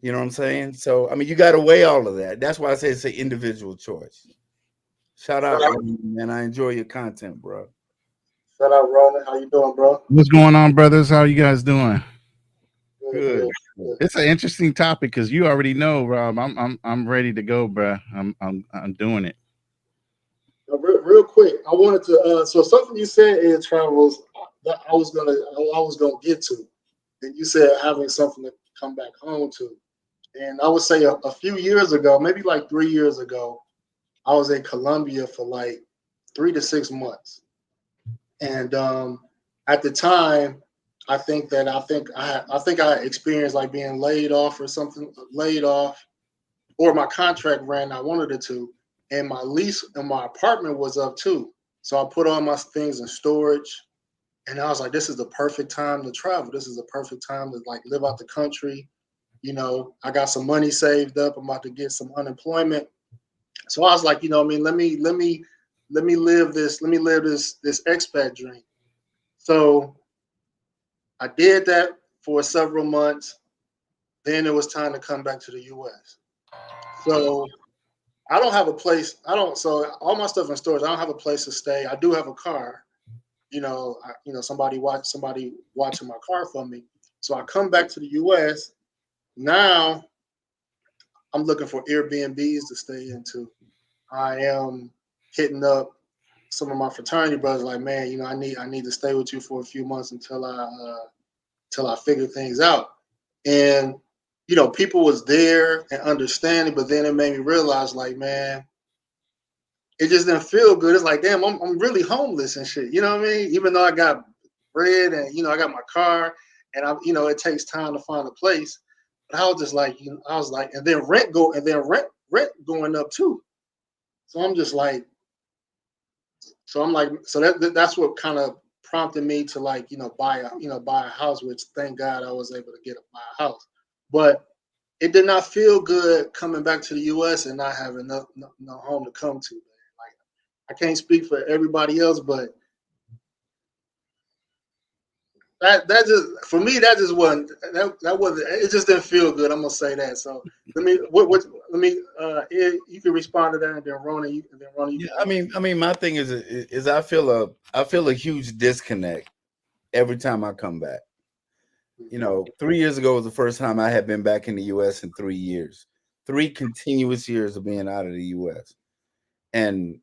You know what I'm saying? So I mean, you got to weigh all of that. That's why I say it's an individual choice. Shout Shout out, out, Ronin, man. I enjoy your content, bro. shout out, Ronin. How you doing, bro? What's going on, brothers? How you guys doing? Good, good, Good. Good. good. It's an interesting topic because you already know, Rob. I'm ready to go, bro. I'm doing it. Real quick, I wanted to. So something you said in travels that I was gonna get to, and you said having something to come back home to, and I would say a few years ago, maybe like 3 years ago, I was in Colombia for like 3 to 6 months, and at the time, I think I experienced like being laid off or something, laid off, or my contract ran. I wanted it to, and my lease in my apartment was up too. So I put all my things in storage, and I was like, "This is the perfect time to travel. This is the perfect time to like live out the country." I got some money saved up. I'm about to get some unemployment, so I was like, I mean, let me live this expat dream. So I did that for several months. Then it was time to come back to the U.S. So I don't have a place. I don't. So all my stuff in storage. I don't have a place to stay. I do have a car. Somebody watching my car for me. So I come back to the U.S. Now I'm looking for Airbnbs to stay into. I am hitting up some of my fraternity brothers. Like, man, I need to stay with you for a few months until I figure things out. And people was there and understanding, but then it made me realize, like, man, it just didn't feel good. It's like, damn, I'm really homeless and shit. You know what I mean? Even though I got bread and I got my car, and it takes time to find a place. But I was just like, I was like, and then rent going up too. So I'm just like, so that's what kind of prompted me to like, buy a house. Which thank God I was able to buy a house. But it did not feel good coming back to the U.S. and not having no home to come to. Like, I can't speak for everybody else, but that just for me that wasn't it. Just didn't feel good. I'm gonna say that. So let me you can respond to that, and then Ronnie you Yeah, can I mean, my thing is I feel a huge disconnect every time I come back. 3 years ago was the first time I had been back in the U.S. in 3 years, 3 continuous years of being out of the U.S. And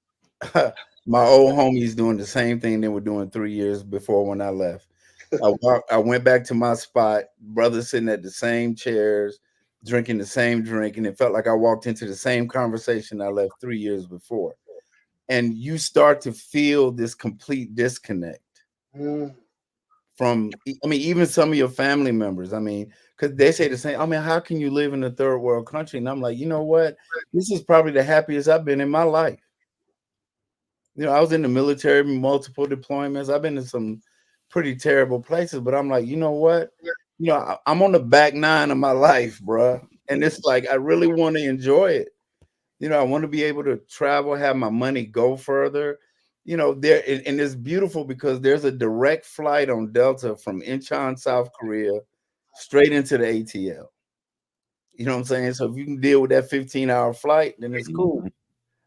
my old homies doing the same thing they were doing 3 years before when I left. I went back to my spot, brothers sitting at the same chairs, drinking the same drink, and it felt like I walked into the same conversation I left 3 years before. And you start to feel this complete disconnect mm, from, I mean, even some of your family members. I mean, because they say the same. I mean, how can you live in a third world country? And I'm like, you know what? This is probably the happiest I've been in my life. I was in the military, multiple deployments. I've been to some pretty terrible places, but I'm like, you know what? I'm on the back nine of my life, bruh. And it's like, I really want to enjoy it. I want to be able to travel, have my money go further. And it's beautiful because there's a direct flight on Delta from Incheon, South Korea, straight into the ATL. You know what I'm saying? So if you can deal with that 15-hour flight, then it's cool.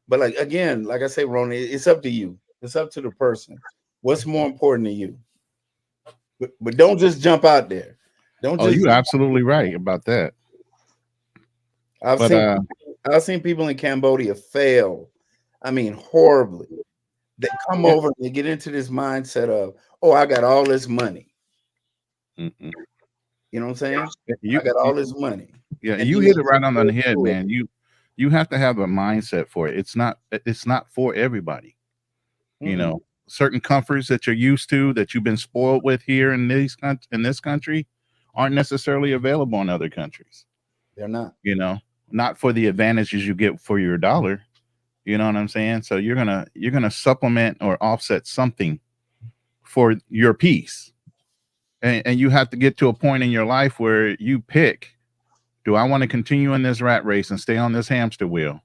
But like again, like I say, Ronan, it's up to you. It's up to the person. What's more important to you? But don't just jump out there. Don't Oh, just. you absolutely right about that. I've But seen I've seen people in Cambodia fail. I mean, horribly. They come yeah, over and they get into this mindset of, oh, I got all this money. mhm. You know what I'm saying? I you, got you all this money, yeah, and you then hit they it just right on go the head, through it. man. You have to have a mindset for it. It's not for everybody. You Mm-mm. know, certain comforts that you're used to that you've been spoiled with here in this country aren't necessarily available in other countries. They're not. You know, not for the advantages you get for your dollar. You know what I'm saying? So you're gonna supplement or offset something for your peace, and you have to get to a point in your life where you pick: do I want to continue in this rat race and stay on this hamster wheel,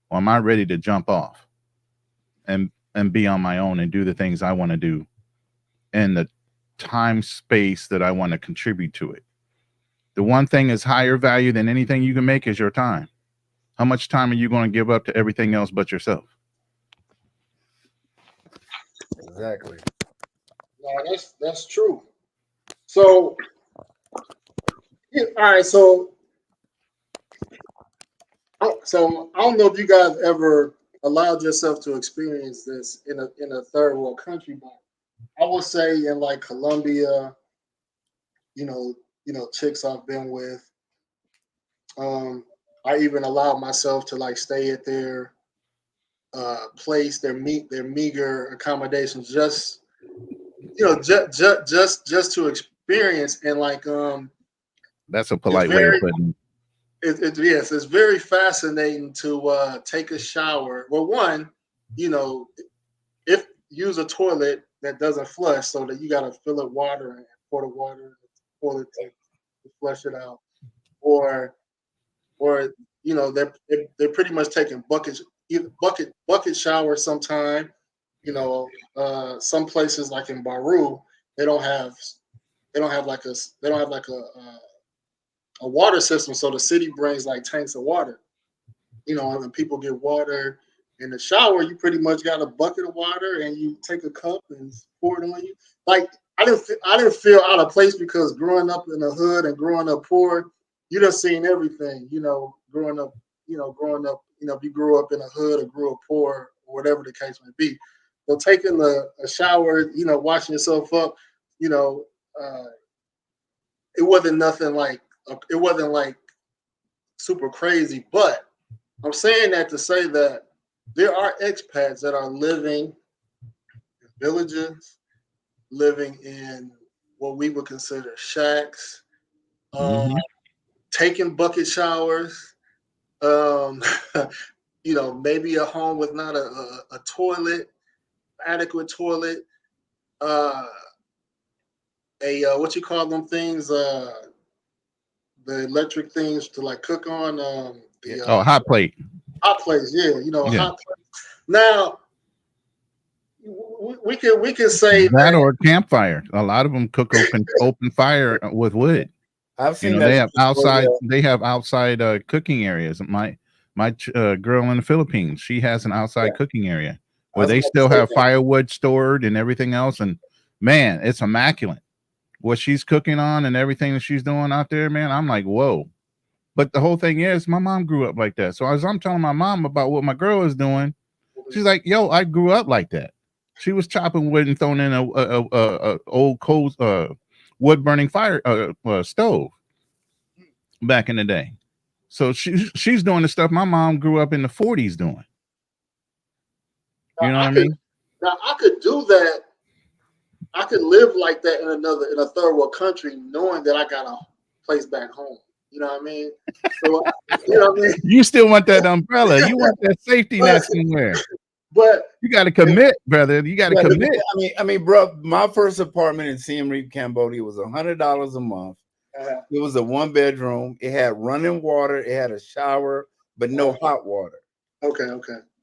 or am I ready to jump off and be on my own and do the things I want to do in the time space that I want to contribute to it? The one thing is higher value than anything you can make is your time. How much time are you going to give up to everything else but yourself? Exactly. No, that's true. So, yeah, all right. So I don't know if you guys ever allowed yourself to experience this in a third world country, but I would say in like Colombia, you know, chicks I've been with. I even allowed myself to like stay at their place, their meager accommodations, just just to experience and like That's a it's polite way of very putting it. yes, it's very fascinating to take a shower. Well, one, you know, if use a toilet that doesn't flush, so that you got to fill it water and pour the water in the toilet to flush it out, or they're pretty much taking buckets, bucket showers sometime. Some places like in Baru, they don't have they don't have like a they don't have like a water system, so the city brings like tanks of water. And people get water in the shower. You pretty much got a bucket of water, and you take a cup and pour it on you. Like I didn't feel out of place because growing up in the hood and growing up poor, you done seen everything. If you grew up in a hood or grew up poor, or whatever the case may be. So taking a shower, washing yourself up, you know, uh, it wasn't nothing like it wasn't like super crazy, but I'm saying that to say that there are expats that are living in villages, living in what we would consider shacks, uh, Mm-hmm. taking bucket showers, um, maybe a home with not a toilet, adequate toilet, uh, what you call them things, the electric things to like cook on, the Oh, hot plate. hot plates, yeah, Yeah. hot plate. Now we can say That that. or campfire. A lot of them cook open fire with wood. I've You seen know, that. they have outside cooking areas. My girl in the Philippines, she has an Yeah, outside cooking area I where was they about to still say have that. firewood stored and everything else. And man, it's immaculate what she's cooking on and everything that she's doing out there. Man, I'm like, whoa. But the whole thing is, my mom grew up like that. So as I'm telling my mom about what my girl is doing, she's like, "Yo, I grew up like that." She was chopping wood and throwing in a old coal wood burning fire stove back in the day. So she's doing the stuff my mom grew up in the 40s doing. Now You know what I I could mean? now I could do that. I could live like that in a third world country, knowing that I got a place back home. You know what I mean? So you know what I mean. You still want that umbrella. You want that safety But net somewhere. but You got to if, commit, brother. You got to Yeah, commit. bro, my first apartment in Siem Reap, Cambodia was $100 a month. uh, It was a 1 bedroom. It had running water. It had a shower, but no hot water. okay,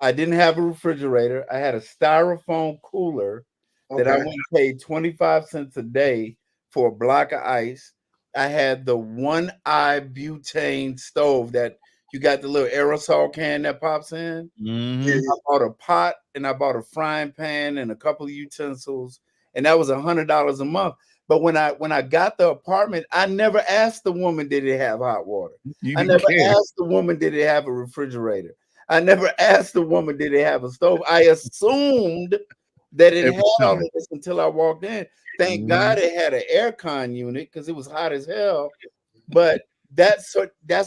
I didn't have a refrigerator. I had a styrofoam cooler that I okay, went and paid 25 cents a day for a block of ice. I had the one eye butane stove that you got the little aerosol can that pops in. yeah, Mm-hmm. yeah. I bought a pot and I bought a frying pan and a couple of utensils, and that was $100 a month. But when I got the apartment, I never asked the woman did it have hot water. You I didn't never care. asked the woman did it have a refrigerator. I never asked the woman did it have a stove. I assumed that it It had was all coming. of this until I walked in. Thank Mm-hmm. God it had an air con unit because it was hot as hell. But that's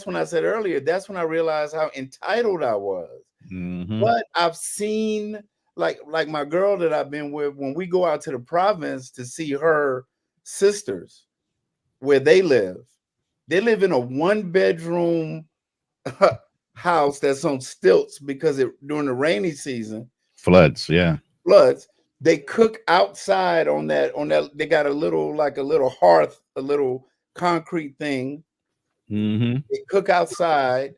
when I said earlier, that's when I realized how entitled I was. Mm-hmm. But I've seen like my girl that I've been with, when we go out to the province to see her sisters where they live in a 1 bedroom house that's on stilts because during the rainy season Floods. Yeah. floods. They cook outside on that. They got a little hearth, a little concrete thing. Mm-hmm. They cook outside,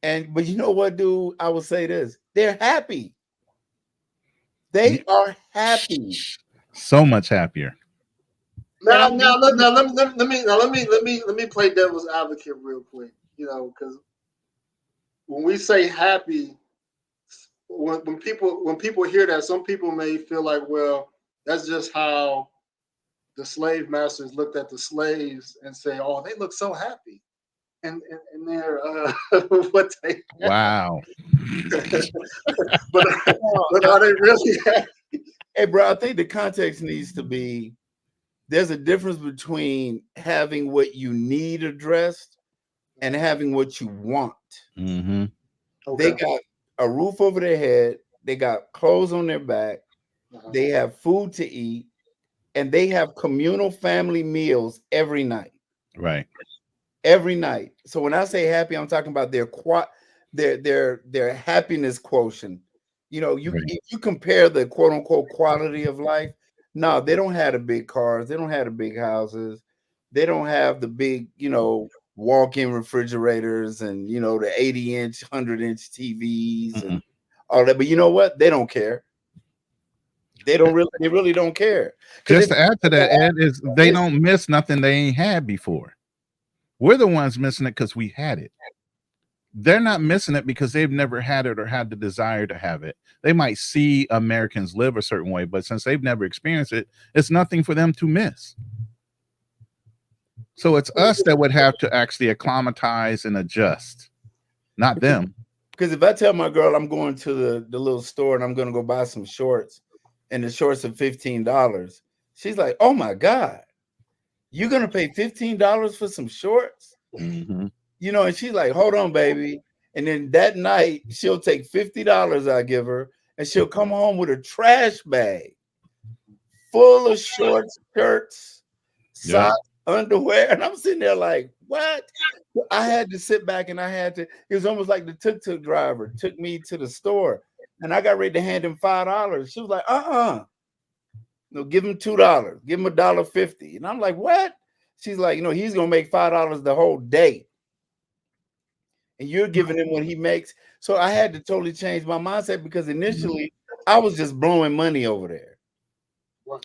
but you know what, dude? I will say this: they're happy. They are happy. So much happier. And Now, let me play devil's advocate real quick. You know, because when we say happy, when people hear that, some people may feel like, well, that's just how the slave masters looked at the slaves and say, oh, they look so happy, and they're what they Wow. but are they really happy? hey, bro, I think the context needs to be there's a difference between having what you need addressed and having what you want. Mm-hmm. They Okay. got a roof over their head, they got clothes on their back, they have food to eat, and they have communal family meals every night. Right. Every night. So when I say happy, I'm talking about their happiness quotient. You know, Right. if you compare the quote unquote quality of life, no, they don't have the big cars, they don't have the big houses, they don't have the big, walk-in refrigerators and the 80-inch, 100-inch TVs Mm-mm. and all that. But you know what? They don't care. They really don't care. Just to add to that, Ed, is they don't miss nothing they ain't had before. We're the ones missing it because we had it. They're not missing it because they've never had it or had the desire to have it. They might see Americans live a certain way, but since they've never experienced it, it's nothing for them to miss. So it's us that would have to actually acclimatize and adjust, not them. Because if I tell my girl I'm going to the little store and I'm going to go buy some shorts, and the shorts are $15, she's like, "Oh my God, you're going to pay $15 for some shorts?" Mm-hmm. And she's like, "Hold on, baby." And then that night, she'll take $50 I give her, and she'll come home with a trash bag full of shorts, shirts, socks, underwear. And I'm sitting there like, what? I had to sit back and it was almost like the tuk-tuk driver took me to the store and I got ready to hand him $5. She was like, no, give him $2, give him $1.50. And I'm like, what? She's like, he's gonna make $5 the whole day. And you're giving him what he makes. So I had to totally change my mindset because initially I was just blowing money over there.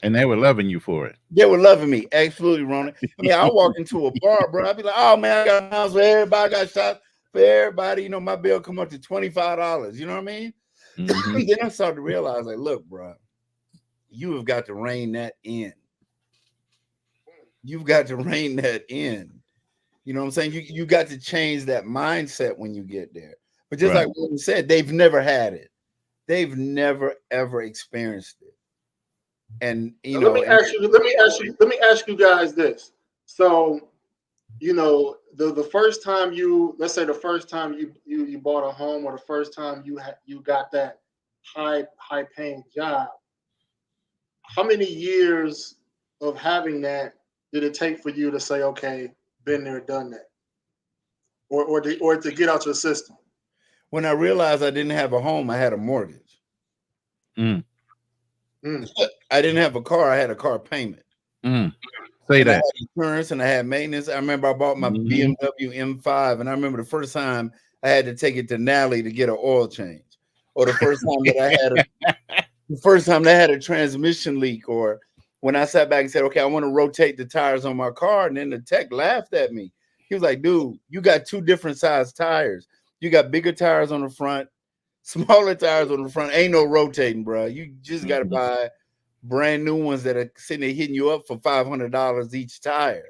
And they were loving you for it. They were loving me. Absolutely, Ronin. I mean, I walk into a bar, bro. I'd be like, "Oh man, I got miles for everybody. I got shots for everybody." My bill come up to $25. You know what I mean? Mm-hmm. Then I started to realize, like, look, bro, you have got to rein that in. You've got to rein that in. You know what I'm saying? You got to change that mindset when you get there. But just like what you said, they've never had it. They've never ever experienced it. And let me ask you guys this. So, the first time let's say the first time you bought a home, or the first time you got that high paying job, how many years of having that did it take for you to say, okay, been there, done that, or to get out your system? When I realized I didn't have a home, I had a mortgage. I didn't have a car, I had a car payment. Say and that. I had insurance and I had maintenance. I remember I bought my BMW M5, and I remember the first time I had to take it to Nally to get an oil change, or the first time that I had a transmission leak, or when I sat back and said, "Okay, I want to rotate the tires on my car," and then the tech laughed at me. He was like, "Dude, you got two different size tires. You got bigger tires on the front, smaller tires on the front. Ain't no rotating, bro. You just got to buy brand new ones that are sitting there hitting you up for $500 each tire."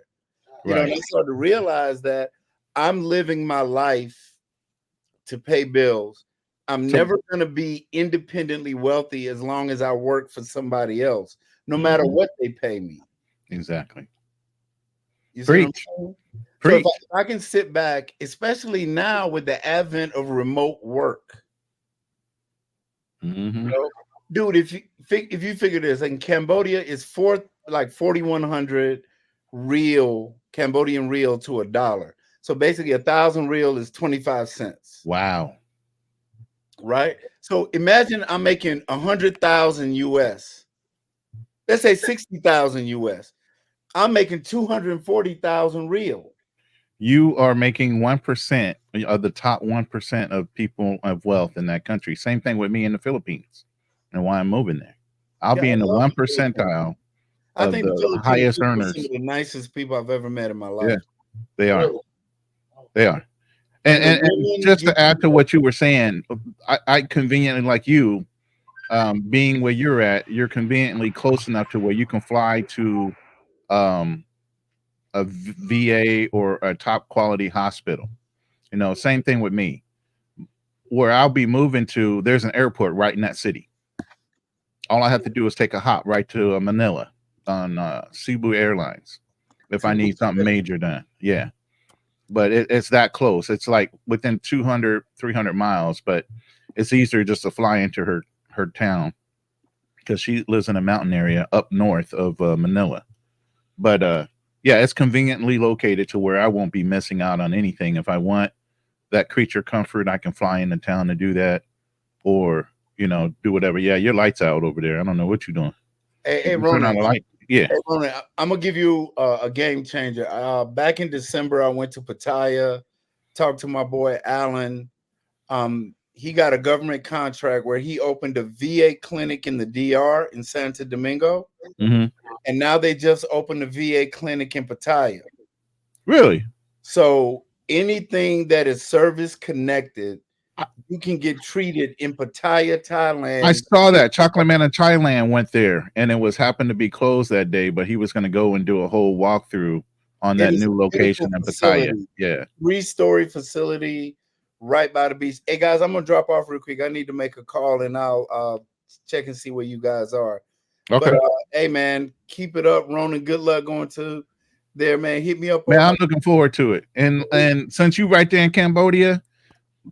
And I started to realize that I'm living my life to pay bills. I'm never going to be independently wealthy as long as I work for somebody else, no matter what they pay me. Exactly. You see what I'm saying? So if I can sit back, especially now with the advent of remote work, dude, if you figure this, in Cambodia is 4,100 real Cambodian real to $1. So basically 1,000 real is 25 cents. Wow. Right? So imagine I'm making 100,000 US. Let's say 60,000 US. I'm making 240,000 real. You are making 1% of the top 1% of people of wealth in that country. Same thing with me in the Philippines, and why I'm moving there. I'll be in the 1 percentile I of think the the Filipino highest people are some earners. of the nicest people I've ever met in my Yeah, life. they are. Really? They are. And the And women, just to add to what you were saying, I conveniently like you, being where you're at, you're conveniently close enough to where you can fly to um, a VA or a top quality hospital. You know, same thing with me. Where I'll be moving to, there's an airport right in that city. All I have to do is take a hop right to Manila on Cebu Airlines if I need something major done. Yeah. But it's that close. It's like within 200, 300 miles, but it's easier just to fly into her town because she lives in a mountain area up north of Manila. But yeah, it's conveniently located to where I won't be missing out on anything. If I want that creature comfort, I can fly into town to do that, or do whatever. Yeah, your lights out over there. I don't know what you're doing. hey, You turn on Ronan, the light. Yeah. hey, Ronan, I'm gonna give you a game changer. Back in December, I went to Pattaya, talked to my boy Alan. He got a government contract where he opened a VA clinic in the DR in Santo Domingo, Mm-hmm. and now they just opened a VA clinic in Pattaya. Really? So anything that is service connected, you can get treated in Pattaya, Thailand. I saw that Chocolate Man in Thailand went there, and it was happened to be closed that day, but he was going to go and do a whole walkthrough on that new location in Pattaya. Yeah. 3-story facility right by the beach. Hey guys, I'm gonna drop off real quick. I need to make a call and I'll check and see where you guys are. Okay. But hey man, keep it up, Ronan. Good luck going to there, man. Hit me up. Man, I'm looking forward to it. And since you right there in Cambodia,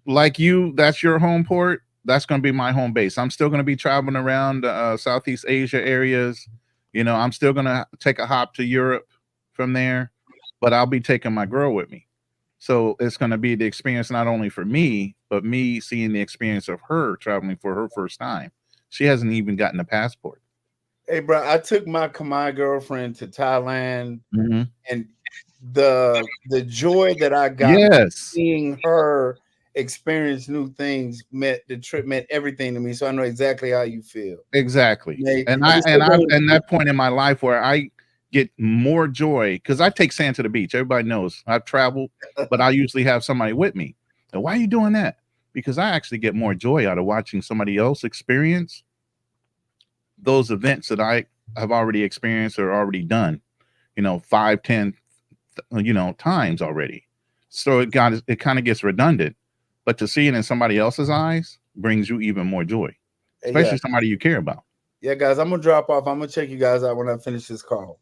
like you, that's your home port. That's going to be my home base. I'm still going to be traveling around Southeast Asia areas. I'm still going to take a hop to Europe from there, but I'll be taking my girl with me. So it's going to be the experience not only for me, but me seeing the experience of her traveling for her first time. She hasn't even gotten a passport. Hey, bro, I took my Khmer girlfriend to Thailand, Mm-hmm. and the joy that I got seeing her experience new things the trip meant everything to me. So I know exactly how you feel. Exactly. And I'm in that point in my life where I get more joy because I take sand to the beach. Everybody knows I've traveled, but I usually have somebody with me. And why are you doing that? Because I actually get more joy out of watching somebody else experience those events that I have already experienced or already done, 5, 10, times already. So it kind of gets redundant, but to see it in somebody else's eyes brings you even more joy, especially somebody you care about. Yeah, guys, I'm gonna drop off. I'm gonna check you guys out when I finish this call.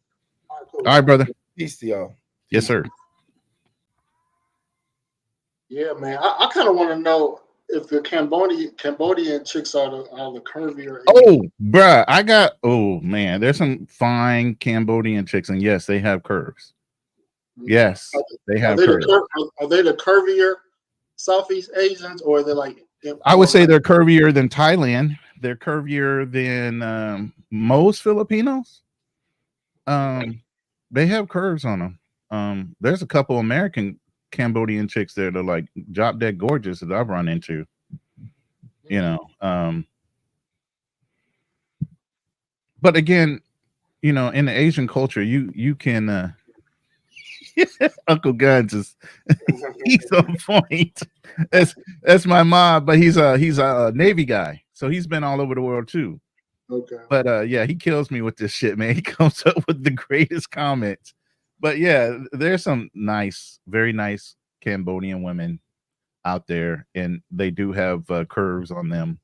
All right, brother. Peace to y'all. Yes, sir. Yeah, man. I kind of want to know if the Cambodian chicks are the curvier. Oh, bruh, man, there's some fine Cambodian chicks, and yes, they have curves. Yes, they have curves. Are they the curvier Southeast Asians, or are they like? I would say they're curvier than Thailand. They're curvier than most Filipinos. They have curves on them. There's a couple American Cambodian chicks there that are like drop dead gorgeous that I've run into. But again, in the Asian culture, you can Uncle Guns is he's on point. That's my mom, but he's a Navy guy, so he's been all over the world too. Okay. But yeah, he kills me with this shit, man. He comes up with the greatest comments. But yeah, there's some very nice Cambodian women out there, and they do have curves on them.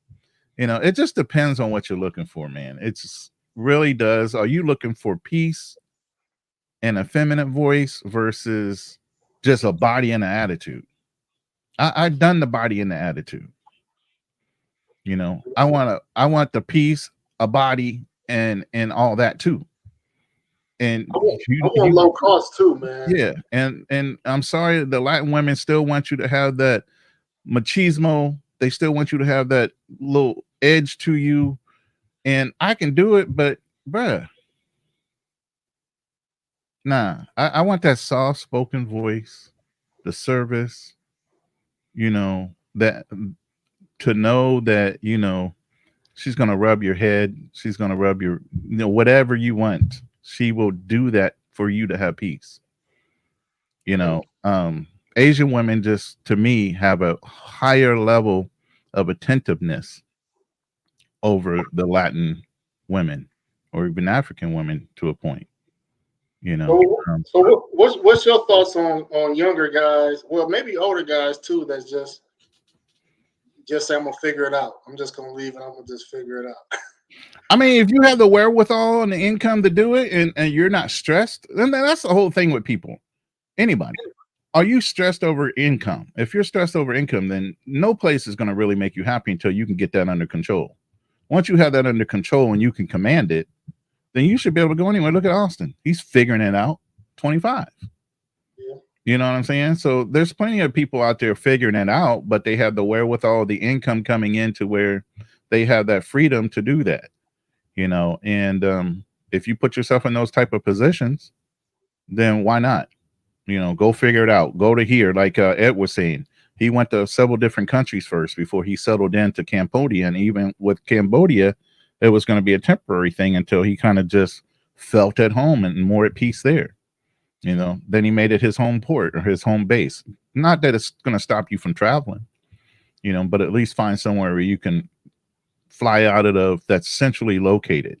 It just depends on what you're looking for, man. It's really does. Are you looking for peace and a feminine voice versus just a body and an attitude? I've done the body and the attitude. I want the peace, a body, and all that too. And I want low cost too, man. Yeah, and I'm sorry, the Latin women still want you to have that machismo. They still want you to have that little edge to you, and I can do it, but bruh, nah. I want that soft spoken voice, the service. That to know that she's gonna rub your head, she's gonna rub your whatever you want. she will do that for you to have peace. You know, Asian women just, to me, have a higher level of attentiveness over the Latin women or even African women to a point. You know, What's your thoughts on younger guys? Well, maybe older guys too. That's just say I'm gonna figure it out. I'm just gonna leave and I'm gonna just figure it out. I mean, if you have the wherewithal and the income to do it, and you're not stressed, then that's the whole thing with people. Anybody. Are you stressed over income? If you're stressed over income, then no place is going to really make you happy until you can get that under control. Once you have that under control and you can command it, then you should be able to go anywhere. Look at Austin. He's figuring it out, 25. Yeah. You know what I'm saying? So there's plenty of people out there figuring it out, but they have the wherewithal, the income coming in to where they have that freedom to do that. You know, and if you put yourself in those type of positions, then why not? You know, go figure it out. Go to here, like Ed was saying. He went to several different countries first before he settled into Cambodia. And even with Cambodia, it was going to be a temporary thing until he kind of just felt at home and more at peace there. You know, then he made it his home port or his home base. Not that it's going to stop you from traveling, you know, but at least find somewhere where you can fly out of that's centrally located.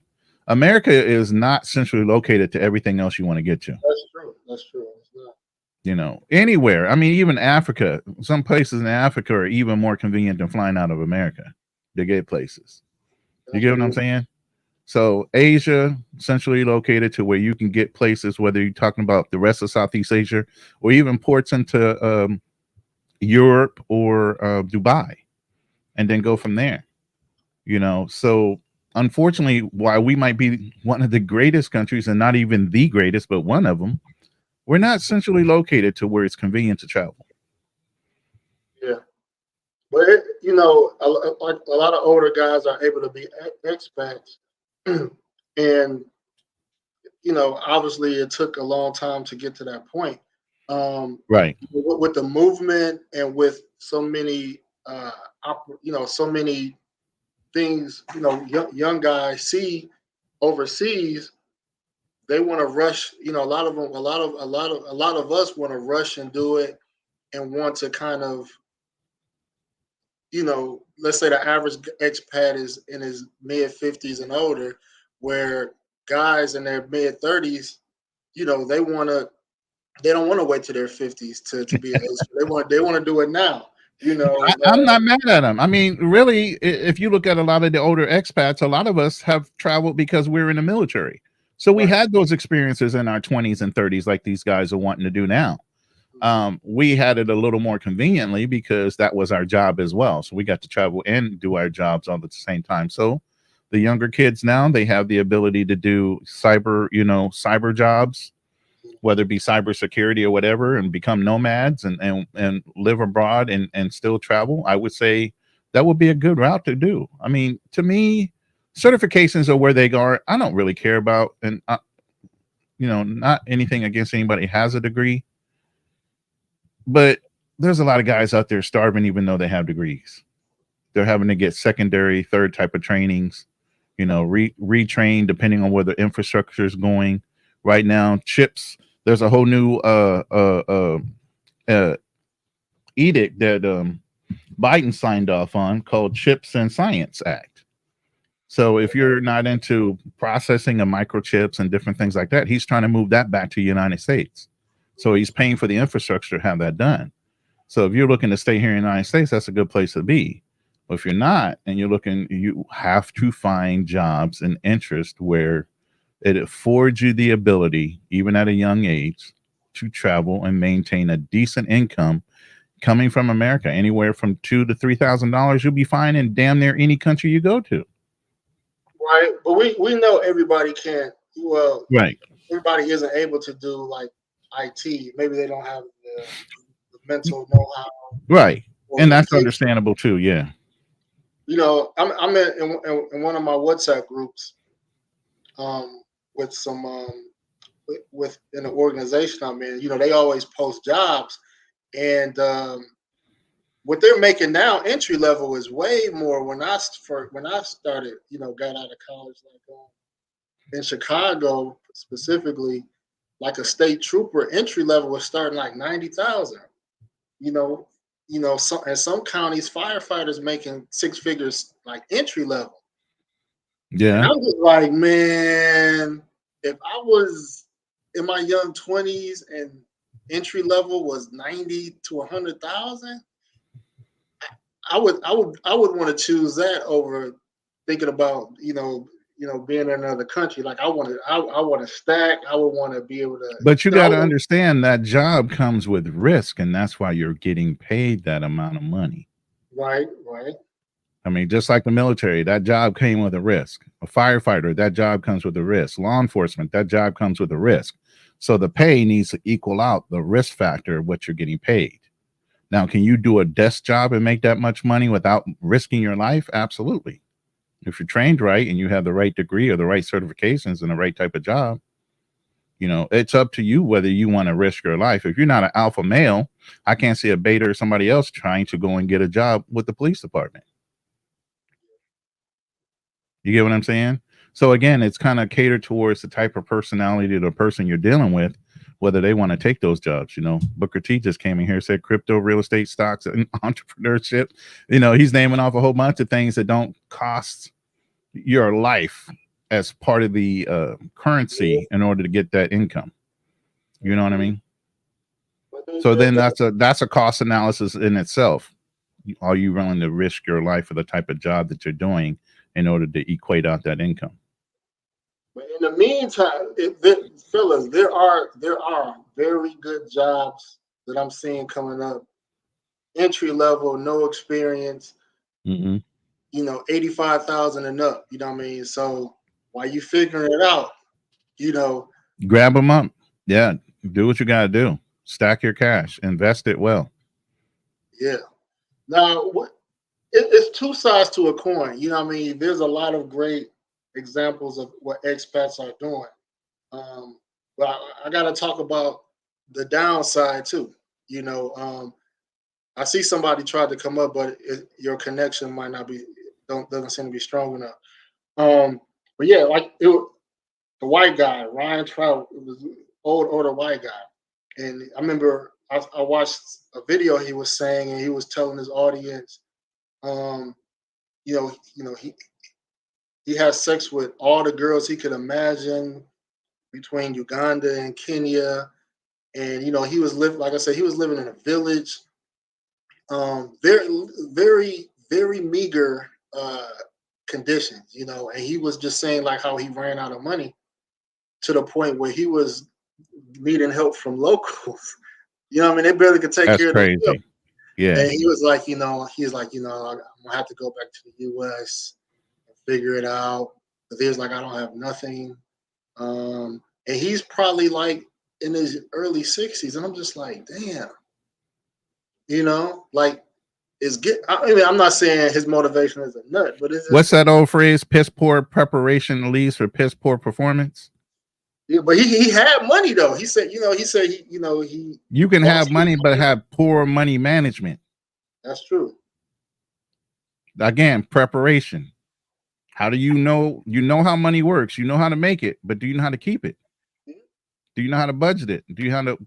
America is not centrally located to everything else you want to get to. That's true. That's true. It's not. You know, anywhere. I mean, even Africa, some places in Africa are even more convenient than flying out of America to get places. You get what I'm saying? So Asia, centrally located to where you can get places, whether you're talking about the rest of Southeast Asia or even ports into Europe or Dubai, and then go from there. You know, so unfortunately, while we might be one of the greatest countries and not even the greatest, but one of them, we're not centrally located to where it's convenient to travel. Yeah. But, you know, like a lot of older guys are able to be expats. And, you know, obviously it took a long time to get to that point. Right. With the movement and with so many, you know, so many things, you know, young guys see overseas, they want to rush. You know, a lot of us want to rush and do it, and want to kind of, you know, let's say the average expat is in his mid 50s and older, where guys in their mid 30s, you know, they don't want to wait to their 50s to be an expat. They want to do it now. You know, I'm not mad at them. I mean, really, if you look at a lot of the older expats, a lot of us have traveled because we're in the military. So we had those experiences in our 20s and 30s, like these guys are wanting to do now. We had it a little more conveniently because that was our job as well. So we got to travel and do our jobs all at the same time. So the younger kids now, they have the ability to do cyber jobs, whether it be cybersecurity or whatever, and become nomads and live abroad and still travel. I would say that would be a good route to do. I mean, to me, certifications are where they are. I don't really care about, and you know, not anything against anybody who has a degree, but there's a lot of guys out there starving even though they have degrees. They're having to get secondary, third type of trainings, you know, retrain depending on where the infrastructure is going. Right now, chips, there's a whole new edict that Biden signed off on called Chips and Science Act. So if you're not into processing of microchips and different things like that, he's trying to move that back to the United States. So he's paying for the infrastructure to have that done. So if you're looking to stay here in the United States, that's a good place to be. But if you're not, and you're looking, you have to find jobs and interest where it affords you the ability, even at a young age, to travel and maintain a decent income coming from America. Anywhere from $2,000 to $3,000, you'll be fine in damn near any country you go to. Right, but we know everybody can't. Well, right. Everybody isn't able to do like IT. Maybe they don't have the mental know-how. Right, and that's understandable too. Yeah. You know, I'm in one of my WhatsApp groups, with some with an organization I'm in. You know, they always post jobs, and what they're making now, entry level, is way more. When I started, you know, got out of college, like in Chicago specifically, like a state trooper entry level was starting like 90,000. You know, in some counties, firefighters making six figures like entry level. And Yeah. I'm just like, man, if I was in my young 20s and entry level was 90 to 100,000, I would want to choose that over thinking about being in another country. Like I want to stack. I would want to be able to. But you got to understand that job comes with risk, and that's why you're getting paid that amount of money. Right. I mean, just like the military, that job came with a risk. A firefighter, that job comes with a risk. Law enforcement, that job comes with a risk. So the pay needs to equal out the risk factor of what you're getting paid. Now, can you do a desk job and make that much money without risking your life? Absolutely. If you're trained right and you have the right degree or the right certifications and the right type of job, it's up to you whether you want to risk your life. If you're not an alpha male, I can't see a beta or somebody else trying to go and get a job with the police department. You get what I'm saying? So again, it's kind of catered towards the type of personality of the person you're dealing with, whether they want to take those jobs. Booker T just came in here, said crypto, real estate, stocks, and entrepreneurship. He's naming off a whole bunch of things that don't cost your life as part of the currency in order to get that income. You know what I mean? So then that's a cost analysis in itself. Are you willing to risk your life for the type of job that you're doing in order to equate out that income? But in the meantime, fellas, there are very good jobs that I'm seeing coming up. Entry level, no experience. Mm-hmm. 85,000 and up. You know what I mean? So while you figuring it out, grab them up. Yeah, do what you got to do. Stack your cash, invest it well. Yeah. Now, it's two sides to a coin. You know what I mean? There's a lot of great examples of what expats are doing. But I got to talk about the downside too. I see somebody tried to come up, but your connection might not be doesn't seem to be strong enough. But yeah, like the white guy, Ryan Trout, it was older white guy, and I remember I watched a video he was saying, and he was telling his audience, he has sex with all the girls he could imagine between Uganda and Kenya, and he was like I said, he was living in a village, very very very meager conditions, and he was just saying like how he ran out of money to the point where he was needing help from locals. I mean, they barely could take care of themselves. Yeah. And he was like, I'm gonna have to go back to the US and figure it out. But there's like I don't have nothing. And he's probably like in his early 60s. And I'm just like, damn. Like I'm not saying his motivation is a nut, but what's that old phrase? Piss poor preparation leads for piss poor performance. Yeah, but he had money though. He said, you can have money, but have poor money management. That's true. Again, preparation. How do you know how money works? You know how to make it, but do you know how to keep it? Do you know how to budget it? Do you know how to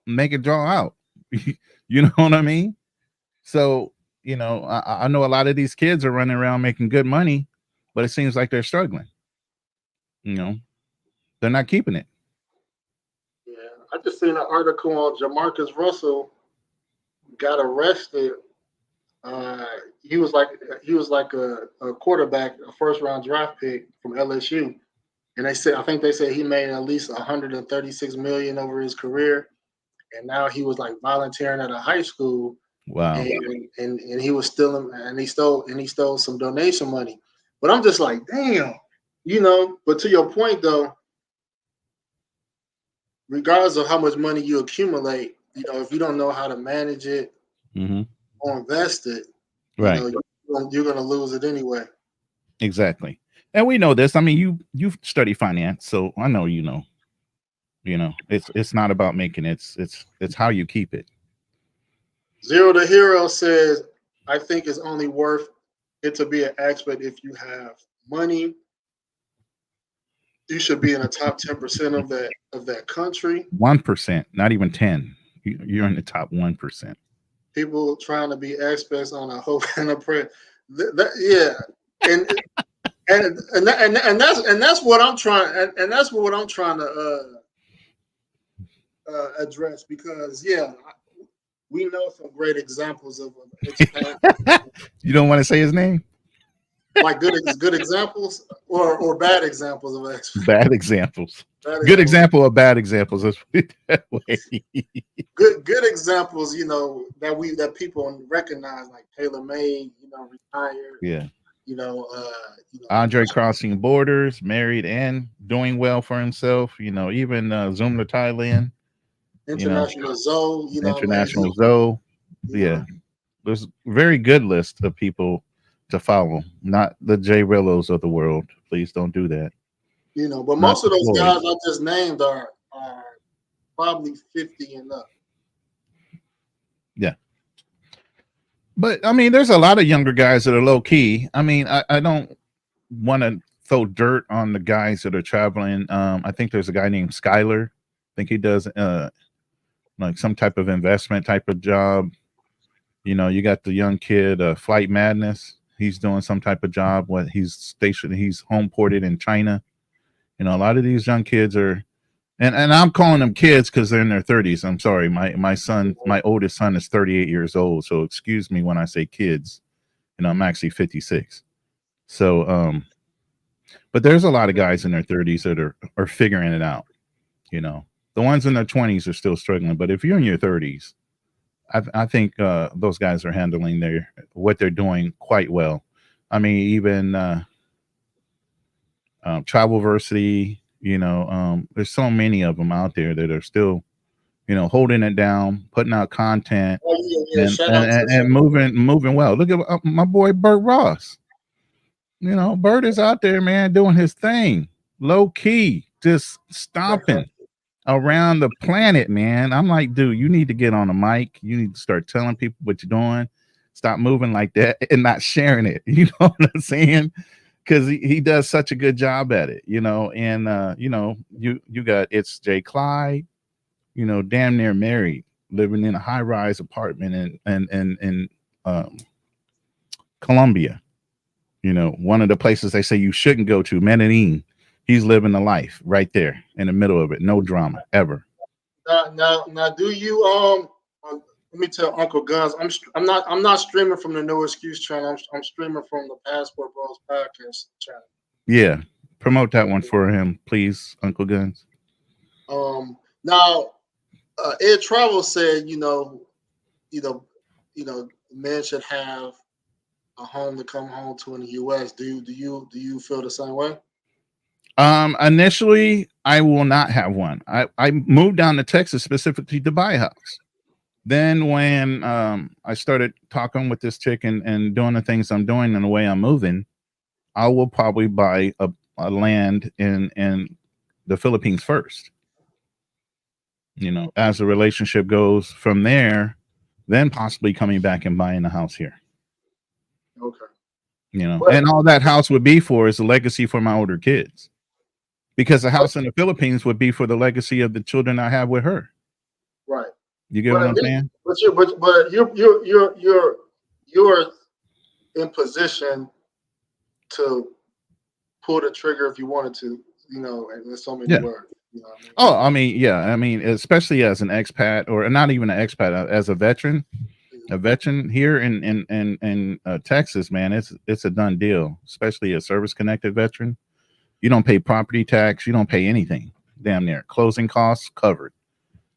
make it draw out? You know what I mean? So, I know a lot of these kids are running around making good money, but it seems like they're struggling. They're not keeping it. Yeah, I just seen an article on Jamarcus Russell got arrested. He was like a quarterback, a first round draft pick from LSU, and I think they said he made at least 136 million over his career, and now he was like volunteering at a high school. Wow. And he was stealing, and he stole some donation money. But I'm just like, damn, But to your point though, regardless of how much money you accumulate, if you don't know how to manage it or invest it, right, you're going to lose it anyway. Exactly. And we know this. I mean, you study finance, so I know it's not about making it. It's how you keep it. Zero to Hero says, I think it's only worth it to be an expert if you have money, You should be in the top 10% of that country. 1%, not even 10. You're in the top 1%. People trying to be experts on a hope and a prayer. Yeah, and that's what I'm trying and that's what I'm trying to address, because we know some great examples of expat. You don't want to say his name? Like good examples or bad examples of expat. Bad examples. Bad Good examples. example of bad examples. Let's put it that way. Good examples, that people recognize, like Taylor Made, retired. Yeah. Andre crossing borders, married and doing well for himself. Even Zoom to Thailand. International Zoe. International Zoe. Yeah. There's a very good list of people to follow, not the J Rillos of the world. Please don't do that. But most of those guys I just named are probably 50 and up. Yeah. But I mean, there's a lot of younger guys that are low key. I mean, I don't want to throw dirt on the guys that are traveling. I think there's a guy named Skyler. I think he does like some type of investment type of job. You got the young kid, Flight Madness. He's doing some type of job. He's home ported in China. A lot of these young kids are, and I'm calling them kids because they're in their 30s. I'm sorry. My oldest son is 38 years old. So excuse me when I say kids. I'm actually 56. So, but there's a lot of guys in their 30s that are figuring it out. The ones in their 20s are still struggling. But if you're in your 30s, I think those guys are handling what they're doing quite well. I mean, even Travelversity, there's so many of them out there that are still, holding it down, putting out content, and moving well. Look at my boy Bert Ross. Bert is out there, man, doing his thing, low key, just stomping around the planet, man. I'm like, dude, you need to get on a mic. You need to start telling people what you're doing. Stop moving like that and not sharing it. You know what I'm saying? Because he does such a good job at it, and you got It's Jay Clyde, damn near married, living in a high-rise apartment in Colombia. One of the places they say you shouldn't go to, Medellin. He's living the life right there in the middle of it. No drama ever. Now, do you let me tell Uncle Guns, I'm not streaming from the No Excuse channel. I'm streaming from the Passport Bros podcast channel. Yeah, promote that one for him, please, Uncle Guns. Now, Ed Travel said, men should have a home to come home to in the U.S. Do you feel the same way? Initially, I will not have one. I moved down to Texas specifically to buy a house. Then when I started talking with this chick and doing the things I'm doing and the way I'm moving, I will probably buy a land in the Philippines first. As the relationship goes from there, then possibly coming back and buying a house here. Okay. And all that house would be for is a legacy for my older kids. Because the house in the Philippines would be for the legacy of the children I have with her. Right. You get what I'm saying? But you're in position to pull the trigger if you wanted to, and there's so many words. Oh, I mean, especially as an expat, or not even an expat, as a veteran here in Texas, man, it's a done deal. Especially a service connected veteran, you don't pay property tax, you don't pay anything. Damn near closing costs covered.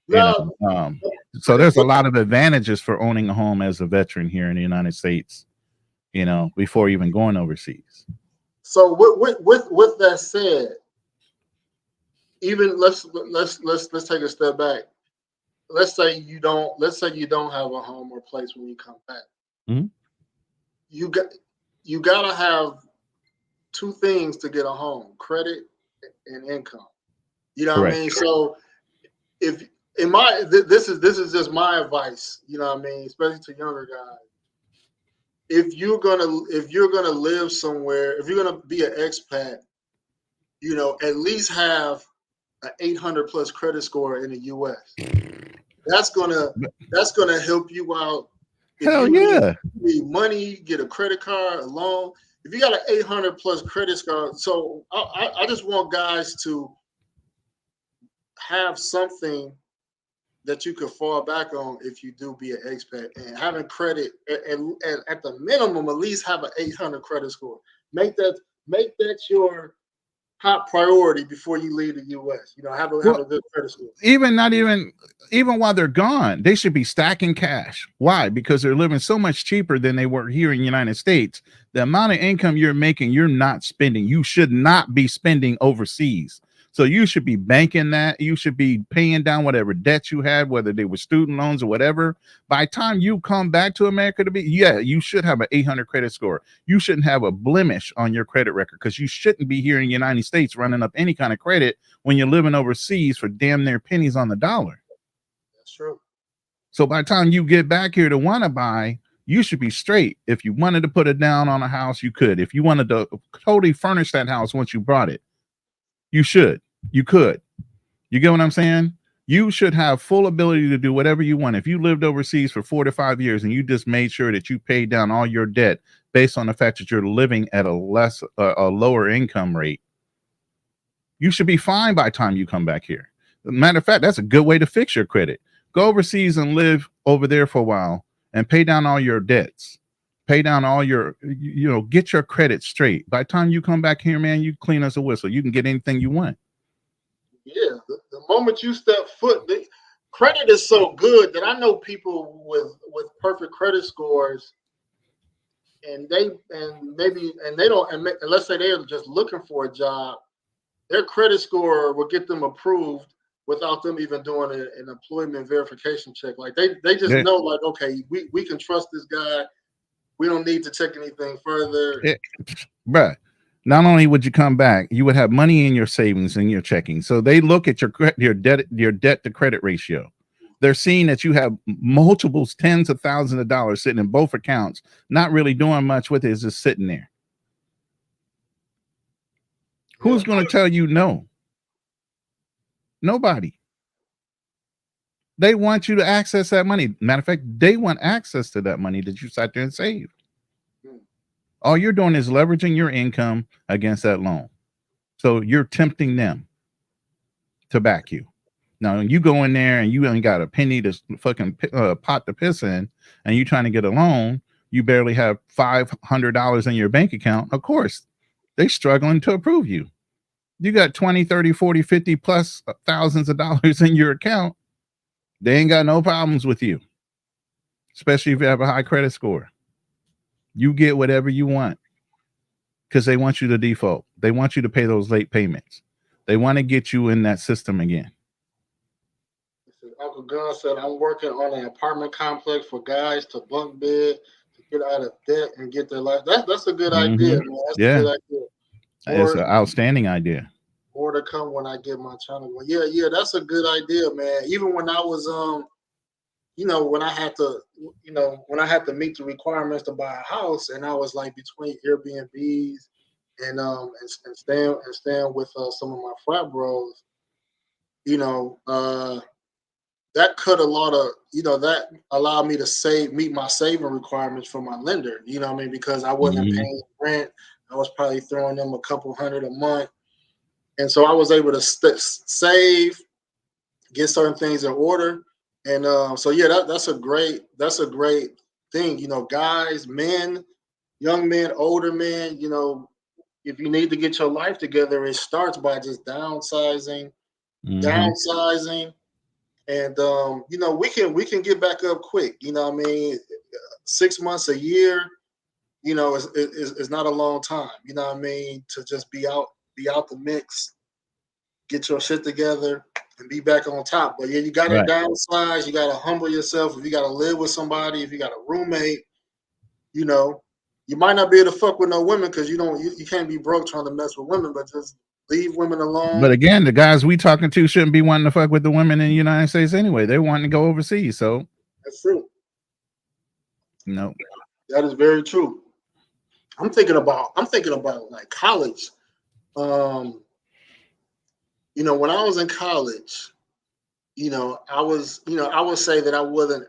So there's a lot of advantages for owning a home as a veteran here in the United States, before even going overseas. So with that said, even let's take a step back. Let's say you don't have a home or place when you come back. Mm-hmm. You gotta have two things to get a home: credit and income. You know Correct. What I mean? So if this is just my advice, especially to younger guys. If you're gonna live somewhere, if you're gonna be an expat, at least have an 800 plus credit score in the U.S. That's gonna help you out. If Hell you yeah. need money, get a credit card, a loan. If you got an 800 plus credit score, so I just want guys to have something that you could fall back on if you do be an expat, and having credit at the minimum, at least have an 800 credit score. Make that your top priority before you leave the U.S. Have a good credit score. Even while they're gone, they should be stacking cash. Why? Because they're living so much cheaper than they were here in the United States. The amount of income you're making, you're not spending. You should not be spending overseas. So you should be banking that. You should be paying down whatever debts you had, whether they were student loans or whatever. By the time you come back to America you should have an 800 credit score. You shouldn't have a blemish on your credit record, because you shouldn't be here in the United States running up any kind of credit when you're living overseas for damn near pennies on the dollar. That's true. So by the time you get back here to want to buy, you should be straight. If you wanted to put it down on a house, you could. If you wanted to totally furnish that house once you brought it, you should. You could. You get what I'm saying? You should have full ability to do whatever you want. If you lived overseas for 4 to 5 years and you just made sure that you paid down all your debt based on the fact that you're living at a lower income rate, you should be fine by the time you come back here. Matter of fact, that's a good way to fix your credit. Go overseas and live over there for a while and pay down all your debts. Pay down all your, get your credit straight. By the time you come back here, man, you clean as a whistle. You can get anything you want. Yeah, the moment you step foot, credit is so good that I know people with perfect credit scores, and they don't, and let's say they're just looking for a job, their credit score will get them approved without them even doing an employment verification check. Like they just know, like, okay, we can trust this guy. We don't need to check anything further. Bruh, not only would you come back, you would have money in your savings and your checking. So they look at your debt to credit ratio. They're seeing that you have multiples, tens of thousands of dollars sitting in both accounts, not really doing much with it, it's just sitting there. Who's going to tell you no? Nobody. They want you to access that money. Matter of fact, they want access to that money that you sat there and saved. All you're doing is leveraging your income against that loan. So you're tempting them to back you. Now, you go in there and you ain't got a penny to fucking pot to piss in, and you trying to get a loan, you barely have $500 in your bank account. Of course, they struggling to approve you. You got 20, 30, 40, 50 plus thousands of dollars in your account. They ain't got no problems with you, especially if you have a high credit score. You get whatever you want because they want you to default. They want you to pay those late payments. They want to get you in that system again. Uncle Gunn said, I'm working on an apartment complex for guys to bunk bed, to get out of debt and get their life. That's a good idea, man. That's a good idea. It's an outstanding idea. More to come when I get my channel. Yeah, that's a good idea, man. Even when I was when I had to meet the requirements to buy a house, and I was like between Airbnbs and staying with some of my frat bros, that cut a lot of, that allowed me to meet my saving requirements from my lender, you know what I mean? Because I wasn't paying rent. I was probably throwing them a couple $100 a month. And so I was able to save, get certain things in order. And so, yeah, that's a great thing. Guys, men, young men, older men, if you need to get your life together, it starts by just downsizing. And we can get back up quick. 6 months, a year, is not a long time. To just be out the mix, get your shit together, and be back on top. But yeah, you gotta downsize. You gotta humble yourself. If you gotta live with somebody, if you got a roommate, you might not be able to fuck with no women because you can't be broke trying to mess with women. But just leave women alone. But again, the guys we talking to shouldn't be wanting to fuck with the women in the United States anyway. They're wanting to go overseas. So that's true. No, that is very true. I'm thinking about like college. when I was in college, I would say that I wasn't,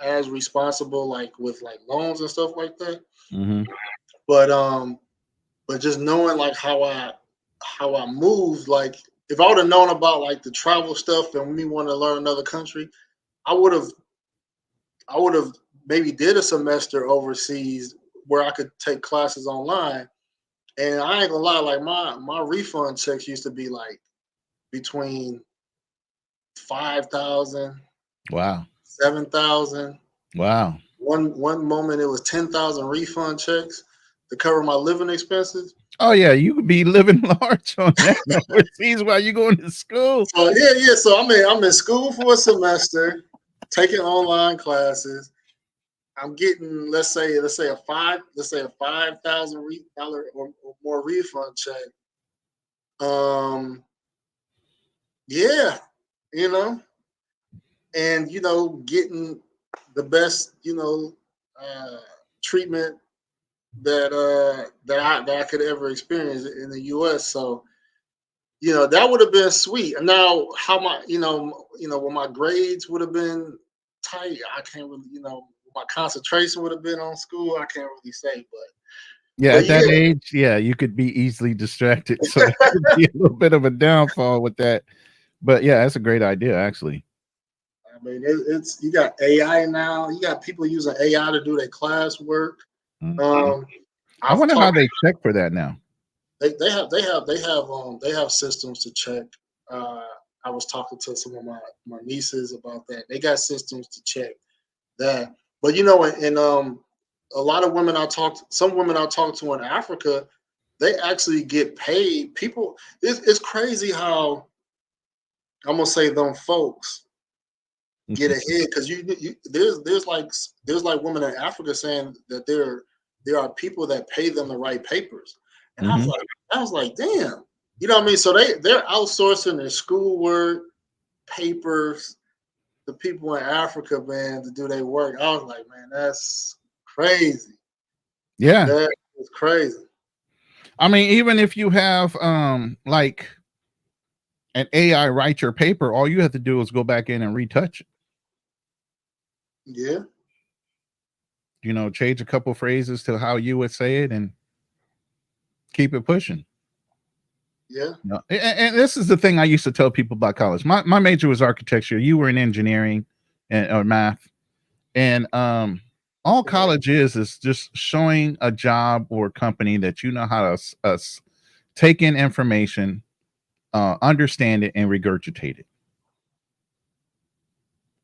as responsible like with like loans and stuff like that. Mm-hmm. But just knowing like how I moved, like if I would have known about like the travel stuff and me want to learn another country, I would have maybe did a semester overseas where I could take classes online. And I ain't gonna lie, like my refund checks used to be like between 5,000, Wow. 7,000. Wow. One moment it was 10,000 refund checks to cover my living expenses. Oh yeah, you could be living large on that overseas while you going to school. So yeah. So I'm in school for a semester, taking online classes. I'm getting let's say a $5,000 or more refund check. Yeah, and getting the best treatment that I could ever experience in the U.S. So that would have been sweet. Now, how my when my grades would have been tight, I can't really my concentration would have been on school. I can't really say, Yeah, but at that age, yeah, you could be easily distracted. So it could be a little bit of a downfall with that. But yeah, that's a great idea, actually. I mean, it's you got AI now. You got people using AI to do their classwork. Mm-hmm. I wonder how they check for that now. They have systems to check. I was talking to some of my nieces about that. They got systems to check that. But and a lot of women some women I talked to in Africa, they actually get paid. People, it's crazy how I'm gonna say them folks get ahead because there's like women in Africa saying that there are people that pay them to write papers, and Mm-hmm. I was like, damn, you know what I mean? So they're outsourcing their schoolwork, papers, to people in Africa, man, to do their work. I was like, man, that's crazy. Yeah, That is crazy. I mean, even if you have like an AI write your paper, all you have to do is go back in and retouch it. Yeah. Change a couple phrases to how you would say it and keep it pushing. Yeah. And this is the thing I used to tell people about college. My major was architecture. You were in engineering or math. And all college is just showing a job or company that you know how to take in information, understand it, and regurgitate it.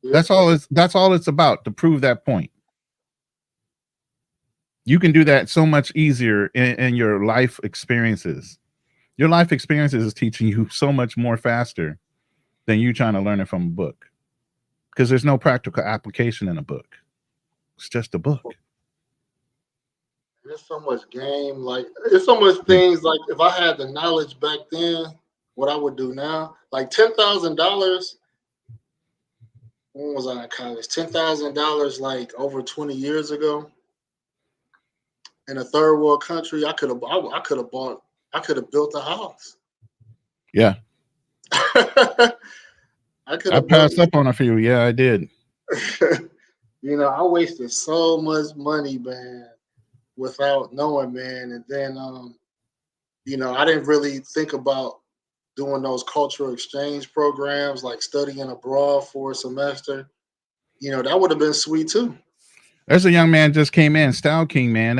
Yeah. That's all it's about, to prove that point. You can do that so much easier in your life experiences. Your life experiences is teaching you so much more faster than you trying to learn it from a book, because there's no practical application in a book. It's just a book. There's so much game, like there's so much things. Like if I had the knowledge back then, what I would do now, like $10,000. When was I in college? $10,000, like over 20 years ago, in a third world country, I could have built a house. Yeah. I passed up on a few. Yeah, I did. I wasted so much money, man, without knowing, man. And then, I didn't really think about doing those cultural exchange programs, like studying abroad for a semester. That would have been sweet too. There's a young man just came in, Style King, man.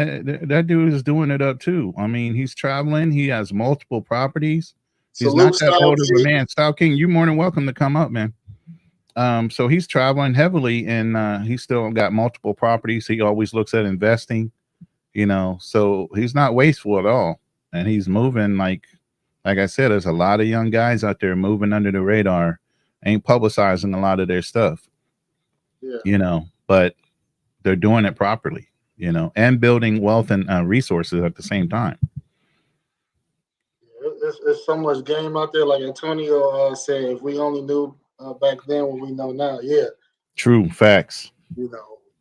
That dude is doing it up too. I mean, he's traveling. He has multiple properties. He's Salute, not that Style old of a King. man. Style King, you're more than welcome to come up, man. So he's traveling heavily, and he's still got multiple properties. He always looks at investing, so he's not wasteful at all. And he's moving like I said, there's a lot of young guys out there moving under the radar, ain't publicizing a lot of their stuff. Yeah. But they're doing it properly, and building wealth and resources at the same time. It's so much game out there. Like Antonio said, if we only knew back then what we know now, yeah. True facts.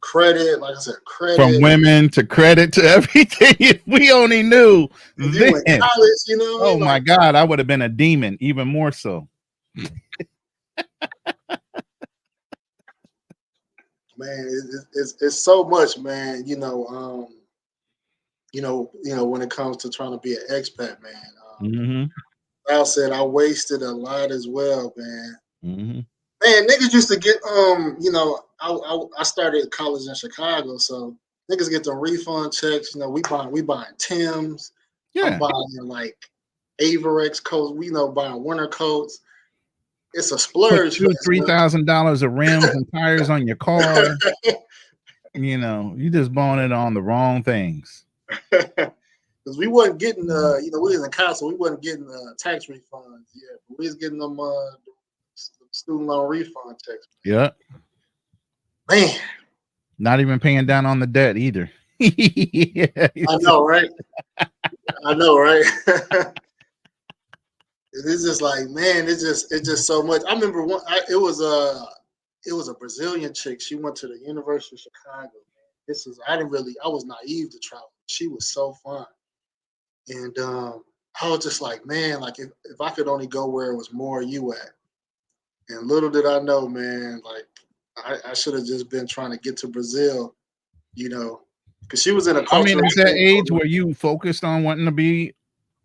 credit, like I said, From credit. women to credit to everything. If we only knew If you in then, college, you know what I oh mean? my Like, God, I would have been a demon, even more so. man, it's so much, man. When it comes to trying to be an expat, man. Al said I wasted a lot as well, man. Man, niggas used to get I started college in Chicago, so niggas get the refund checks. We buying Tim's. I'm Yeah. buying like Averex coats. We buying winter coats. It's a splurge. Put $2,000-$3,000 of rims and tires on your car. You just bought it on the wrong things. Because we wasn't getting we was in college, so we wasn't getting tax refunds yet. But we was getting them student loan refund checks. Yeah. Man. Not even paying down on the debt either. I know, right? I know, right? It's just like, man, it's just so much. I remember it was a Brazilian chick. She went to the University of Chicago. I was naive to travel. She was so fun. And I was just like, man, like if I could only go where it was more you at. And little did I know, man, like I should have just been trying to get to Brazil, because she was in a culture. I mean, at that age where you focused on wanting to be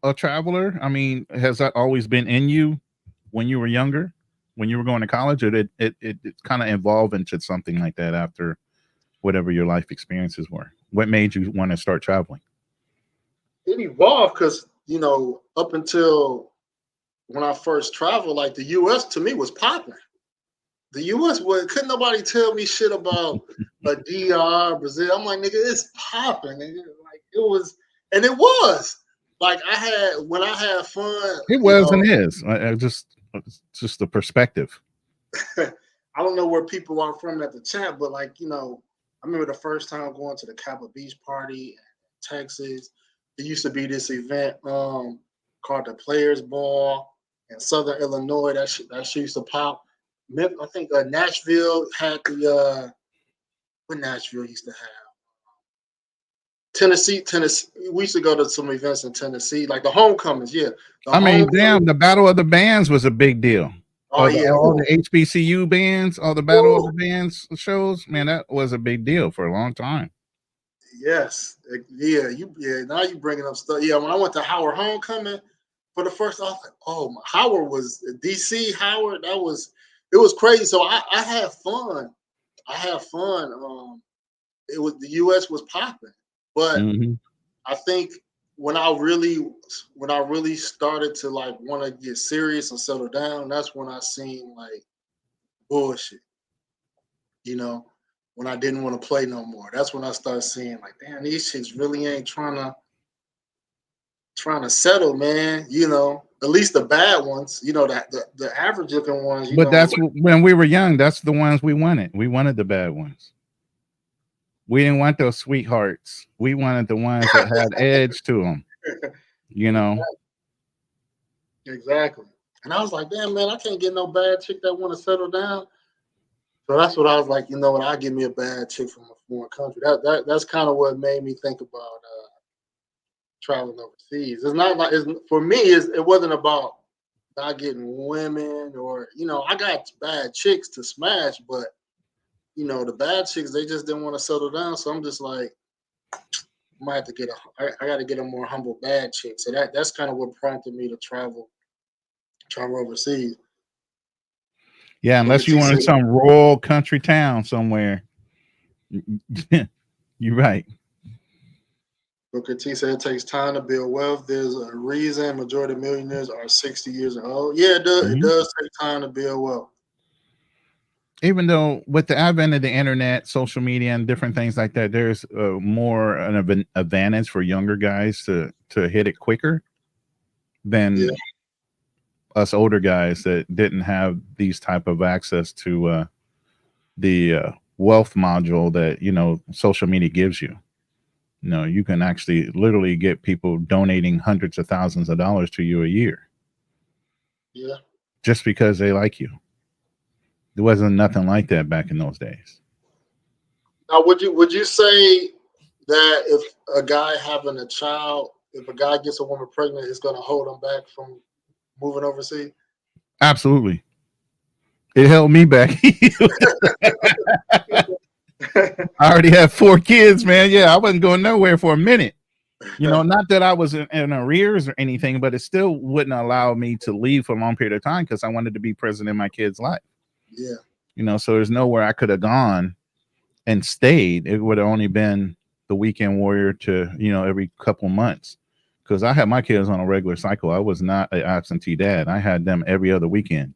a traveler, I mean, has that always been in you when you were younger, when you were going to college, or did it kind of evolve into something like that after whatever your life experiences were? What made you want to start traveling? It evolved because, up until when I first traveled, like the U.S. to me was popping. The U.S. couldn't nobody tell me shit about a DR, Brazil. I'm like, nigga, it's popping. Like it was, and it was. Like when I had fun. It was and is. Just the perspective. I don't know where people are from at the chat, but I remember the first time going to the Kappa Beach party in Texas. There used to be this event called the Players Ball in Southern Illinois. That shit used to pop. I think Nashville had what Nashville used to have. Tennessee. We used to go to some events in Tennessee, like the homecomings. Yeah. The Battle of the Bands was a big deal. Oh, yeah. All the HBCU bands, all the Battle of the Bands shows, man, that was a big deal for a long time. Yes. Yeah. Now you bringing up stuff. Yeah. When I went to Howard homecoming for the first, I was like, oh, Howard was DC. Howard. It was crazy. So I had fun. It was the U.S. was popping, but I think when I really started to like want to get serious and settle down, that's when I seen like bullshit. When I didn't want to play no more, that's when I started seeing like, damn, these chicks really ain't trying to settle, man. At least the bad ones. The average looking ones. But that's when we were young. That's the ones we wanted. We wanted the bad ones. We didn't want those sweethearts. We wanted the ones that had edge to them. Exactly. And I was like, damn, man, I can't get no bad chick that want to settle down. So that's what I was like, I give me a bad chick from a foreign country. That's kind of what made me think about traveling overseas. It's not like for me. It wasn't about not getting women or I got bad chicks to smash, but the bad chicks, they just didn't want to settle down. So I'm just like, I might have to I got to get a more humble bad chick. So that's kind of what prompted me to travel overseas. Yeah, unless you want in some rural country town somewhere. You're right. Booker T said it takes time to build wealth. There's a reason majority of millionaires are 60 years old. Yeah, it does. It does take time to build wealth. Even though with the advent of the internet, social media, and different things like that, there's more an advantage for younger guys to hit it quicker than us older guys that didn't have these type of access to the wealth module that social media gives you. You can actually literally get people donating hundreds of thousands of dollars to you a year. Yeah. Just because they like you. There wasn't nothing like that back in those days. Now, would you say that if a guy having a child, if a guy gets a woman pregnant, it's going to hold him back from moving overseas? Absolutely. It held me back. I already have 4 kids, man. Yeah, I wasn't going nowhere for a minute. Not that I was in arrears or anything, but it still wouldn't allow me to leave for a long period of time because I wanted to be present in my kid's life. Yeah. So there's nowhere I could have gone and stayed. It would have only been the weekend warrior to, every couple months. Because I had my kids on a regular cycle. I was not an absentee dad. I had them every other weekend.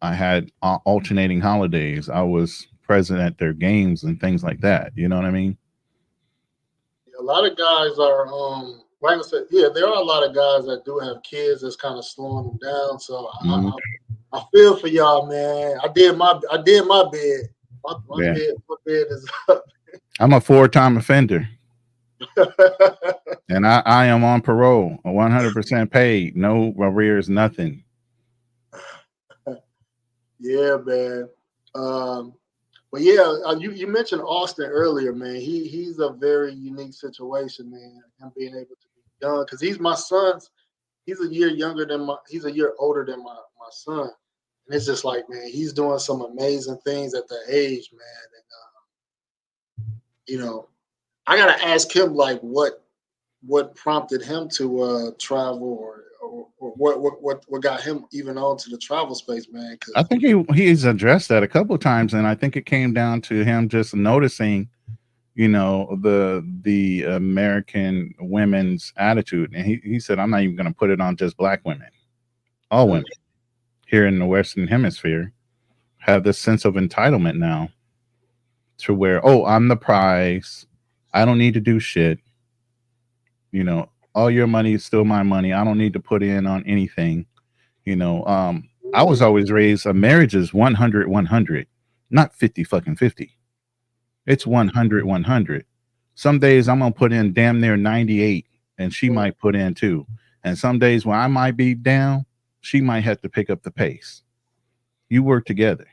I had alternating holidays. I was present at their games and things like that. You know what I mean? A lot of guys are, like I said, yeah, there are a lot of guys that do have kids that's kind of slowing them down. So I feel for y'all, man. I did my bed. My Yeah. bed is up. I'm a 4-time offender. And I am on parole, 100% paid, no arrears, nothing. Yeah, man. But yeah, you mentioned Austin earlier, man. He's a very unique situation, man. Him being able to be young, because he's my son's. He's a year He's a year older than my son, and it's just like, man, he's doing some amazing things at that age, man. And I gotta ask him like what prompted him to travel, or what got him even onto the travel space, man. I think he's addressed that a couple of times, and I think it came down to him just noticing, the American women's attitude, and he said, "I'm not even going to put it on just black women. All women here in the Western Hemisphere have this sense of entitlement now, to where, oh, I'm the prize. I don't need to do shit. All your money is still my money. I don't need to put in on anything." I was always raised a marriage is 100-100, not 50-50. It's 100-100. Some days I'm gonna put in damn near 98, and she might put in 2. And some days when I might be down, she might have to pick up the pace. You work together,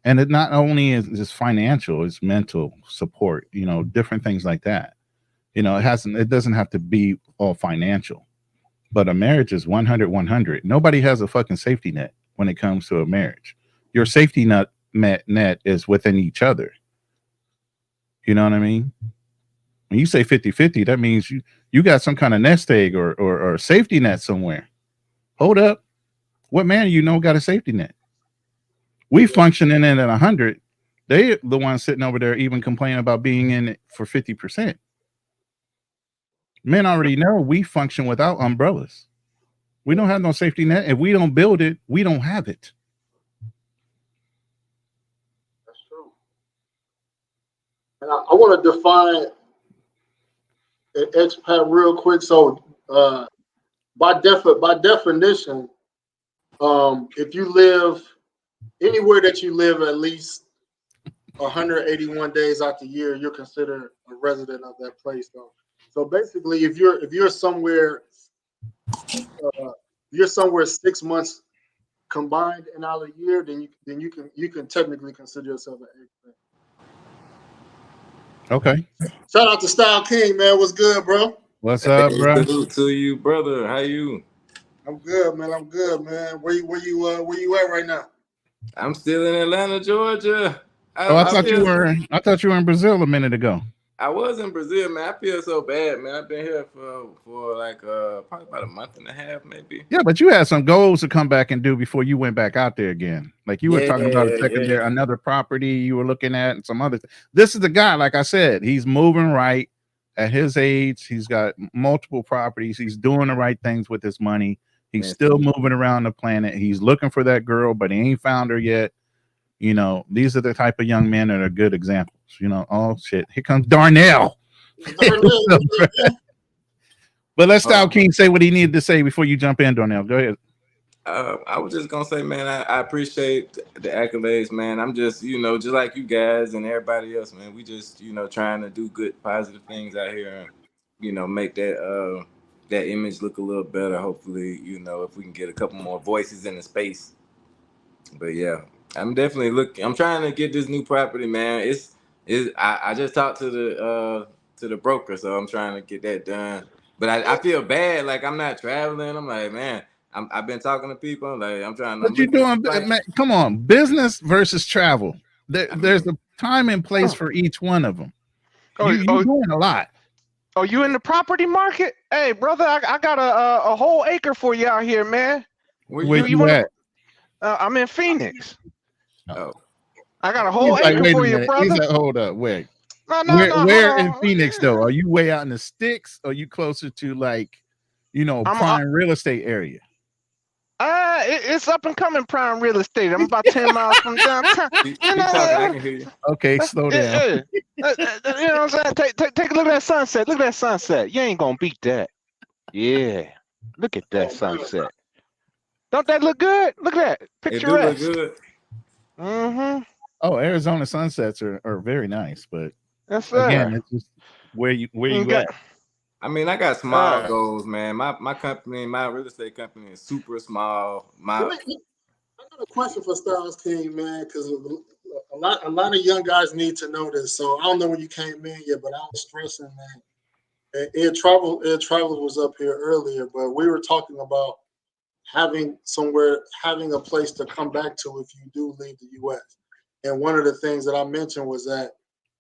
and it not only is just financial; it's mental support. Different things like that. It doesn't have to be all financial. But a marriage is 100-100. Nobody has a fucking safety net when it comes to a marriage. Your safety net is within each other. You know what I mean? When you say 50-50, that means you got some kind of nest egg or safety net somewhere. Hold up. What man got a safety net? We functioning in at 100. They the ones sitting over there even complaining about being in it for 50%. Men already know we function without umbrellas. We don't have no safety net. If we don't build it, we don't have it. That's true. And I want to define an expat real quick. So, by definition, if you live anywhere that you live at least 181 days out the year, you're considered a resident of that place. So basically, if you're somewhere 6 months combined and out of the year, then you can technically consider yourself an expat. Okay. Shout out to Style King, man. What's good, bro? What's up, bro? Salute to you, brother. How you? I'm good, man. Where you at right now? I'm still in Atlanta, Georgia. I thought you were in Brazil a minute ago. I was in Brazil, man. I feel so bad, man. I've been here for like probably about a month and a half, maybe. Yeah, but you had some goals to come back and do before you went back out there again. Like you were talking about another property you were looking at and some other. This is the guy, like I said, he's moving right at his age. He's got multiple properties. He's doing the right things with his money. He's still moving around the planet. He's looking for that girl, but he ain't found her yet. These are the type of young men that are good examples. Oh shit, here comes Darnell. But let's Style King say what he needed to say before you jump in, Darnell. Go ahead. I was just gonna say, man, I appreciate the accolades, man. I'm just, just like you guys and everybody else, man. We just, trying to do good, positive things out here, and make that image look a little better. Hopefully, if we can get a couple more voices in the space. But yeah, I'm definitely looking. I'm trying to get this new property, man. I just talked to the broker, so I'm trying to get that done. But I feel bad, like I'm not traveling. I'm like, man, I've been talking to people. Like I'm What you looking at doing, man? Come on, business versus travel. There's a time and place for each one of them. You doing a lot. Oh, you in the property market? Hey, brother, I got a whole acre for you out here, man. Where you at? I'm in Phoenix. Oh. I got a whole acre for you, brother. He's like, hold up, wait. No. Where in Phoenix though? Are you way out in the sticks? Or are you closer to like, prime real estate area? It's up and coming prime real estate. I'm about 10 miles from downtown. I can hear you. Okay, slow down. You know what I'm saying? Take a look at that sunset. Look at that sunset. You ain't gonna beat that. Yeah. Look at that sunset. Don't that look good? Look at that. Picturesque. It do look good. Mm-hmm. Oh, Arizona sunsets are very nice, but that's again, it's just where you at. I mean, I got small goals, man. My company, my real estate company is super small. I got a question for Styles King, man, because a lot of young guys need to know this. So I don't know when you came in yet, but I was stressing that Ed Travel was up here earlier, but we were talking about having a place to come back to if you do leave the U.S. And one of the things that I mentioned was that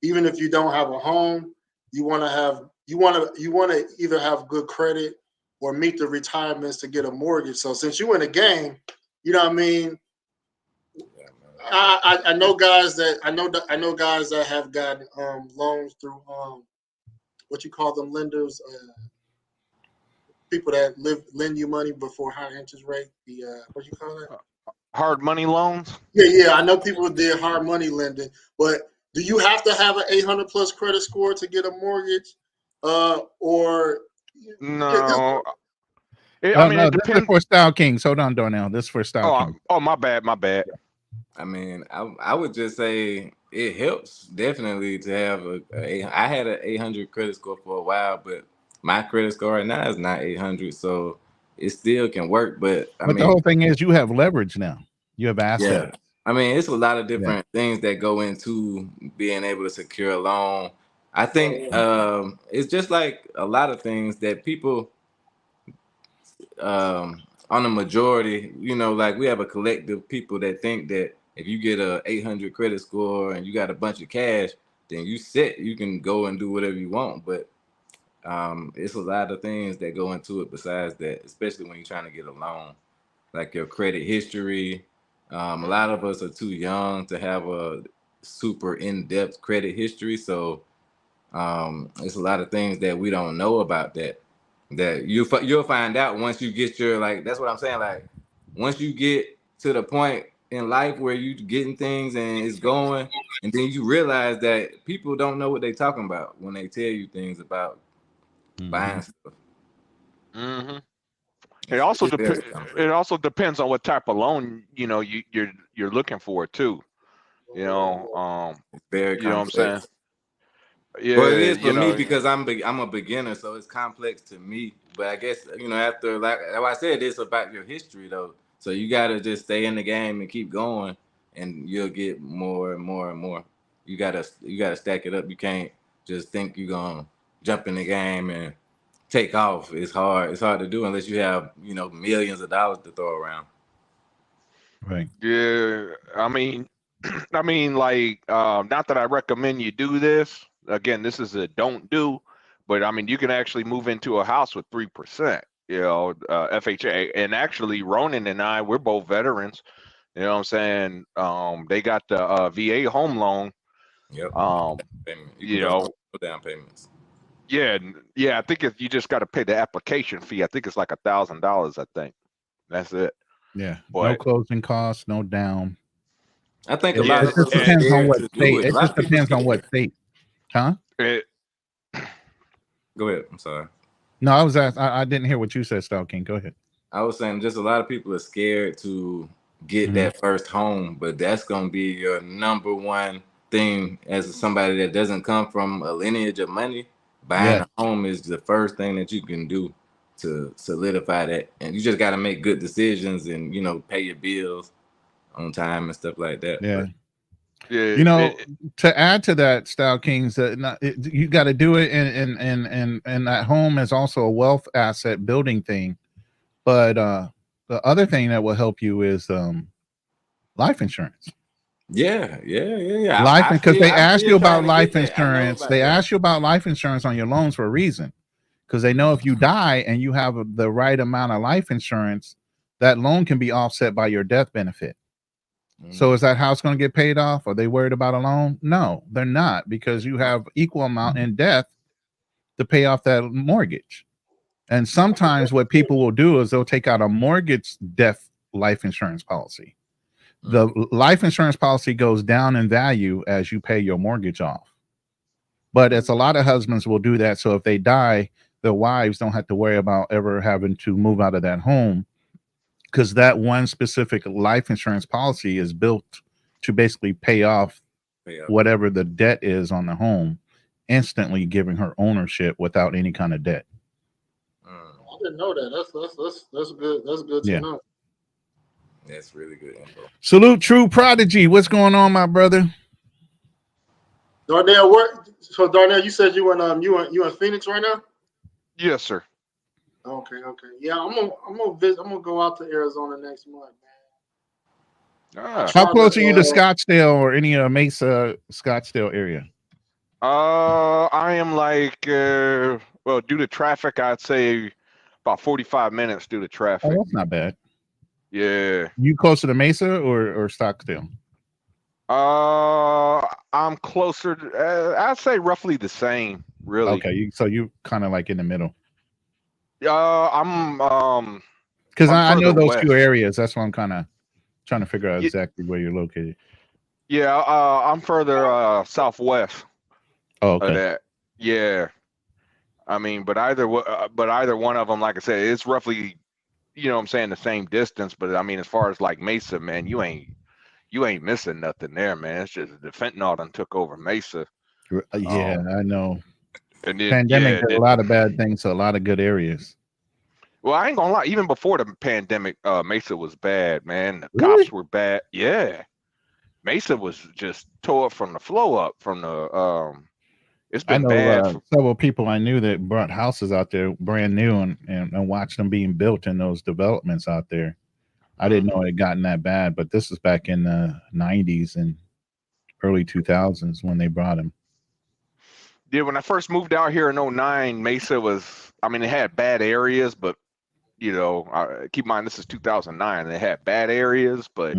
even if you don't have a home, you want to either have good credit or meet the retirements to get a mortgage. So since you in the game, you know what I mean. I know guys that have gotten loans through what you call them lenders, people that lend you money before high interest rate. The what do you call that? Hard money loans. Yeah. I know people did hard money lending, but do you have to have an 800 plus credit score to get a mortgage? Or no. I mean, it depends. This is for Style Kings. Hold on, Darnell. This is for Style Kings. Oh, my bad. I mean, I would just say it helps definitely to have I had an 800 credit score for a while, but my credit score right now is not 800, so it still can work. But I mean, the whole thing is you have leverage now. You have assets. Yeah. I mean, it's a lot of different things that go into being able to secure a loan. I think it's just like a lot of things that people on the majority, like we have a collective of people that think that if you get a 800 credit score and you got a bunch of cash, then you can go and do whatever you want. But it's a lot of things that go into it besides that, especially when you're trying to get a loan, like your credit history. A lot of us are too young to have a super in-depth credit history, so it's a lot of things that we don't know about that you'll find out once you get your, like, that's what I'm saying, like once you get to the point in life where you getting things and it's going, and then you realize that people don't know what they're talking about when they tell you things about buying stuff. Mm-hmm. It also depends on what type of loan you're looking for too. It's very complex. You know what I'm saying? Yeah, well, it is for me because I'm a beginner, so it's complex to me. But I guess after, like I said, it's about your history though. So you gotta just stay in the game and keep going, and you'll get more and more and more. You gotta stack it up. You can't just think you're gonna jump in the game and take off. It's hard. It's hard to do unless you have millions of dollars to throw around. Right. Yeah. I mean, like, not that I recommend you do this. Again, this is a don't do, but I mean, you can actually move into a house with 3%, FHA. And actually, Ronin and I, we're both veterans. You know what I'm saying? They got the VA home loan. Yep. Down payments. Yeah. I think if you just got to pay the application fee, I think it's like $1,000. I think that's it. Yeah. No closing costs, no down. I think it just depends on what state. It just depends on what state. Huh? Go ahead. I'm sorry. No, I was asked. I didn't hear what you said, Style King. Go ahead. I was saying just a lot of people are scared to get that first home, but that's gonna be your number one thing as somebody that doesn't come from a lineage of money. Buying a home is the first thing that you can do to solidify that, and you just got to make good decisions and pay your bills. on time and stuff like that. Yeah. But Yeah, You know, to add to that, Style Kings, you got to do it, and that home is also a wealth asset building thing. But the other thing that will help you is life insurance. yeah. Life, because they ask you about trying to life get that. I know insurance. about They that. ask you about life insurance on your loans for a reason, because they know if you die and you have the right amount of life insurance, that loan can be offset by your death benefit. So is that house going to get paid off? Are they worried about a loan? No, they're not, because you have equal amount in death to pay off that mortgage. And sometimes what people will do is they'll take out a mortgage death life insurance policy. The life insurance policy goes down in value as you pay your mortgage off. But it's a lot of husbands will do that. So if they die, their wives don't have to worry about ever having to move out of that home, because that one specific life insurance policy is built to basically pay off whatever the debt is on the home, instantly giving her ownership without any kind of debt. I didn't know that. That's good. That's good to know. That's really good info. Salute, True Prodigy. What's going on, my brother? Darnell, what? So Darnell, you said you in Phoenix right now? yes, sir. Okay. Yeah, I'm gonna visit. I'm gonna go out to Arizona next month, man. Ah. How close are you to Scottsdale or any Mesa, Scottsdale area? I am like, well, due to traffic, I'd say about 45 minutes due to traffic. Oh, that's not bad. Yeah. You closer to Mesa or Stockdale? I'm closer to, I'd say roughly the same, really. Okay, so you kind of like in the middle. I'm because I'm I know further those west. two areas. That's why I'm kind of trying to figure out exactly where you're located. Yeah, I'm further southwest Oh, of okay. that. Yeah. I mean, but either one of them, like I said, it's roughly, you know what I'm saying, the same distance. But I mean, as far as like Mesa, man, you ain't missing nothing there, man. It's just the fentanyl done took over Mesa. Yeah, I know. And then, Pandemic did a lot of bad things to a lot of good areas. Well, I ain't gonna lie. Even before the pandemic, Mesa was bad, man. The Really? cops were bad. Yeah, Mesa was just tore up from the flow up from the. It's I been know bad. several people I knew that brought houses out there brand new and watched them being built in those developments out there. I didn't know it had gotten that bad, but this is back in the 90s and early 2000s when they brought them. Yeah, when I first moved out here in 09, Mesa was, I mean, it had bad areas, but, you know, keep in mind, this is 2009. They had bad areas, but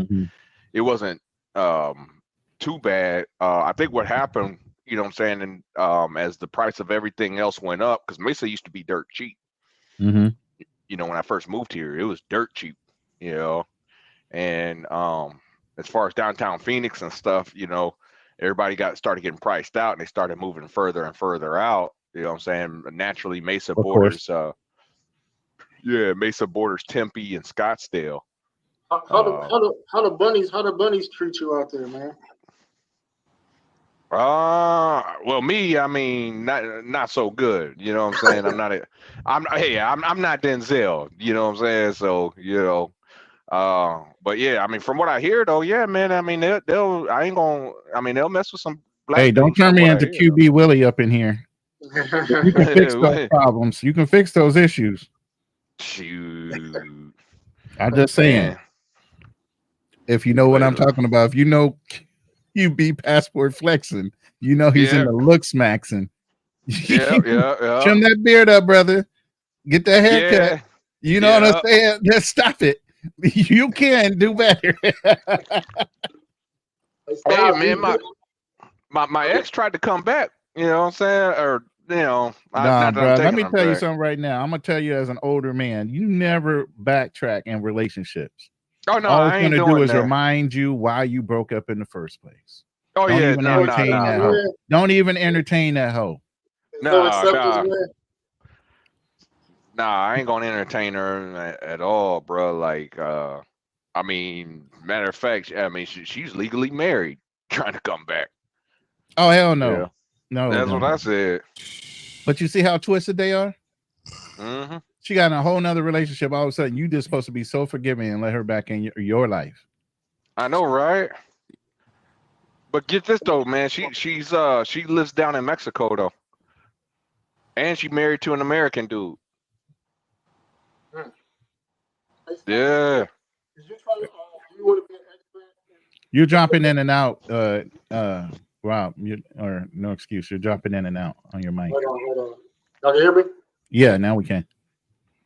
it wasn't too bad. I think what happened, you know what I'm saying, and as the price of everything else went up, because Mesa used to be dirt cheap. You know, when I first moved here, it was dirt cheap, you know, and as far as downtown Phoenix and stuff, you know, everybody started getting priced out and they started moving further and further out. You know what I'm saying? Naturally, Mesa borders, Mesa borders Tempe and Scottsdale. How the bunnies treat you out there, man? Well, me, I mean, not so good. You know what I'm saying? I'm not Denzel. You know what I'm saying? So, you know, but yeah, I mean, from what I hear though, yeah, man, I mean, they'll mess with some black. Hey, don't turn me into QB Willie up in here. You can fix those problems. You can fix those issues. Shoot. I'm just saying. Man. If you know what I'm talking about, if you know QB passport flexing, you know he's in the looks maxing. Yeah. Trim that beard up, brother. Get that haircut. You know what I'm saying? Just stop it. You can do better. Hey, man, my ex tried to come back. You know what I'm saying? Or you know, nah, bro. Let me tell you something right now. I'm gonna tell you as an older man, you never backtrack in relationships. Oh no, all I ain't gonna do is that. Remind you why you broke up in the first place. Oh Don't yeah, even entertain that hoe. Don't even entertain that hoe. Nah, I ain't gonna entertain her at all, bro. Like, I mean, matter of fact, I mean, she's legally married, trying to come back. Oh hell no, yeah. No, that's what I said. But you see how twisted they are. She got in a whole nother relationship. All of a sudden, you just supposed to be so forgiving and let her back in your life. I know, right? But get this though, man. She lives down in Mexico though, and she married to an American dude. Yeah. Did you try to? Do you want to be an expert? You're jumping in and out. Rob, or no excuse. You're jumping in and out on your mic. Hold on. Y'all can hear me? Yeah, now we can.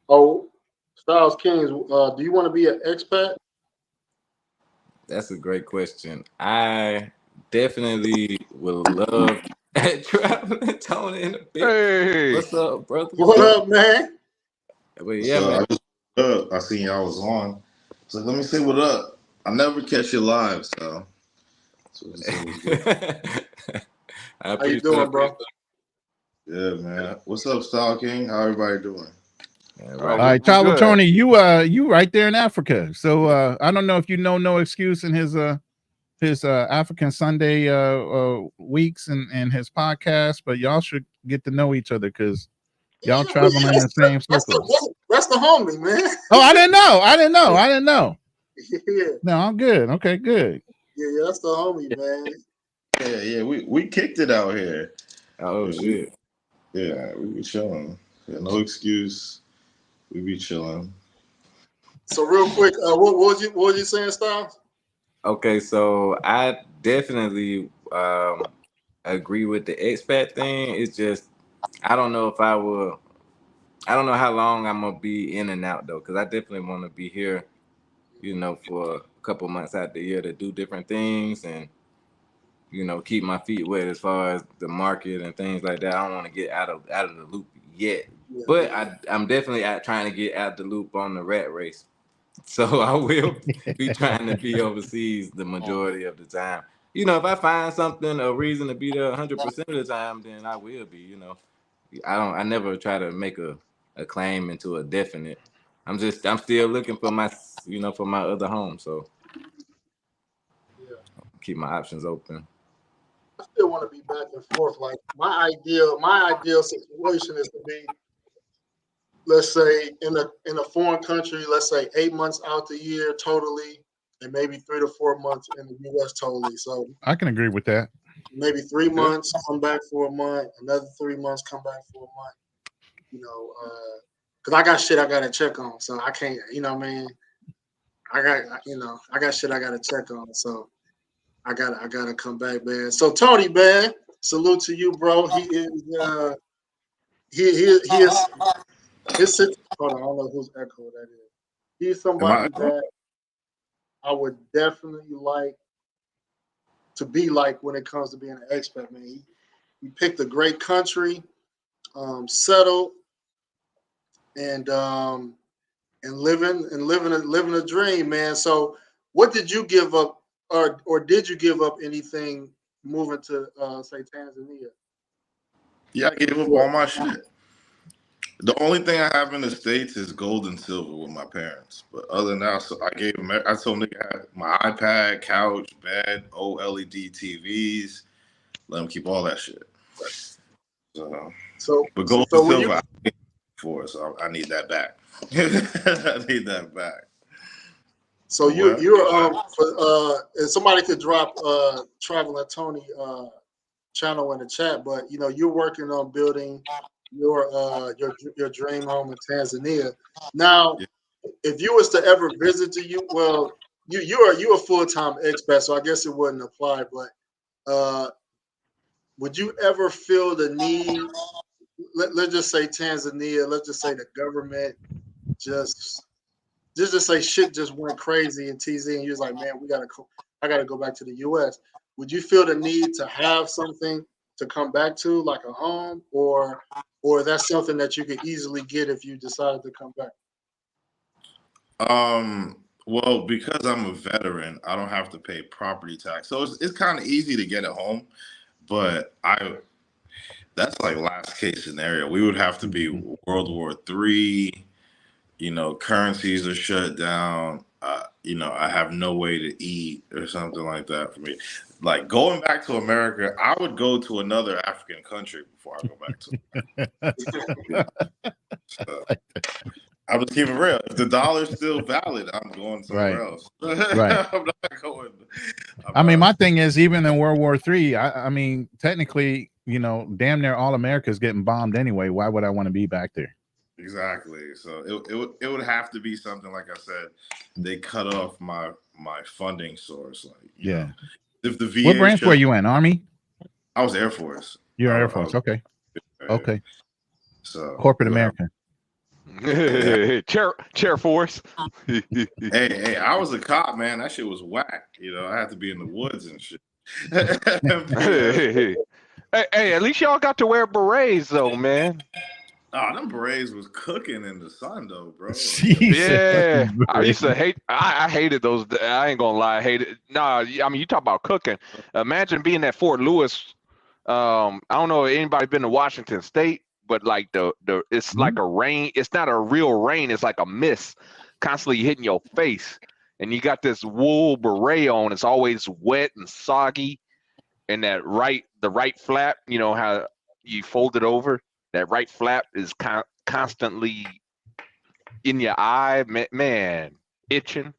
Oh, Styles Kings. Do you want to be an expat? That's a great question. I definitely would love traveling Tony in a bit. Hey. What's up, brother? What up, man? But yeah, man. I seen y'all was on. So let me say what up. I never catch you live, so. How you doing, bro? Yeah, man. What's up, Star King? How everybody doing? Yeah, All right, Tyler, good. Tony, you right there in Africa. So I don't know if you know No Excuse in his African Sunday weeks and his podcast, but y'all should get to know each other because y'all traveling in the same circles. That's the homie, man. Oh, I didn't know. Yeah. No, I'm good. Okay, good. Yeah, that's the homie, man. Yeah. We kicked it out here. Oh shit. We be chilling. Yeah, No Excuse. We be chilling. So real quick, what was you saying, Styles? Okay, so I definitely agree with the expat thing. It's just I don't know if I will. I don't know how long I'm gonna be in and out though, because I definitely want to be here, for a couple months out the year to do different things and keep my feet wet as far as the market and things like that. I don't want to get out of the loop yet, but I'm definitely trying to get out the loop on the rat race. So I will be trying to be overseas the majority of the time. If I find something, a reason to be there 100% of the time, then I will be. I never try to make a claim into a definite. I'm still looking for my other home. So keep my options open. I still want to be back and forth. Like my ideal situation is to be, let's say, in a foreign country, let's say 8 months out the year totally, and maybe 3 to 4 months in the U.S. totally. So I can agree with that. maybe 3 months, come back for a month, another 3 months, come back for a month. Because I got shit I gotta check on, so I can't. You know what I mean? I got shit I gotta check on, so I gotta come back, man. So Tony, man, salute to you, bro. He is hold on, I don't know whose echo that is. He's somebody that I would definitely like to be like when it comes to being an expat, man. He picked a great country, settled, and living a dream, man. So what did you give up, or did you give up anything moving to say Tanzania? Yeah, I gave up all my shit. The only thing I have in the States is gold and silver with my parents. But other than that, so I told them I had my iPad, couch, bed, OLED TVs. Let them keep all that shit. But gold and silver, I paid for, so I need that back. I need that back. So you're and somebody could drop Traveling Tony channel in the chat, but you're working on building your dream home in Tanzania. Now, if you was to ever visit to you, well, you're a full-time expat, so I guess it wouldn't apply. But would you ever feel the need? Let's just say Tanzania. Let's just say the government just say shit just went crazy in TZ, and you was like, man, I gotta go back to the U.S. Would you feel the need to have something to come back to, like a home, or that's something that you could easily get if you decided to come back? Well, because I'm a veteran, I don't have to pay property tax, so it's kind of easy to get a home. But that's like last case scenario. We would have to be World War III. Currencies are shut down. I have no way to eat or something like that for me. Like going back to America, I would go to another African country before I go back to America. So, I'm just keeping it real. If the dollar's still valid, I'm going somewhere else. Right. I'm not going. I mean, my thing is, even in World War III, I mean, technically, you know, damn near all America is getting bombed anyway. Why would I want to be back there? Exactly. So it would have to be something like I said. They cut off my funding source. Like, you know, if the VA. What branch were you in? Army? I was Air Force. You're Air Force. Okay. Okay. So corporate America. Chair Force. hey, I was a cop, man. That shit was whack. You know, I had to be in the woods and shit. Hey, at least y'all got to wear berets though, man. Oh, them berets was cooking in the sun though, bro. Yeah, I used to hate. I hated those. I ain't gonna lie, I hated. Nah, I mean, you talk about cooking. Imagine being at Fort Lewis. I don't know if anybody been to Washington State, but like it's like a rain. It's not a real rain. It's like a mist constantly hitting your face, and you got this wool beret on. It's always wet and soggy, and the right flap. You know how you fold it over. That right flap is constantly in your eye, man, itching.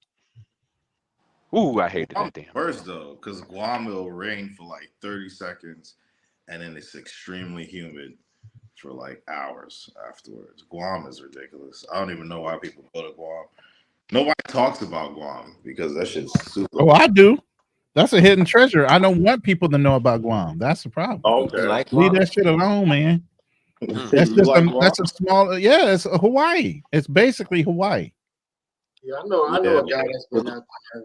Ooh, I hated that damn. Worse though, because Guam will rain for like 30 seconds, and then it's extremely humid for like hours afterwards. Guam is ridiculous. I don't even know why people go to Guam. Nobody talks about Guam because that shit's super. Oh, I do. That's a hidden treasure. I don't want people to know about Guam. That's the problem. Okay. Leave that shit alone, man. That's just that's a small. Yeah, it's Hawaii. It's basically Hawaii. Yeah, I know a guy that's been out there.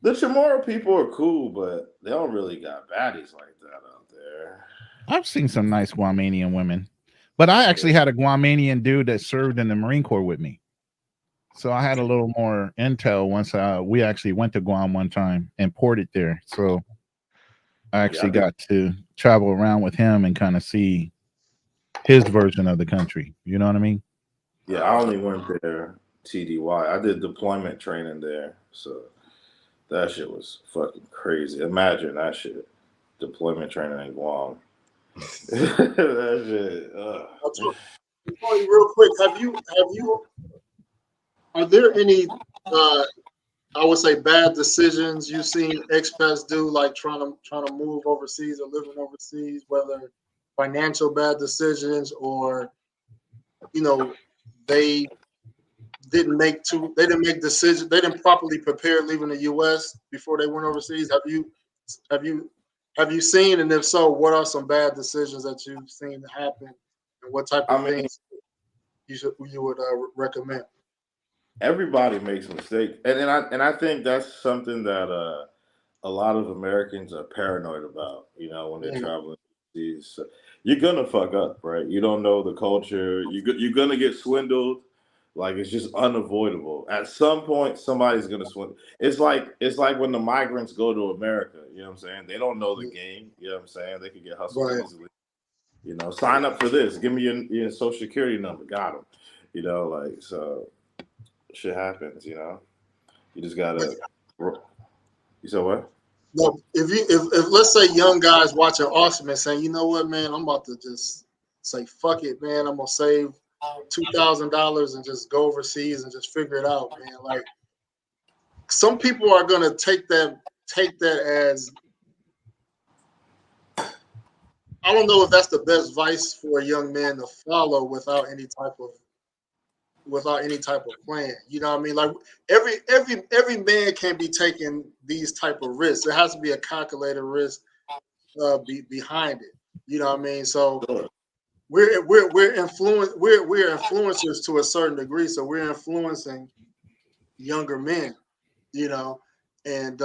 The Chamorro people are cool, but they don't really got baddies like that out there. I've seen some nice Guamanian women, but I actually had a Guamanian dude that served in the Marine Corps with me, so I had a little more intel once we actually went to Guam one time and ported there. So I actually got to travel around with him and kind of see his version of the country. You know what I mean? Yeah, I only went there TDY. I did deployment training there, so that shit was fucking crazy. Imagine that shit. Deployment training in Guam. That shit. Before you, real quick, are there any I would say bad decisions you've seen expats do, like trying to move overseas or living overseas, whether financial bad decisions or, you know, they didn't make decisions, they didn't properly prepare leaving the US before they went overseas? Have you seen, and if so, what are some bad decisions that you've seen happen, and what type of things you would recommend? Everybody makes mistakes, and I think that's something that a lot of Americans are paranoid about. You know, when they're traveling overseas, so you're gonna fuck up, right? You don't know the culture. You're gonna get swindled. Like, it's just unavoidable. At some point, somebody's gonna swindle. It's like when the migrants go to America. You know what I'm saying? They don't know the game. You know what I'm saying? They could get hustled easily. You know, sign up for this. Give me your social security number. Got them. You know, like, so. Shit happens, you know. You just gotta. You said what? Well, if let's say young guys watching Awesome and saying, you know what, man, I'm about to just say fuck it, man. I'm gonna save $2,000 and just go overseas and just figure it out, man. Like, some people are gonna take that as, I don't know if that's the best advice for a young man to follow without any type of plan. You know what I mean? Like, every man can't be taking these type of risks. There has to be a calculated risk behind it. You know what I mean? So we're influencers to a certain degree. So we're influencing younger men, you know, and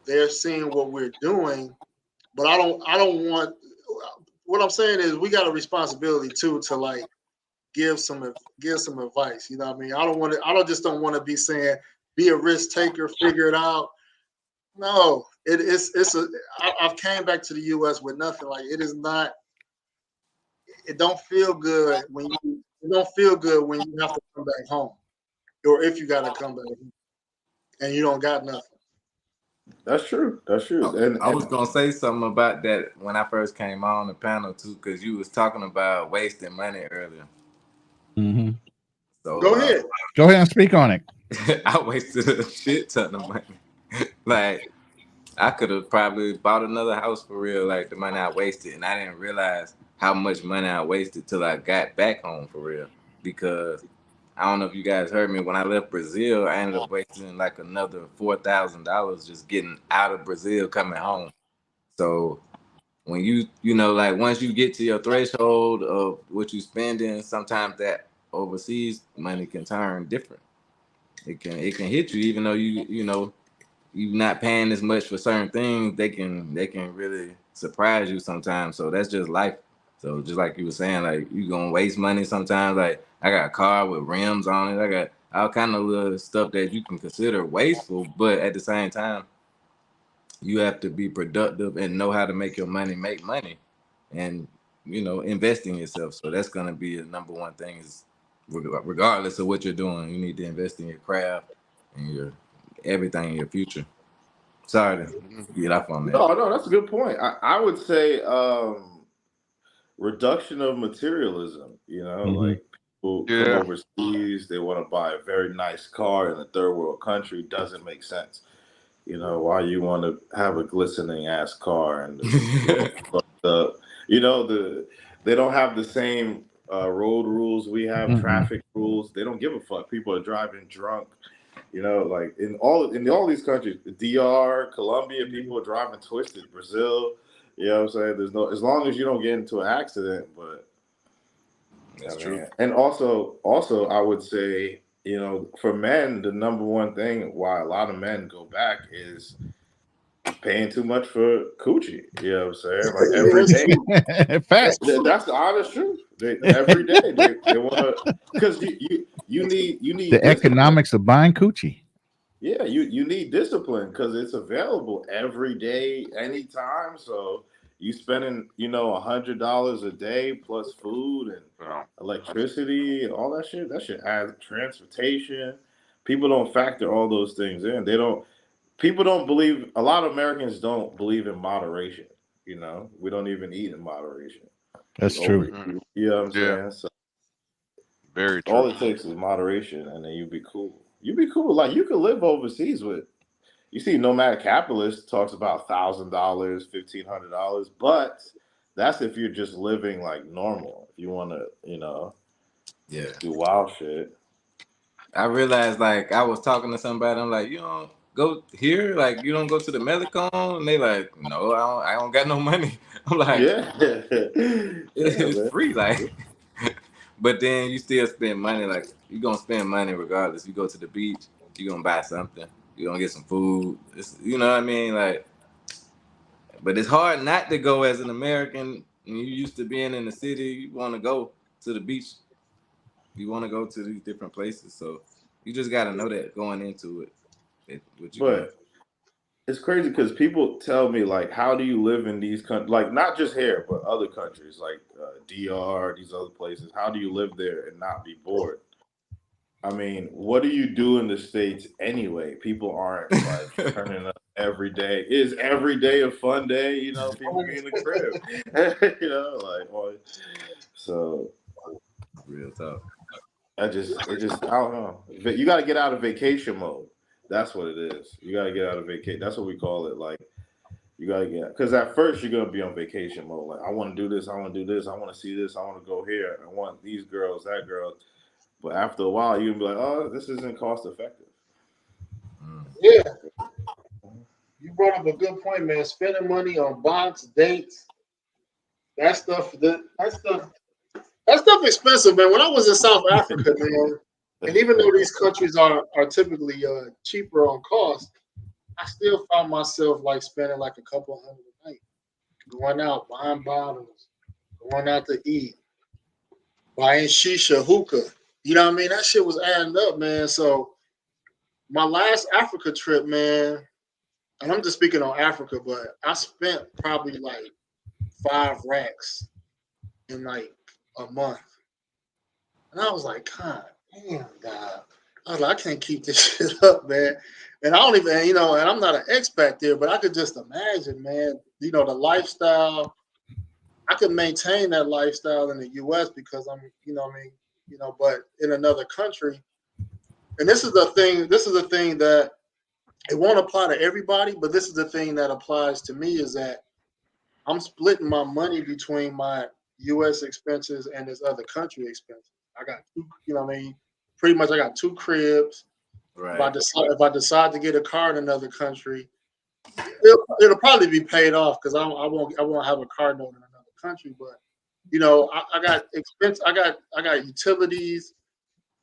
they're seeing what we're doing. But I don't want. What I'm saying is, we got a responsibility too to, like, give some advice. You know what I mean? I don't want to be saying, be a risk taker, figure it out. No, I've came back to the US with nothing. Like, it is not. It don't feel good when you have to come back home, or if you got to come back home and you don't got nothing. That's true. That's true. And I was gonna say something about that when I first came on the panel too, because you was talking about wasting money earlier. Mhm. So Go ahead. Go ahead and speak on it. I wasted a shit ton of money. Like I could have probably bought another house for real, like the money I wasted, and I didn't realize how much money I wasted till I got back home for real. Because I don't know if you guys heard me when I left Brazil, I ended up wasting like another $4,000 just getting out of Brazil coming home. So when you know, like once you get to your threshold of what you spending, sometimes that overseas money can turn different. It can hit you even though you know you're not paying as much for certain things. They can really surprise you sometimes. So that's just life. So just like you were saying, like you gonna waste money sometimes. Like I got a car with rims on it. I got all kind of little stuff that you can consider wasteful, but at the same time, you have to be productive and know how to make your money make money, and invest in yourself. So that's gonna be the number one thing is regardless of what you're doing, you need to invest in your craft and your everything in your future. Sorry to get off on that. No, that's a good point. I would say reduction of materialism. Mhm. Like people come Yeah. overseas, they want to buy a very nice car in a third world country. Doesn't make sense. Why you want to have a glistening ass car and the fucked up. They don't have the same road rules we have, Mm-mm. traffic rules. They don't give a fuck. People are driving drunk. Like in all these countries, DR, Colombia, people are driving twisted. Brazil, you know what I'm saying? There's no, as long as you don't get into an accident, but That's I true. mean, and also, I would say, for men, the number one thing why a lot of men go back is paying too much for coochie. You know what I'm saying? Like Yeah, every that's day. true. That's Facts. true. That's the honest truth. Every day they want to, because you need The discipline. economics of buying coochie. Yeah, you need discipline because it's available every day, anytime. So you spending, $100 a day plus food and Well, electricity and all that shit. That shit adds transportation. People don't factor all those things in. They don't. People don't believe. A lot of Americans don't believe in moderation. We don't even eat in moderation. We That's true. overeat. mm, You know what I'm yeah, saying? So very all true. it takes is moderation, and then you'd be cool. You'd be cool. Like you could live overseas with. You see, Nomad Capitalist talks about $1,000, $1,500, but that's if you're just living like normal. If you want to, Yeah. do wild shit. I realized like I was talking to somebody. I'm like, you don't go here, like you don't go to the Melicon, and they like, no, I don't got no money. I'm like, Yeah, yeah, it's man. free, like. But then you still spend money. Like you gonna spend money regardless. You go to the beach, you gonna buy something. You gonna get some food. You know what I mean? Like, but it's hard not to go as an American. When you used to being in the city, you want to go to the beach. You want to go to these different places. So you just got to know that going into it. What you going? But it's crazy because people tell me like, how do you live in these countries? Like not just here, but other countries like DR, these other places. How do you live there and not be bored? I mean, what do you do in the States anyway? People aren't like turning up every day. Is every day a fun day? People be in the crib. Like, well, so Real talk. I don't know. You got to get out of vacation mode. That's what it is. You got to get out of vacation. That's what we call it. Like, you got to get, because at first you're going to be on vacation mode. Like, I want to do this. I want to do this. I want to see this. I want to go here. I want these girls, that girl. But after a while, you'll be like, oh, this isn't cost effective. Mm. Yeah, you brought up a good point, man. Spending money on box dates, that stuff, that stuff expensive, man. When I was in South Africa, man, and even though these countries are typically cheaper on cost, I still found myself like spending like a couple hundred a night, going out, buying bottles, going out to eat, buying shisha, hookah. You know what I mean? That shit was adding up, man. So my last Africa trip, man, and I'm just speaking on Africa, but I spent probably like 5 racks in like a month. And I was like, God damn, God. I was like, I can't keep this shit up, man. And I don't even, and I'm not an expat there, but I could just imagine, man, the lifestyle. I could maintain that lifestyle in the US because I'm, but in another country. And this is the thing that it won't apply to everybody, but this is the thing that applies to me is that I'm splitting my money between my U.S. expenses and this other country expenses. I got two, pretty much I got 2 cribs. Right. If I decide to get a car in another country, it'll probably be paid off because I won't have a car note in another country. But I got expense. I got utilities.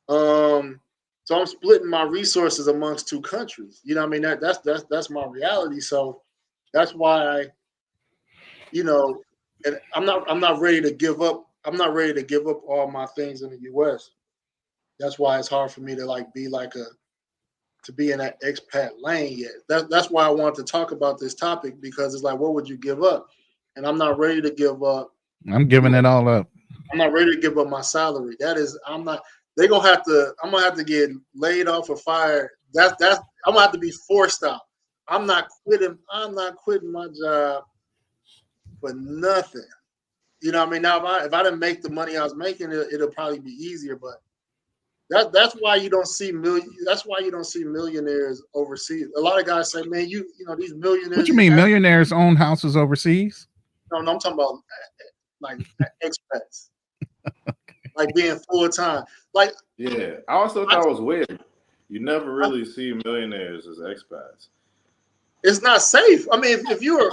So I'm splitting my resources amongst 2 countries. That's my reality. So that's why and I'm not ready to give up. I'm not ready to give up all my things in the U.S. That's why it's hard for me to be in that expat lane yet. That's why I wanted to talk about this topic, because it's like, what would you give up? And I'm not ready to give up. I'm giving it all up. I'm not ready to give up my salary. I'm gonna have to get laid off or fired. I'm gonna have to be forced out. I'm not quitting my job for nothing. Now if I didn't make the money I was making, it'll probably be easier. But that's why you don't see millionaires overseas. A lot of guys say, man, these millionaires. What you mean, millionaires own houses overseas? No, I'm talking about like expats. Like being full time. Like, yeah, I also thought it was weird. You never really see millionaires as expats. It's not safe. I mean, if you're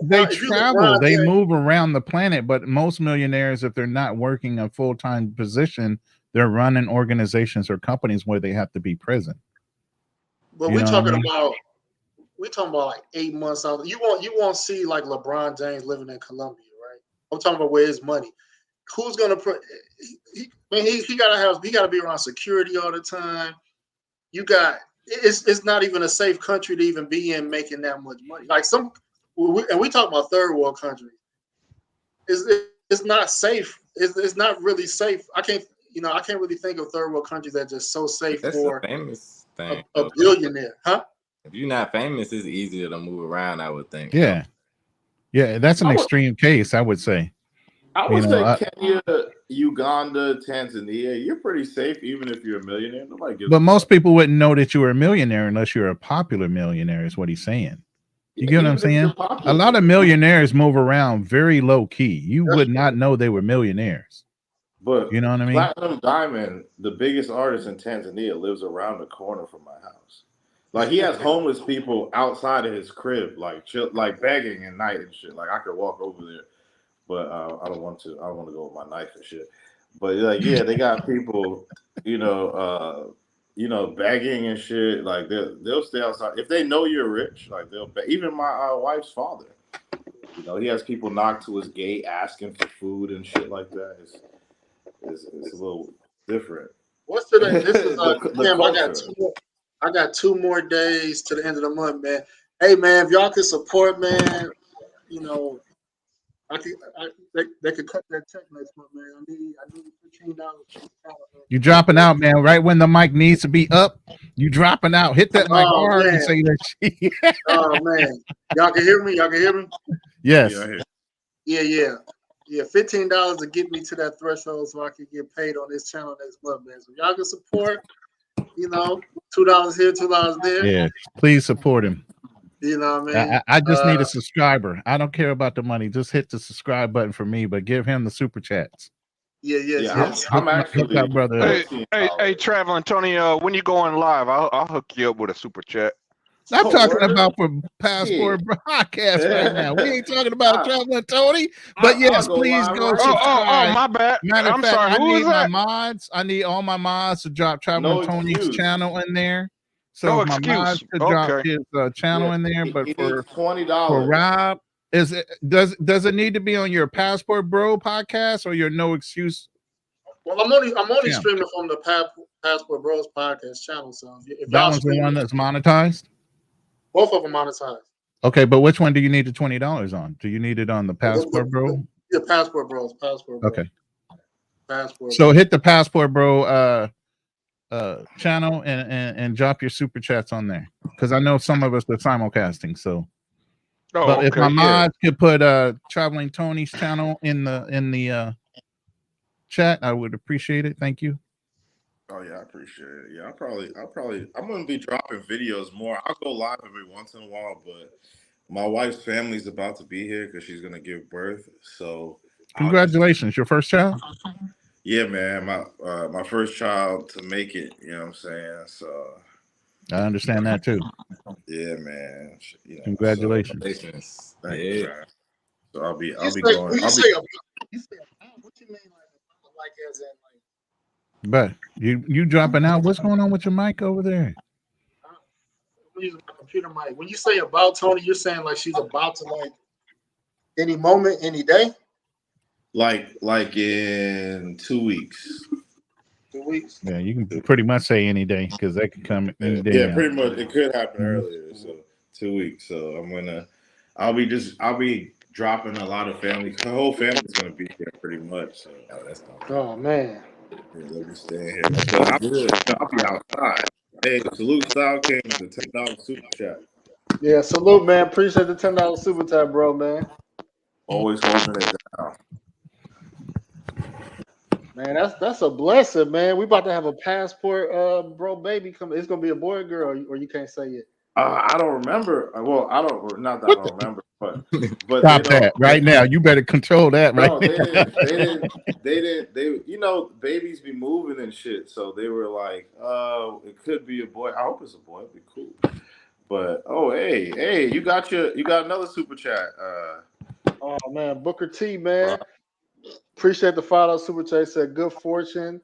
they travel, they move around the planet, but most millionaires, if they're not working a full-time position, they're running organizations or companies where they have to be present. But we're talking about like 8 months out. You won't see like LeBron James living in Colombia, right? I'm talking about where his money. Who's gonna put? He gotta be around security all the time. It's not even a safe country to even be in making that much money. Like we talk about third world countries. It's not safe. It's not really safe. I can't really think of third world countries that are just so safe for a famous thing. A billionaire, huh? If you're not famous, it's easier to move around, I would think. Yeah. Yeah, that's an extreme case, I would say. I would say Kenya, Uganda, Tanzania, you're pretty safe even if you're a millionaire. Nobody gives. But most people wouldn't know that you were a millionaire unless you're a popular millionaire, is what he's saying. You get what I'm saying? A lot of millionaires move around very low key. You would not know they were millionaires. But you know what I mean? Platinum Diamond, the biggest artist in Tanzania, lives around the corner from my house. Like he has homeless people outside of his crib, like begging at night and shit. Like I could walk over there. But I don't want to. I don't want to go with my knife and shit. But they got people, begging and shit. Like they'll stay outside if they know you're rich. Like they'll even my wife's father. He has people knock to his gate asking for food and shit like that. It's a little different. What's today? This is I got 2 more days to the end of the month, man. Hey, man, if y'all can support, man, they could cut that check next month, man. I need $15. You dropping out, man. Right when the mic needs to be up, you dropping out. Hit that mic hard and say that shit. Oh man, y'all can hear me. Yes. Yeah. $15 to get me to that threshold so I can get paid on this channel next month, man. So y'all can support. $2 here, $2 there. Yeah, please support him. You know what I mean? I just need a subscriber. I don't care about the money. Just hit the subscribe button for me, but give him the super chats. Yeah. I'm actually that brother. Hey, Traveling Tony. When you go on live, I'll hook you up with a super chat. I'm talking about for Passport Broadcast right now. We ain't talking about Traveling Tony, but yes, please go subscribe. Oh, my bad. I'm sorry. I need my mods. I need all my mods to drop Traveling Tony's channel in there. So my mods to drop his channel in there, but for $20 for Rob, does it need to be on your Passport Bro podcast or your No Excuse? Well, I'm only streaming from the Passport Bros podcast channel. So if that one's the one that's monetized. Both of them monetized. Okay, but which one do you need the $20 on? Do you need it on the Passport Bro? Yeah, Passport Bros. Okay. Passport. So hit the Passport Bro channel and drop your super chats on there, because I know some of us are simulcasting. So, but if my mods could put Traveling Tony's channel in the chat, I would appreciate it. Thank you. Oh yeah, I appreciate it. Yeah, I'm gonna be dropping videos more. I'll go live every once in a while, but my wife's family's about to be here because she's gonna give birth. So Congratulations, your first child. yeah, man, my first child to make it. You know what I'm saying? So I understand that too. yeah, man. You know, Congratulations. Congratulations. Thank Yeah. you, man. So I'll be When going. you say about, what you mean like as in like? But you dropping out. What's going on with your mic over there? I'm using my computer mic. When you say about Tony, you're saying like she's about to like any moment, any day. Like in 2 weeks. 2 weeks. Yeah, you can pretty much say any day because that could come any day. Yeah, now. pretty much. It could happen Mhm. earlier. So 2 weeks. So I'll be dropping a lot of family. The whole family's gonna be here pretty much. So Oh, that's dope. Oh man. yeah, they'll be staying here. But I'll be outside. Hey, salute Style King with the $10 super chat. Yeah, salute, man. Appreciate the $10 super chat, bro, man. Always holding it down. Man, that's a blessing, man. We about to have a passport, bro, baby coming. It's gonna be a boy or girl, or you can't say it. I don't remember. Well, I don't. Not that I don't remember, but Stop they that right now. You better control that right No, now. they didn't. They, you know, babies be moving and shit. So they were like, it could be a boy. I hope it's a boy. It'd be cool. But hey, you got another super chat. Oh man, Booker T, man. Appreciate the $5 super chat. Said good fortune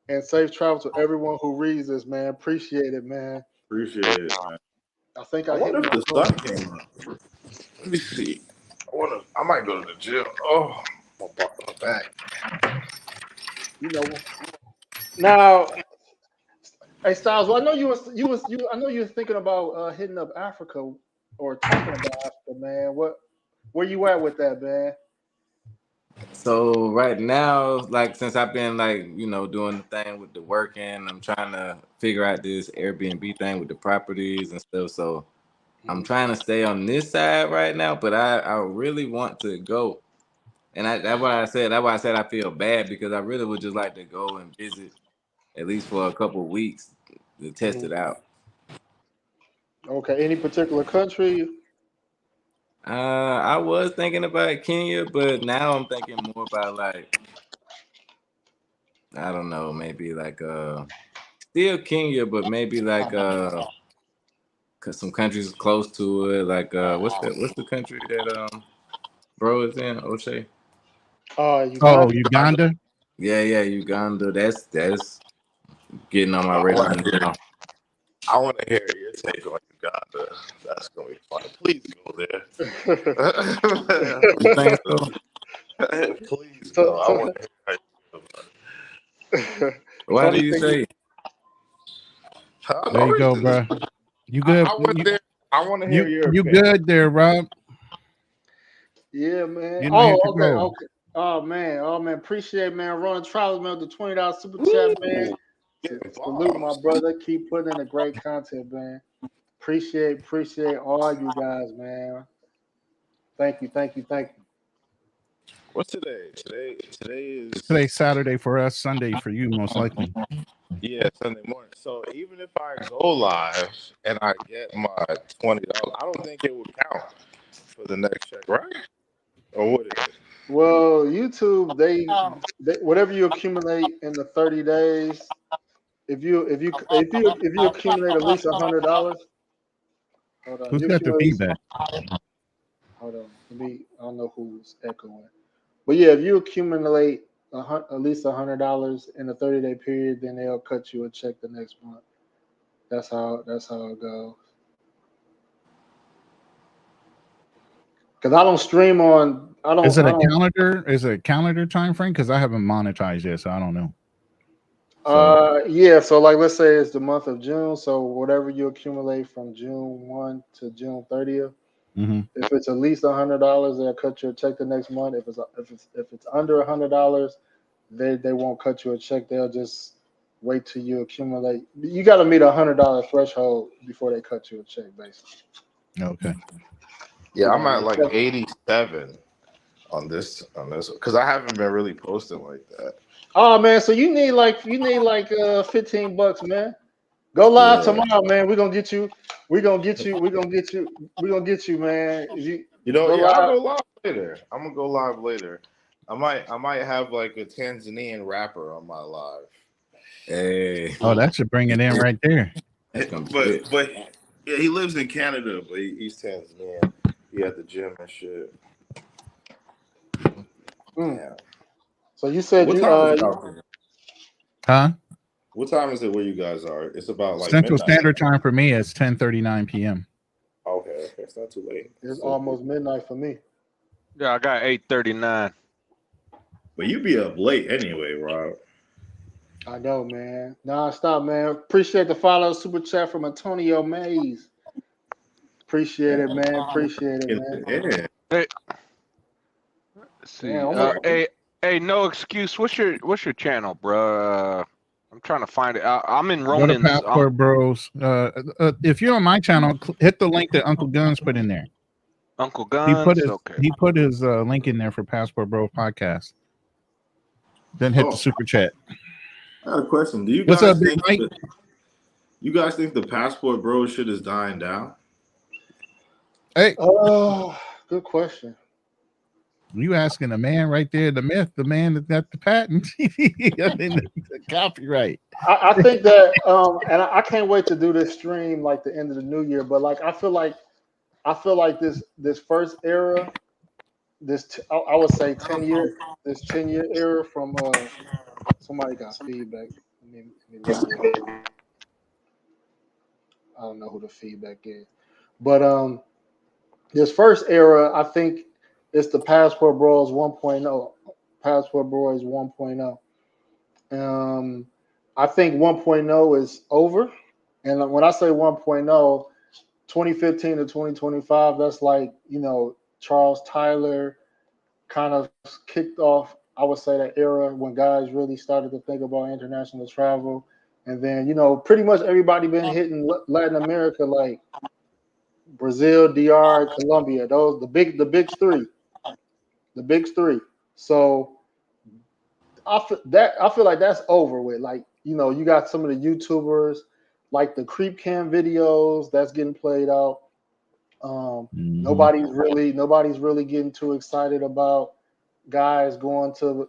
and safe travel to everyone who reads this, man. Appreciate it, man. Appreciate it, man. I think I I hit wonder if my the goal. sun came up. Let me see. I might go to the gym. Oh, my back. You know. Now, hey Styles, well, I know I know you was thinking about hitting up Africa or talking about Africa, man. Where you at with that, man? So right now, like since I've been like, doing the thing with the working, I'm trying to figure out this Airbnb thing with the properties and stuff. So I'm trying to stay on this side right now, but I really want to go. And that's what I said. That's why I said I feel bad because I really would just like to go and visit at least for a couple of weeks to test it out. Okay, any particular country? I was thinking about Kenya, but now I'm thinking more about like, I don't know, maybe like still Kenya, but maybe like cause some countries close to it. Like what's the country that bro is in? O'Shea? Uganda. Oh, Uganda. Yeah, Uganda. That's getting on my radar now. I want to hear your take on Uganda. That's gonna be fun. Please go there. You think so? Please go. I want to hear how you feel about it. Why do you say? There you go, bro. You good? I went there. I want to hear your you opinion. good there, Rob? Yeah, man. You know, hit the Okay. goal. Oh man. Appreciate it, man. Ronin Travels, man, with the $20 super chat, man. Salute my brother. Keep putting in the great content, man. Appreciate all you guys, man. Thank you. What's today? Today is Today's Saturday for us, Sunday for you, most likely. yeah, Sunday morning. So even if I go live and I get my $20, I don't think it would count for the next check, right? Or would it? Well, YouTube, they whatever you accumulate in the 30 days, if you accumulate at least $100, hold on, Who's you got the accumulate. feedback? Hold on, I don't know who's echoing, but yeah, if you accumulate at least $100 in a 30-day period, then they'll cut you a check the next month. That's how it goes. Because I don't stream on. Is it a calendar? Is it a calendar time frame? Because I haven't monetized yet, so I don't know. Yeah. So like, let's say it's the month of June. So whatever you accumulate from June 1 to June 30th, if it's at least $100, they'll cut you a check the next month. If it's under $100, they won't cut you a check. They'll just wait till you accumulate. You got to meet $100 threshold before they cut you a check, basically. Okay. Yeah, I'm at like 87. on this because I haven't been really posting like that. Oh man, so you need like $15, man. Go live Yeah. tomorrow, man. We're gonna get you. We're gonna get you. We're gonna get you. We're gonna get you, man. If you You know, go yeah, I'll live. go live later. I'm gonna go live later. I might have like a Tanzanian rapper on my live. Hey, Oh, that should bring it in right there. that's gonna be But good. yeah, he lives in Canada, but he's Tanzanian. He at the gym and shit. Mm. Yeah. So you said What you time is it out there? Huh? What time is it where you guys are? It's about like Central midnight. Standard Time for me is 10:39 p.m. Okay, it's not too late. it's almost midnight for me. Yeah, I got 8:39. But you be up late anyway, Rob. I know, man. Non-stop, man. Appreciate the follow super chat from Antonio Mays. Appreciate it, man. Appreciate it, man. Yeah. Hey, let's see. Man, Hey, no excuse. What's your channel, bro? I'm trying to find it. I'm in Go to Ronin's. Passport Bros. If you're on my channel, hit the link that Uncle Guns put in there. Uncle He Guns. put his link in there for Passport Bros podcast. Then hit the super chat. I got a question. Do you What's guys up, Big think Mike? you guys think the Passport Bro shit is dying down? Hey, oh, good question. you asking the man right there, the myth, the man that got the patent, I mean, the copyright. I think that, and I can't wait to do this stream like the end of the new year. But like, I feel like this first era, I would say 10-year, this 10-year era from somebody got feedback. Let me look it up. I don't know who the feedback is, but this first era, I think it's the Passport Bros 1.0. Passport Bros 1.0. I think 1.0 is over. And when I say 1.0, 2015 to 2025, that's like, Charles Tyler kind of kicked off, I would say, that era when guys really started to think about international travel. And then, pretty much everybody been hitting Latin America, like Brazil, DR, Colombia. Those the big three. The big three. So I feel like that's over with. Like, you got some of the YouTubers, like the creep cam videos that's getting played out. Nobody's really getting too excited about guys going to,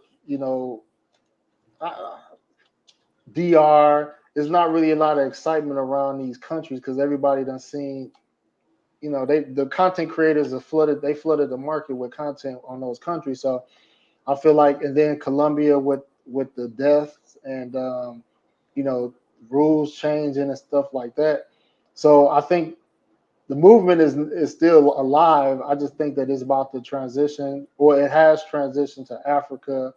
DR. There's not really a lot of excitement around these countries because everybody done seen, the content creators have flooded the market with content on those countries. So I feel like, and then Colombia with the deaths and rules changing and stuff like that. So I think the movement is still alive. I just think that it's about to transition, or it has transitioned to Africa,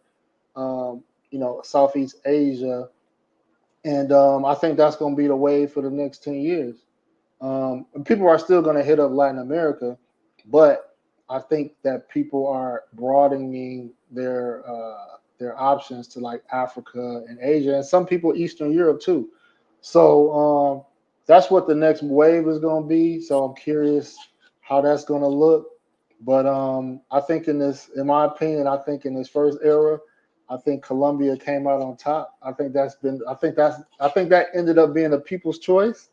Southeast Asia, and I think that's going to be the wave for the next 10 years. And people are still going to hit up Latin America, but I think that people are broadening their options to like Africa and Asia, and some people Eastern Europe too. So that's what the next wave is going to be. So I'm curious how that's going to look. But I think in my opinion, I think in this first era, I think Colombia came out on top. I think that ended up being a people's choice.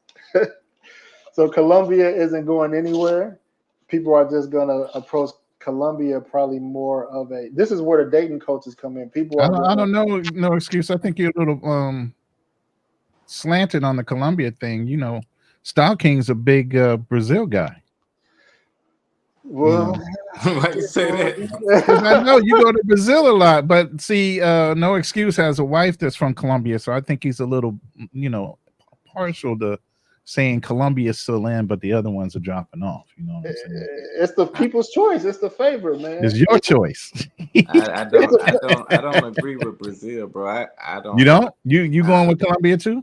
So Colombia isn't going anywhere. People are just going to approach Colombia probably more of a. This is where the dating coaches come in. People are. I don't know. No excuse. I think you're a little slanted on the Colombia thing. Style King's a big Brazil guy. Well, Why you say that? Because I know you go to Brazil a lot, but see, No Excuse has a wife that's from Colombia, so I think he's a little, partial to saying Colombia's still in, but the other ones are dropping off. You know what I'm saying? It's the people's choice. It's the favorite, man. It's your choice. I don't agree with Brazil, bro. I don't. You don't? You going with Colombia too?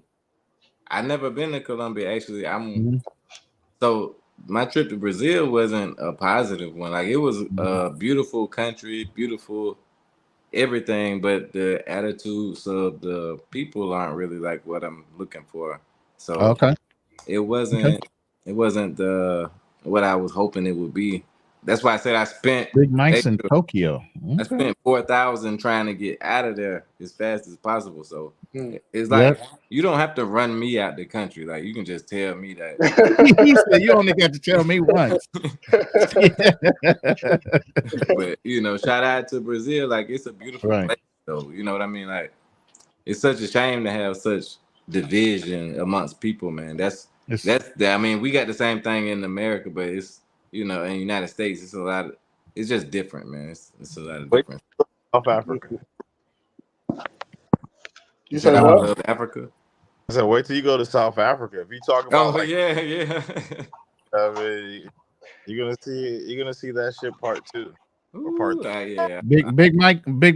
I never been to Colombia. Actually, so my trip to Brazil wasn't a positive one. Like, it was a beautiful country, beautiful everything, but the attitudes of the people aren't really like what I'm looking for. So okay, it wasn't what I was hoping it would be. that's why I said I spent Big Mike's in Tokyo. I spent 4,000 trying to get out of there as fast as possible. So it's like you don't have to run me out the country. Like you can just tell me that. He said you only got to tell me once. But you know, shout out to Brazil. Like it's a beautiful place, though. You know what I mean? Like it's such a shame to have such division amongst people, man. That's I mean, we got the same thing in America, but it's in the United States, it's a lot of, it's just different, man. It's a lot of difference. South Africa. You said what? Africa? I said, wait till you go to South Africa. If you talk about yeah. I mean, you're gonna see that shit part 2. Yeah. Big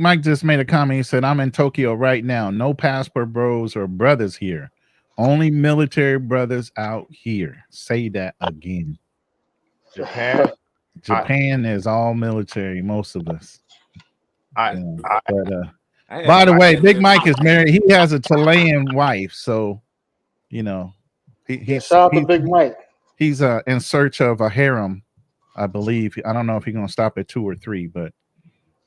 Mike just made a comment. He said, I'm in Tokyo right now. No passport bros or brothers here. Only military brothers out here. Say that again. Japan is all military, most of us. By the way, Big Mike is married. He has a Chilean wife, so shout out to Big Mike. He's in search of a harem, I believe. I don't know if he's gonna stop at 2 or 3, but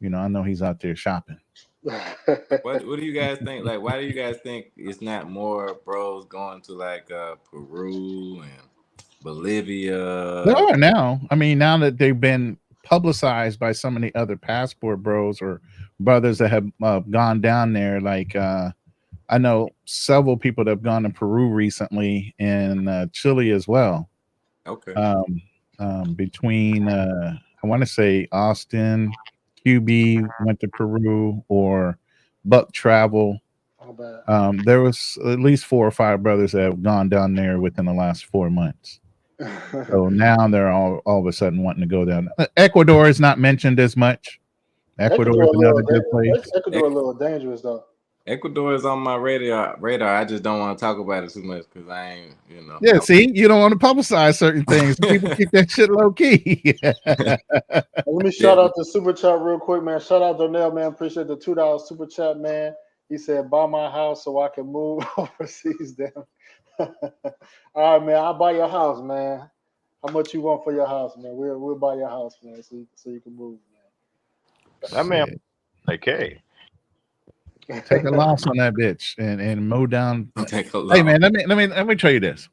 I know he's out there shopping. What do you guys think? Like, why do you guys think it's not more bros going to like Peru and Bolivia? There are now. I mean, now that they've been publicized by so many other passport bros or brothers that have gone down there. Like I know several people that have gone to Peru recently and Chile as well. Okay. Between I want to say Austin, QB went to Peru, or Buck Travel. There was at least 4 or 5 brothers that have gone down there within the last 4 months. So now they're all of a sudden wanting to go down. Ecuador is not mentioned as much. Ecuador is another good place. Ecuador a little dangerous though. Ecuador is on my radar. I just don't want to talk about it too much because I ain't, Yeah, see, you don't want to publicize certain things. People keep that shit low key. Let me shout out the super chat real quick, man. Shout out Donnell, man. Appreciate the $2 super chat, man. He said, "Buy my house so I can move overseas." Then, all right, man. I'll buy your house, man. How much you want for your house, man? We'll buy your house, man, so you can move, man. That man, okay. Take a loss on that bitch and mow down. Take a loss. Hey man, let me tell you this.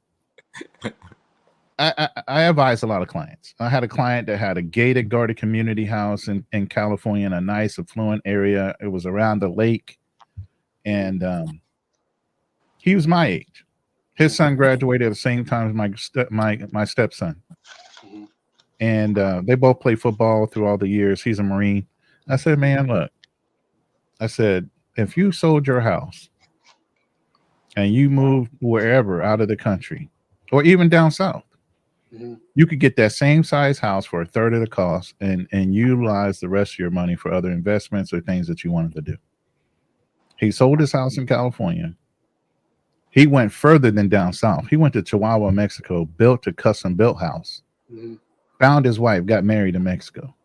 I advise a lot of clients. I had a client that had a gated, guarded community house in California in a nice, affluent area. It was around the lake, and he was my age. His son graduated at the same time as my stepson, and they both played football through all the years. He's a Marine. I said, man, look. I said, if you sold your house and you moved wherever out of the country, or even down south, you could get that same size house for 1/3 of the cost and utilize the rest of your money for other investments or things that you wanted to do. He sold his house in California. He went further than down south. He went to Chihuahua, Mexico, built a custom built house, found his wife, got married in Mexico.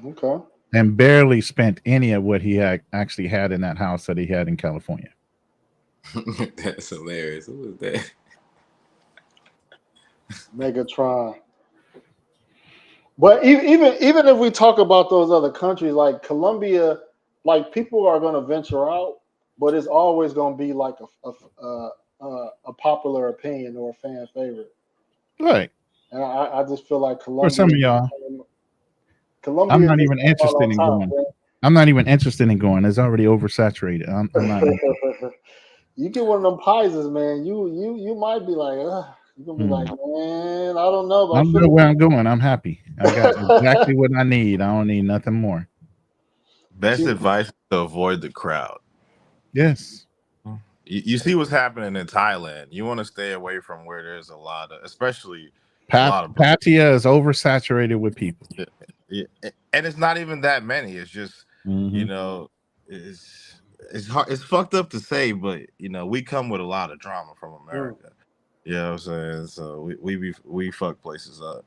Okay. And barely spent any of what he had actually had in that house that he had in California. That's hilarious. Who was that? Megatron. But even if we talk about those other countries like Colombia, like people are going to venture out, but it's always going to be like a popular opinion or a fan favorite. Right. And I just feel like Colombia. For some of y'all. Colombia, I'm not even interested in going. I'm not even interested in going. It's already oversaturated. I'm not. You get one of them prizes, man. You might be like, you're gonna be like, man, I don't know. I know where I'm going. I'm happy. I got exactly what I need. I don't need nothing more. Best advice is to avoid the crowd. Yes. You see what's happening in Thailand. You want to stay away from where there's a lot of, especially Pattaya is oversaturated with people. Yeah. And it's not even that many. It's just it's hard. It's fucked up to say, but we come with a lot of drama from America. You know what I'm saying? So we fuck places up.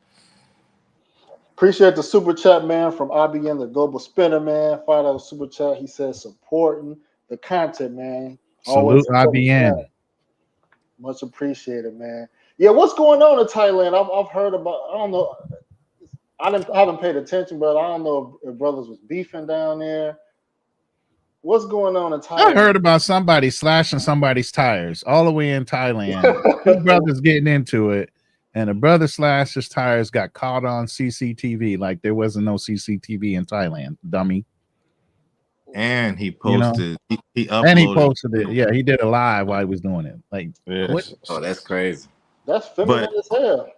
Appreciate the super chat, man, from IBM, the Global Spinner, man. $5 super chat. He says supporting the content, man. Salute IBM. Much appreciated, man. Yeah, what's going on in Thailand? I've heard about. I don't know. I haven't paid attention, but I don't know if brothers was beefing down there. What's going on in I Thailand? heard about somebody slashing somebody's tires all the way in Thailand. Two brothers getting into it, and a brother slashed his tires, got caught on CCTV like there wasn't no CCTV in Thailand, dummy. And he You know? posted, he uploaded, And he posted it. Yeah, he did a live while he was doing it. Like, what? Oh, that's crazy. That's feminine as hell.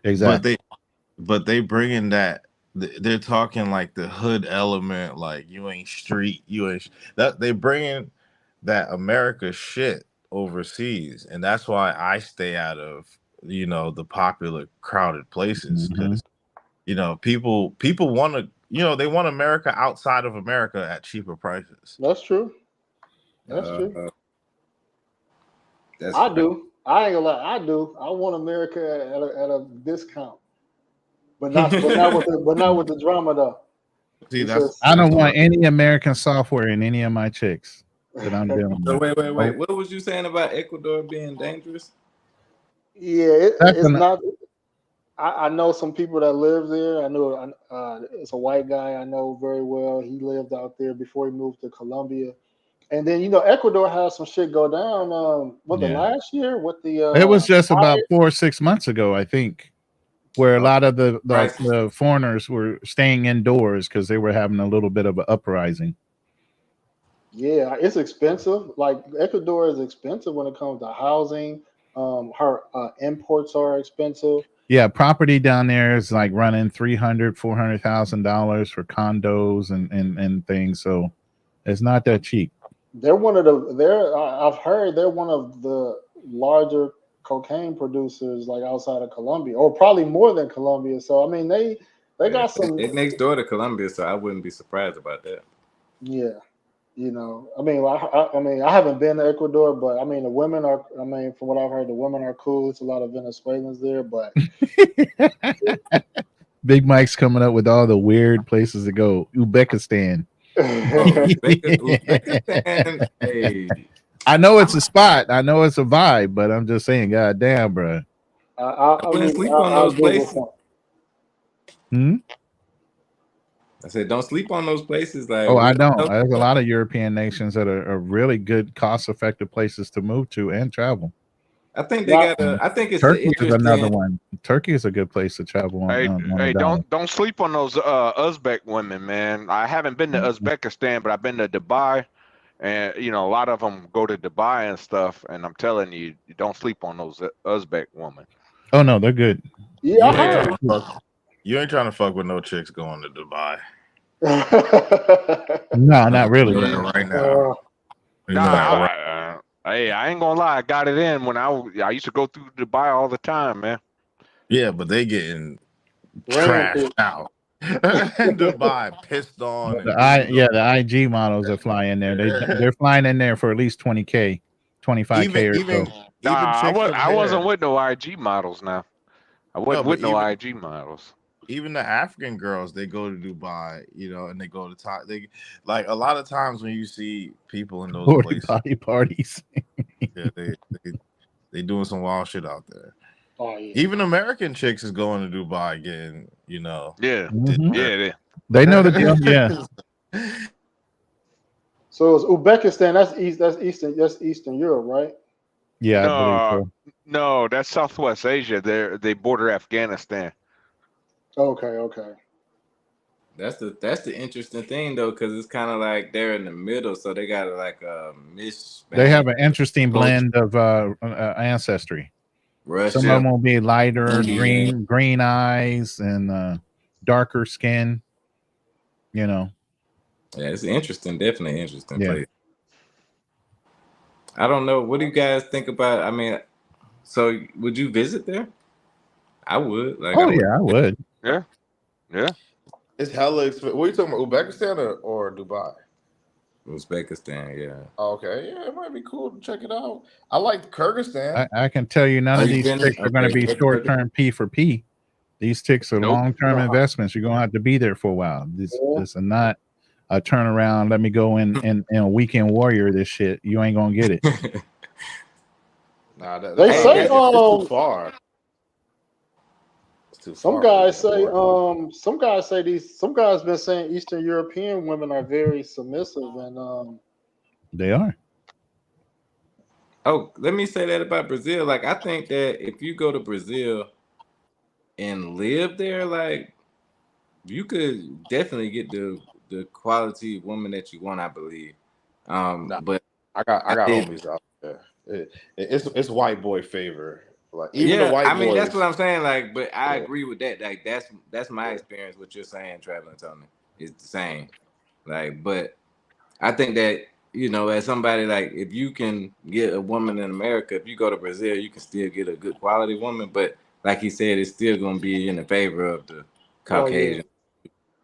Exactly. But they bringing that. They're talking like the hood element, like you ain't street, you ain't that. They bringing that America shit overseas, and that's why I stay out of the popular crowded places, because people want to they want America outside of America at cheaper prices. That's true. That's true. That's I do. I ain't gonna lie. I do. I want America at a discount, but not with the drama though. See, I don't want any American software in any of my chicks that I'm dealing with. So wait. What was you saying about Ecuador being dangerous? Yeah, it's not. I know some people that live there. I know it's a white guy I know very well. He lived out there before he moved to Colombia. And then Ecuador has some shit go down. The last year with the it was just about 4 or 6 months ago, I think, where a lot of the foreigners were staying indoors because they were having a little bit of an uprising. Yeah, it's expensive. Like Ecuador is expensive when it comes to housing. Her imports are expensive. Yeah, property down there is like running $300,000-$400,000 for condos and things. So it's not that cheap. They're I've heard they're one of the larger cocaine producers like outside of Colombia, or probably more than Colombia. So I mean they got some. They're next door to Colombia, so I wouldn't be surprised about that. Yeah, I mean, I haven't been to Ecuador, but I mean the women are. I mean, from what I've heard, the women are cool. It's a lot of Venezuelans there, but Big Mike's coming up with all the weird places to go. Uzbekistan. Uzbekistan. Hey. I know it's a spot. I know it's a vibe, but I'm just saying, god damn, bro. I wouldn't sleep on those places. I said, don't sleep on those places. Like, I don't. There's a lot of European nations that are really good, cost-effective places to move to and travel. I think they got. I think it's Turkey is another one. Turkey is a good place to travel. Don't sleep on those Uzbek women, man. I haven't been to Uzbekistan, but I've been to Dubai, and a lot of them go to Dubai and stuff. And I'm telling you, don't sleep on those Uzbek women. Oh no, they're good. Yeah, you ain't trying to fuck with no chicks going to Dubai. No, not really. Right now. Hey, I ain't gonna lie. I got it in when I used to go through Dubai all the time, man. Yeah, but they getting trashed out. Dubai, pissed on. The IG models are flying there. They're flying in there for at least 20K, 25K or so. I wasn't with no IG models now. I wasn't with no IG models. Even the African girls, they go to Dubai, and they go to Thailand. They like a lot of times when you see people in those places, party parties. Yeah, they doing some wild shit out there. Oh, yeah. Even American chicks is going to Dubai getting, they know the deal. Yeah. So it's Uzbekistan. That's Eastern Europe, right? Yeah, I believe so. No, that's Southwest Asia. They border Afghanistan. Okay. That's the interesting thing though, because it's kind of like they're in the middle, so they got like a They have an interesting blend of ancestry. Russia. Some of them will be lighter, green eyes, and darker skin. Yeah, it's interesting. Definitely interesting place. I don't know. What do you guys think about? I mean, so would you visit there? I would. I would. Yeah. It's hella expensive. What are you talking about, Uzbekistan or Dubai? Uzbekistan, yeah. Okay, yeah, it might be cool to check it out. I like Kyrgyzstan. I can tell you none of these ticks are going to be short-term P for P. These ticks are long-term investments. You're going to have to be there for a while. This is not a turnaround. Let me go in a weekend warrior. This shit, you ain't gonna get it. Nah, They say it's too far. too Some far. guys for say, them. some guys been saying Eastern European women are very submissive and They are. Oh, let me say that about Brazil. Like, I think that if you go to Brazil and live there, like, you could definitely get the quality woman that you want, I believe. Nah, But I I got did. homies out there. It's white boy favor. Like even the Yeah, I white mean that's boys. what I'm saying. Like, but I Yeah, agree with that. Like, that's my yeah. experience. What you're saying, traveling, Tony, is the same. Like, but I think that as somebody like, if you can get a woman in America, if you go to Brazil, you can still get a good quality woman. But like he said, it's still going to be in the favor of the oh yeah, Caucasian.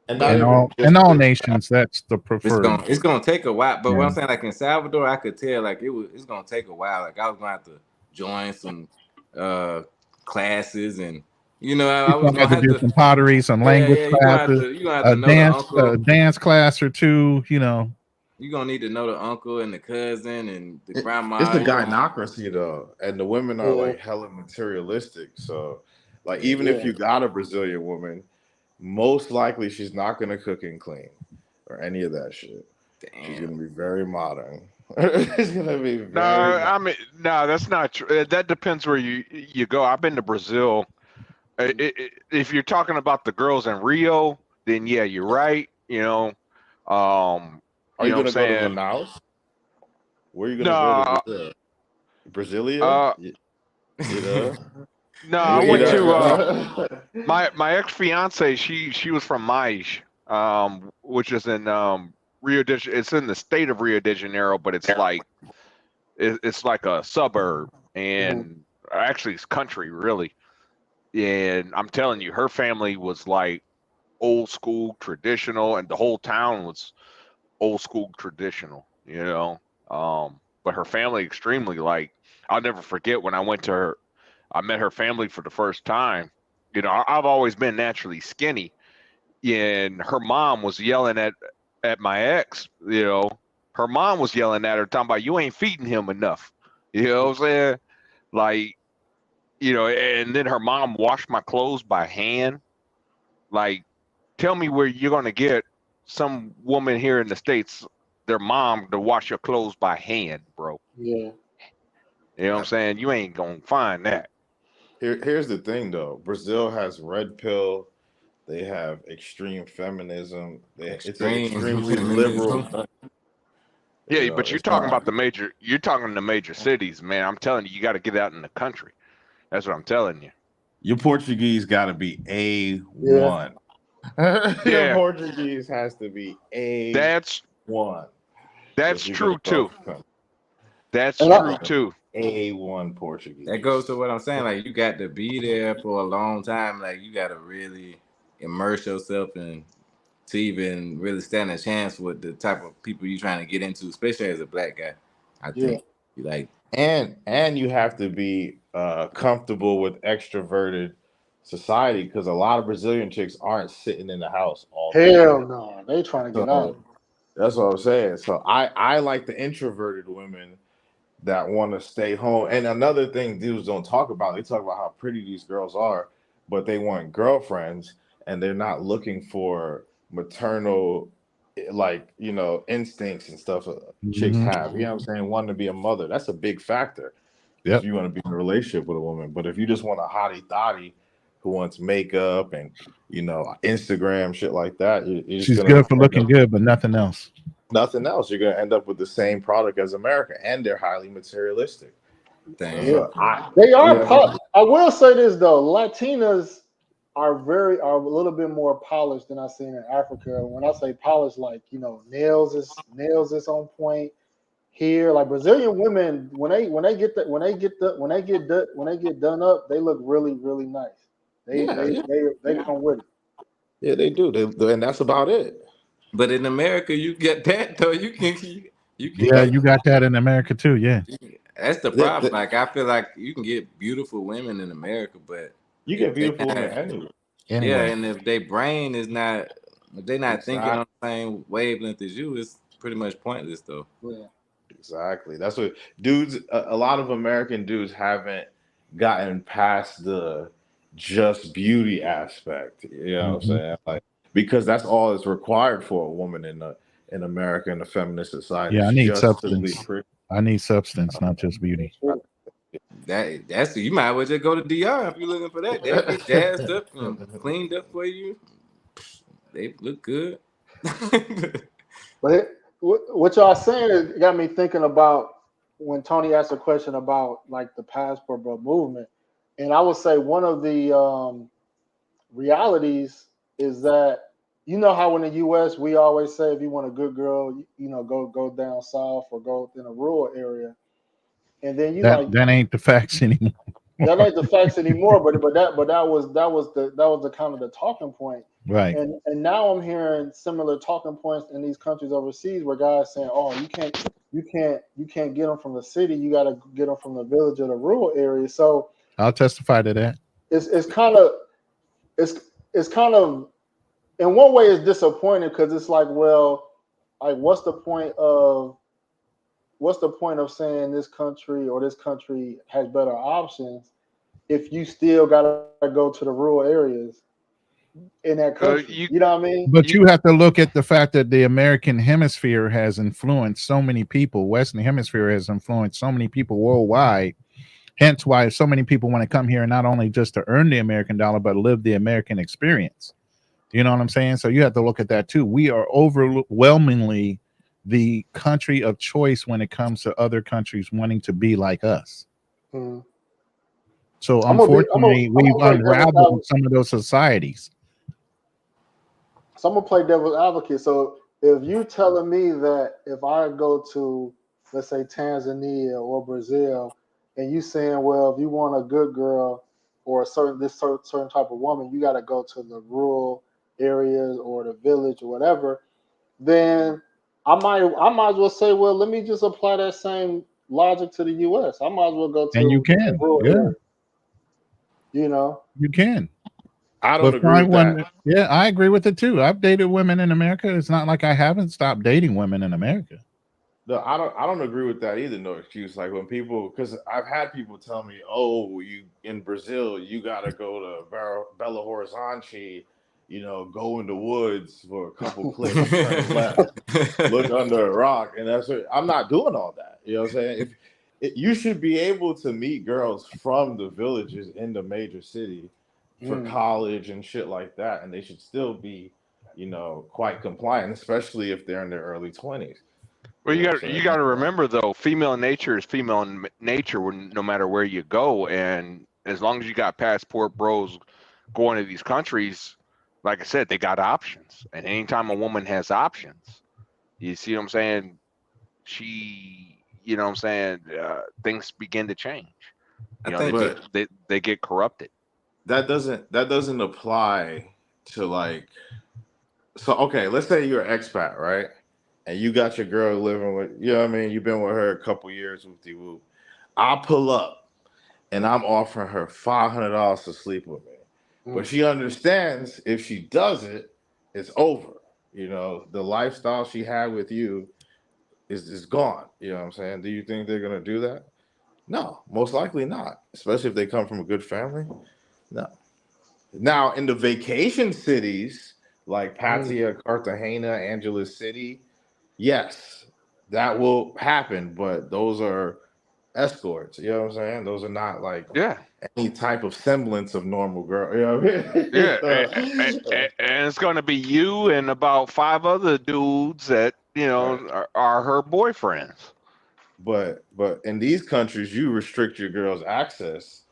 And not But even In just all the nations, that's the preferred. it's gonna take a while. But what Yeah. I'm saying, like in Salvador, I could tell like it's gonna take a while. Like I was gonna have to join some uh classes, and I You're was gonna have gonna to have do to. some pottery, some Yeah, language yeah. classes, You gonna have to know the a uncle. dance class or two. You're gonna need to know the uncle and the cousin and the it's grandma. the You gonna gynocracy though, and the women are yeah, like hella materialistic. So, like yeah. even if yeah. you got a Brazilian woman, most likely she's not gonna cook and clean or any of that shit. She's Damn. gonna be very modern. It's gonna be No, very modern. I mean, no, that's not true. That depends where you go. I've been to Brazil. If you're talking about the girls in Rio, then yeah, you're right. Are You you know what I'm gonna go to saying? Manaus? Where are you gonna go to No, Brazil? Brasilia? uh, You know? no, I You went Yeah. to know? my ex fiance. She was from Mais, which is in Rio de. It's in the state of Rio de Janeiro, but it's like it's like a suburb, Mhm. and actually it's country really. And I'm telling you, her family was like old school traditional, and the whole town was old school traditional, but her family extremely like, I'll never forget when I met her family for the first time. I've always been naturally skinny, and her mom was yelling at my ex. Her mom was yelling at her, talking about, you ain't feeding him enough. You know what I'm saying? Like, and then her mom washed my clothes by hand. Like, tell me where you're gonna get some woman here in the States, their mom, to wash your clothes by hand, bro. Yeah. You know what I'm saying? You ain't gonna find that. Here's the thing though. Brazil has red pill. They have extreme feminism. It's an Extreme extremely liberal feminism. country. Yeah, but you're It's talking not. about you're talking the major cities, man. I'm telling you, you got to get out in the country. That's what I'm telling you. Your Portuguese got to be Yeah. A1. Your Yeah, Portuguese has to be that's A1 that's if you're gonna true go too. out the country. That's And I, true too. A1 That goes Portuguese. to what I'm saying. Like you got to be there for a long time. Like you got to really immerse yourself in to even really stand a chance with the type of people you're trying to get into, especially as a black guy. I yeah, think you like And you have to be comfortable with extroverted society because a lot of Brazilian chicks aren't sitting in the house all day. hell no, they trying to get out. So that's what I'm saying. So I like the introverted women that want to stay home. And another thing dudes don't talk about, they talk about how pretty these girls are, but they want girlfriends and they're not looking for maternal like, instincts and stuff chicks Mhm. have. You know what I'm saying? Wanting to be a mother. That's a big factor if Yep. you want to be in a relationship with a woman. But if you just want a hottie thottie who wants makeup and Instagram shit like that, you're just She's gonna good for end looking up good, but nothing else. nothing else. You're gonna end up with the same product as America, and they're highly materialistic. damn. Yeah, So I, they you are. know what I mean? I will say this though, Latinas are a little bit more polished than I seen in Africa. When I say polished, like nails is on point. Here, like Brazilian women, when they get done up, they look really really nice. They Yeah, they yeah, they yeah, come with it. yeah. They do. And that's about it. But in America, you get that though. You can Yeah, get. Like you got that in America too. Yeah. That's the the, problem. the, Like I feel like you can get beautiful women in America, but you if get they beautiful women not, anyway. yeah, Anyway. and if their brain is not, if they not thinking Exactly. on the same wavelength as you, it's pretty much pointless though. Yeah, Exactly. That's what dudes. A lot of American dudes haven't gotten past the just beauty aspect. You know what I'm saying? Like, because that's all that's required for a woman in America in a feminist society. Yeah, I It's need just to be substance. pretty. I need substance, not just beauty. That's you might as well just go to DR if you're looking for that. They'll get jazzed up and cleaned up for you. They look good. But what y'all saying is got me thinking about when Tony asked a question about like the passport bro movement, and I would say one of the realities is that you know how in the U.S. we always say if you want a good girl, you know, go down south or go in a rural area, and then you That like that ain't the facts anymore. that ain't the facts anymore. That was the kind of the talking point. Right. And now I'm hearing similar talking points in these countries overseas where guys saying, "Oh, you can't get them from the city. You got to get them from the village or the rural area." So I'll testify to that. it's kind of it's kind of in one way it's disappointing because it's like, well, like what's the point of saying this country has better options if you still got to go to the rural areas in that country? You know what I mean? But you have to look at the fact that the American hemisphere has influenced so many people. Western hemisphere has influenced so many people worldwide. Hence why so many people want to come here not only just to earn the American dollar, but live the American experience. You know what I'm saying? So you have to look at that too. We are overwhelmingly the country of choice when it comes to other countries wanting to be like us. Mhm. So I'm gonna unfortunately, we've play devil's unraveled advocate. some of those societies. So I'm gonna play devil's advocate. So if you telling me that if I go to, let's say, Tanzania or Brazil, and you saying, well, if you want a good girl or certain type of woman, you got to go to the rural areas or the village or whatever, then I might as well say, well, let me just apply that same logic to the U.S. I might as well go And you to the can, rural yeah, area. You know, you can. I don't But agree with that. yeah, I agree with it too. I've dated women in America. It's not like I haven't stopped dating women in America. No, I don't agree with that either. No excuse. Like when people, because I've had people tell me, "Oh, you in Brazil, you got to go to Belo Horizonte, go in the woods for a couple clicks, turn left, look under a rock," and that's what I'm not doing all that. You know what I'm saying? You should be able to meet girls from the villages in the major city for college and shit like that, and they should still be, quite compliant, especially if they're in their early 20s. Well, You know what I'm you saying? got to remember though, female nature is female nature no matter where you go, and as long as you got passport bros going to these countries, like I said, they got options, and anytime a woman has options, you see what I'm saying? Things begin to change. I think They get corrupted. That doesn't apply to like, so okay, let's say you're an expat, right? And you got your girl living with, you know what I mean? You've been with her a couple years with the whoop. I pull up and I'm offering her $500 to sleep with me. But she understands if she does it, it's over. The lifestyle she had with you is gone. You know what I'm saying? Do you think they're gonna do that? No, most likely not. Especially if they come from a good family. No. Now in the vacation cities like Patia, Cartagena, Angeles City, yes, that will happen, but those are escorts. You know what I'm saying? Those are not like Yeah, any type of semblance of normal girl. You know what I mean? yeah, and it's going to be you and about 5 other dudes that Right. are her boyfriends. But in these countries, you restrict your girl's access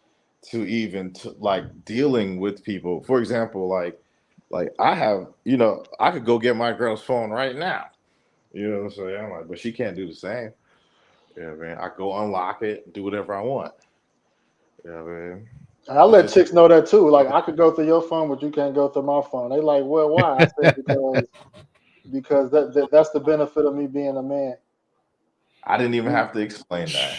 to even like dealing with people. For example, like I have, I could go get my girl's phone right now. You know what I'm saying? I'm like, but she can't do the same. Yeah, man. I go unlock it, do whatever I want. Yeah, man. and I It's let just chicks know that too. Like I could go through your phone, but you can't go through my phone. They like, well, why? I said because that's the benefit of me being a man. I didn't even have to explain that.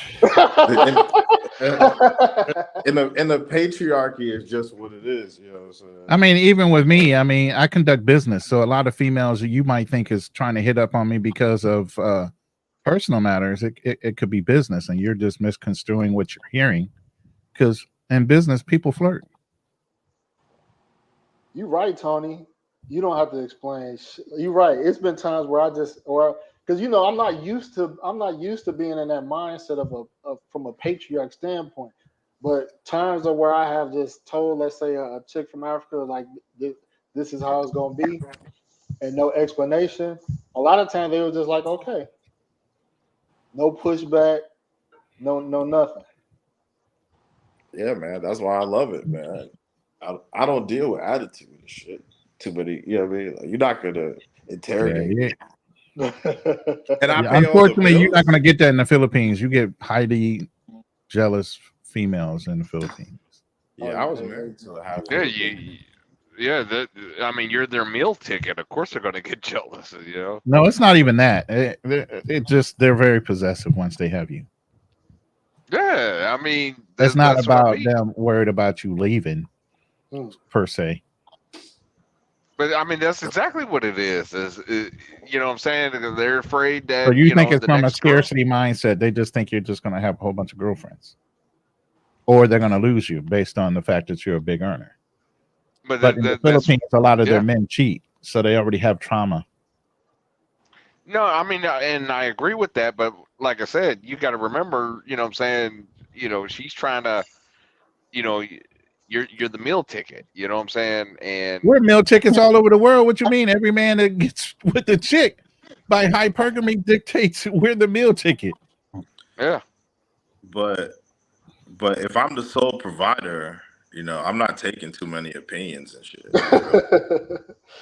In the patriarchy is just what it is. You know what I'm saying? I mean, even with me, I mean, I conduct business. So a lot of females you might think is trying to hit up on me because of personal matters. It could be business, and you're just misconstruing what you're hearing. Because in business, people flirt. You're right, Tony. You don't have to explain. You're right. It's been times where I just because I'm not used to being in that mindset of from a patriarch standpoint. But times are where I have just told, let's say, a chick from Africa, like this is how it's gonna be, and no explanation. A lot of times they were just like, okay, no pushback, no nothing. Yeah, man. That's why I love it, man. I don't deal with attitude and shit. Too many, you know what I mean? Like, you're not gonna interrogate me. Yeah. And I Yeah, pay all the unfortunately, you're not bills. going to get that in the Philippines. You get highly jealous females in the Philippines. Yeah, I was married to a half Yeah, Filipino. I mean, you're their meal ticket. Of course, they're going to get jealous. No, it's not even that. It just they're very possessive once they have you. Yeah, I mean, It's not that's what I about mean. them worried about you leaving per se. But I mean, that's exactly what it is. You know what I'm saying? They're afraid that So you think it's the from a next girl. scarcity mindset? They just think you're just going to have a whole bunch of girlfriends, or they're going to lose you based on the fact that you're a big earner. But in the That's Philippines, a lot of their yeah. men cheat, so they already have trauma. No, I mean, and I agree with that. But like I said, you got to remember, you know what I'm saying? She's trying to, you're the meal ticket. You know what I'm saying? And We're meal tickets all over the world. What you mean? Every man that gets with the chick by hypergamy dictates we're the meal ticket. yeah. But if I'm the sole provider, I'm not taking too many opinions and shit.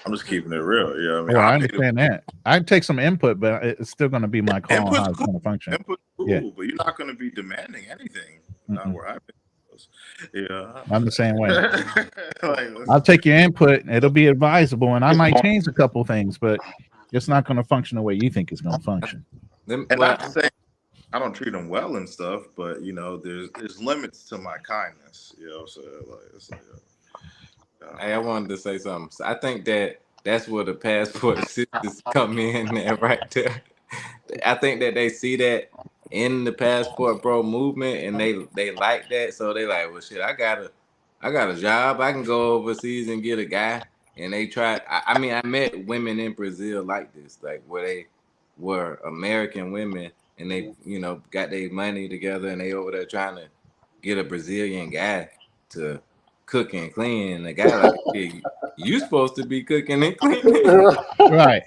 I'm just keeping it real. You know what I mean? Well, I understand that. I take some input, but it's still going to be my call on how it's going to function. Input's cool, Yeah. but you're not going to be demanding anything. Not where I've been. Yeah, I'm the same way. Like, I'll take your input. It'll be advisable, and I might change a couple things, but it's not going to function the way you think it's going to function. and not to say I don't treat them well and stuff, but there's limits to my kindness. So Hey, I wanted to say something. So I think that's where the passport sisters come in there, right there. I think that they see that in the passport bro movement, and they like that, so they like, well, shit, I got a job. I can go overseas and get a guy. And they try. I mean, I met women in Brazil like this, like where they were American women, and they got their money together, and they over there trying to get a Brazilian guy to cook and clean. And the guy like, hey, you supposed to be cooking and cleaning, right?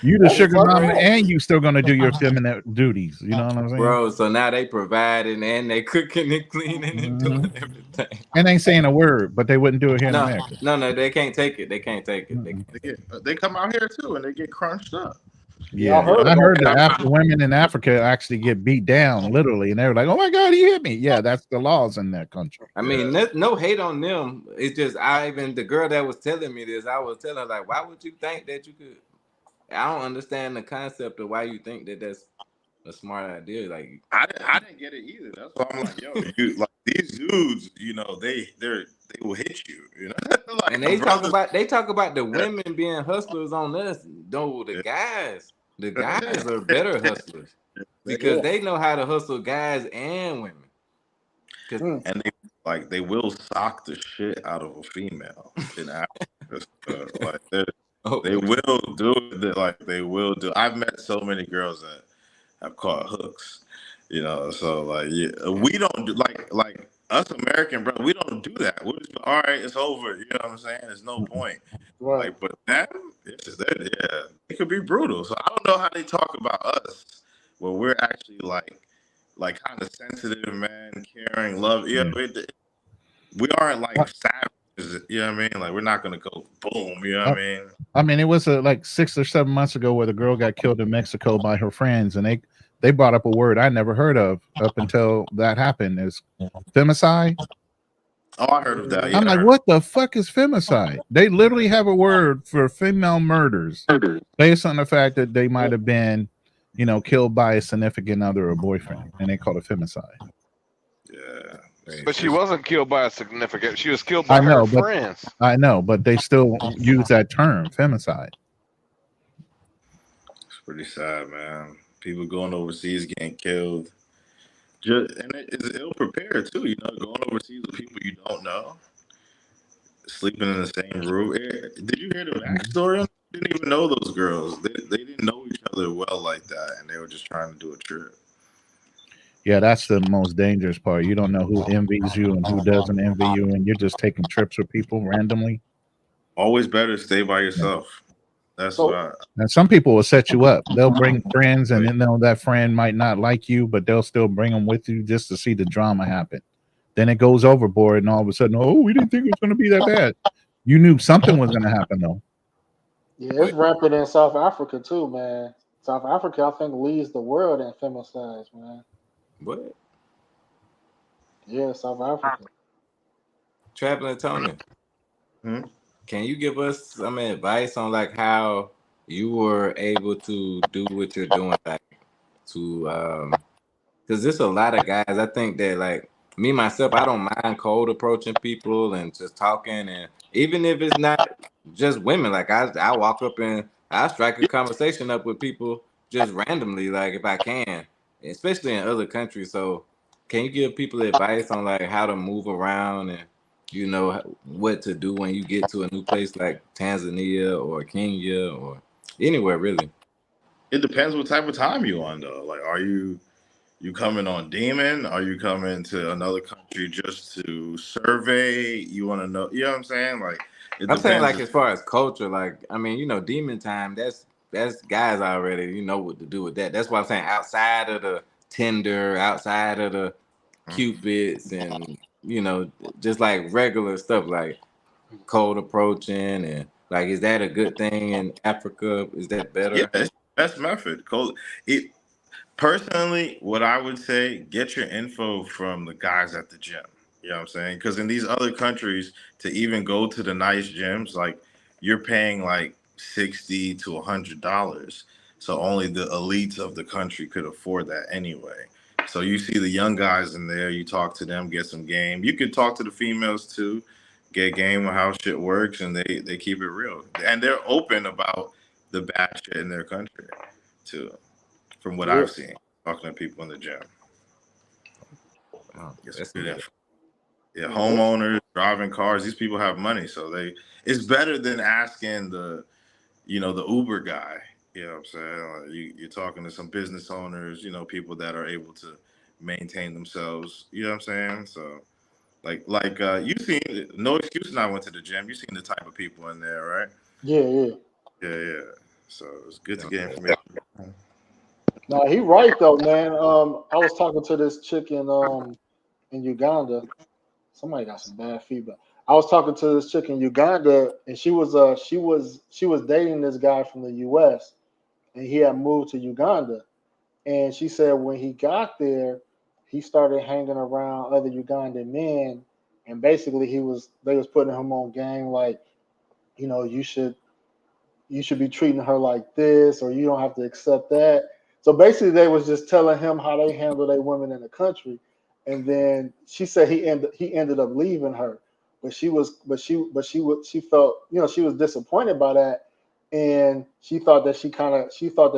You the sugar mama, and you still gonna do your feminine duties. You know what I'm saying, bro? So now they providing and they cooking and cleaning and doing everything. And they ain't saying a word, but they wouldn't do it here in America. No, they can't take it. They can't take it. They come out here too, and they get crunched up. Yeah, I heard that women in Africa actually get beat down literally, and they were like, "Oh my God, he hit me!" Yeah, that's the laws in that country. I mean, no hate on them. It's just the girl that was telling me this, I was telling her like, why would you think that you could? I don't understand the concept of why you think that that's a smart idea. Like, I didn't get it either. That's why I'm like, yo, like these dudes, they will hit you, like, and they talk about the women being hustlers on us. No, the guys are better hustlers because they know how to hustle guys and women. And they will sock the shit out of a female in Africa. Like they will do it. Like they will do. I've met so many girls that have caught hooks. So like we don't do like us American bro. We don't do that. We're just all right. It's over. You know what I'm saying? There's no point. Right. Like, but them, it could be brutal. So I don't know how they talk about us, where we're actually like kind of sensitive, man, caring, love. We aren't like savages. You know what I mean? Like we're not gonna go boom. You know what I mean? I mean, it was like 6 or 7 months ago where the girl got killed in Mexico by her friends, and they brought up a word I never heard of up until that happened. Is femicide. Oh, I heard of that. Yeah, I'm like, what the fuck is femicide? They literally have a word for female murders based on the fact that they might have been, killed by a significant other or boyfriend, and they call it femicide. Yeah. But she wasn't killed by a significant. She was killed by her friends. I know, but they still use that term, femicide. It's pretty sad, man. People going overseas getting killed. And it's ill prepared too. Going overseas with people you don't know. sleeping in the same room. Did you hear the backstory? Didn't even know those girls. They didn't know each other well like that, and they were just trying to do a trip. Yeah, that's the most dangerous part. You don't know who envies you and who doesn't envy you, and you're just taking trips with people randomly. Always better to stay by yourself. That's what So I. And some people will set you up. They'll bring friends, and then know that friend might not like you, but they'll still bring them with you just to see the drama happen. Then it goes overboard, and all of a sudden, oh, we didn't think it was going to be that bad. You knew something was going to happen, though. yeah, it's rampant in South Africa too, man. South Africa, I think, leads the world in femicides, man. What? Yeah, South Africa. Traveling Tony, Hmm? can you give us some advice on like how you were able to do what you're doing, like to because there's a lot of guys. I think that like me myself, I don't mind cold approaching people and just talking, and even if it's not just women, like I walk up and I strike a conversation up with people just randomly, like if I can, especially in other countries. So, can you give people advice on like how to move around and what to do when you get to a new place like Tanzania or Kenya or anywhere really? It depends what type of time you on though. Like, are you coming on demon? Are you coming to another country just to survey? You want to know? You know what I'm saying? Like, it I'm saying depends. like as far as culture, like I mean, demon time, that's guys already, what to do with that. That's why I'm saying outside of the Tinder, outside of the Cupids and just like regular stuff like cold approaching and like is that a good thing in Africa? Is that Yeah, better? it's the best method. Cold. It personally, what I would say, get your info from the guys at the gym. You know what I'm saying? Because in these other countries, to even go to the nice gyms, like you're paying like $60 to $100. So only the elites of the country could afford that anyway. So you see the young guys in there, you talk to them, get some game. You could talk to the females too, get game on how shit works, and they keep it real. And they're open about the bad shit in their country too, from what Yeah, I've seen, talking to people in the gym. Oh, Get some that's some good good. info. Yeah, yeah, that, homeowners driving cars. These people have money, so it's better than asking the Uber guy. You know what I'm saying? Like you're talking to some business owners. People that are able to maintain themselves. You know what I'm saying? So you seen No Excuse, and I went to the gym. You seen the type of people in there, right? yeah, yeah. Yeah, yeah. So it's good to Yeah. get information. No, he right though, man. I was talking to this chick in Uganda. Somebody got some bad feedback. I was talking to this chick in Uganda, and she was dating this guy from the U.S. and he had moved to Uganda. And she said when he got there, he started hanging around other Ugandan men, and basically they was putting him on game like, you should be treating her like this, or you don't have to accept that. So basically, they was just telling him how they handle their women in the country, and then she said he ended up leaving her, but she felt she was disappointed by that, and she thought that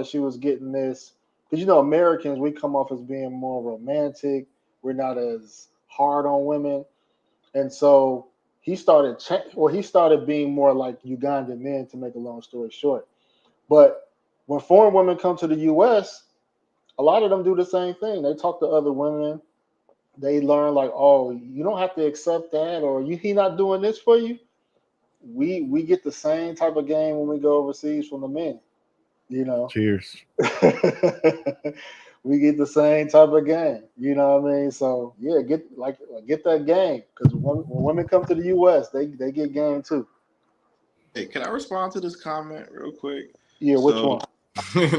she was getting this because Americans, we come off as being more romantic, we're not as hard on women, and so he started being more like Ugandan men, to make a long story short. But when foreign women come to the US, a lot of them do the same thing. They talk to other women. They learn like, oh, you don't have to accept that, or he not doing this for you. We get the same type of game when we go overseas from the men, you know. Cheers. We get the same type of game. You know what I mean? So yeah, get that game because when women come to the U.S., they get game too. Hey, can I respond to this comment real quick? Yeah, which So one?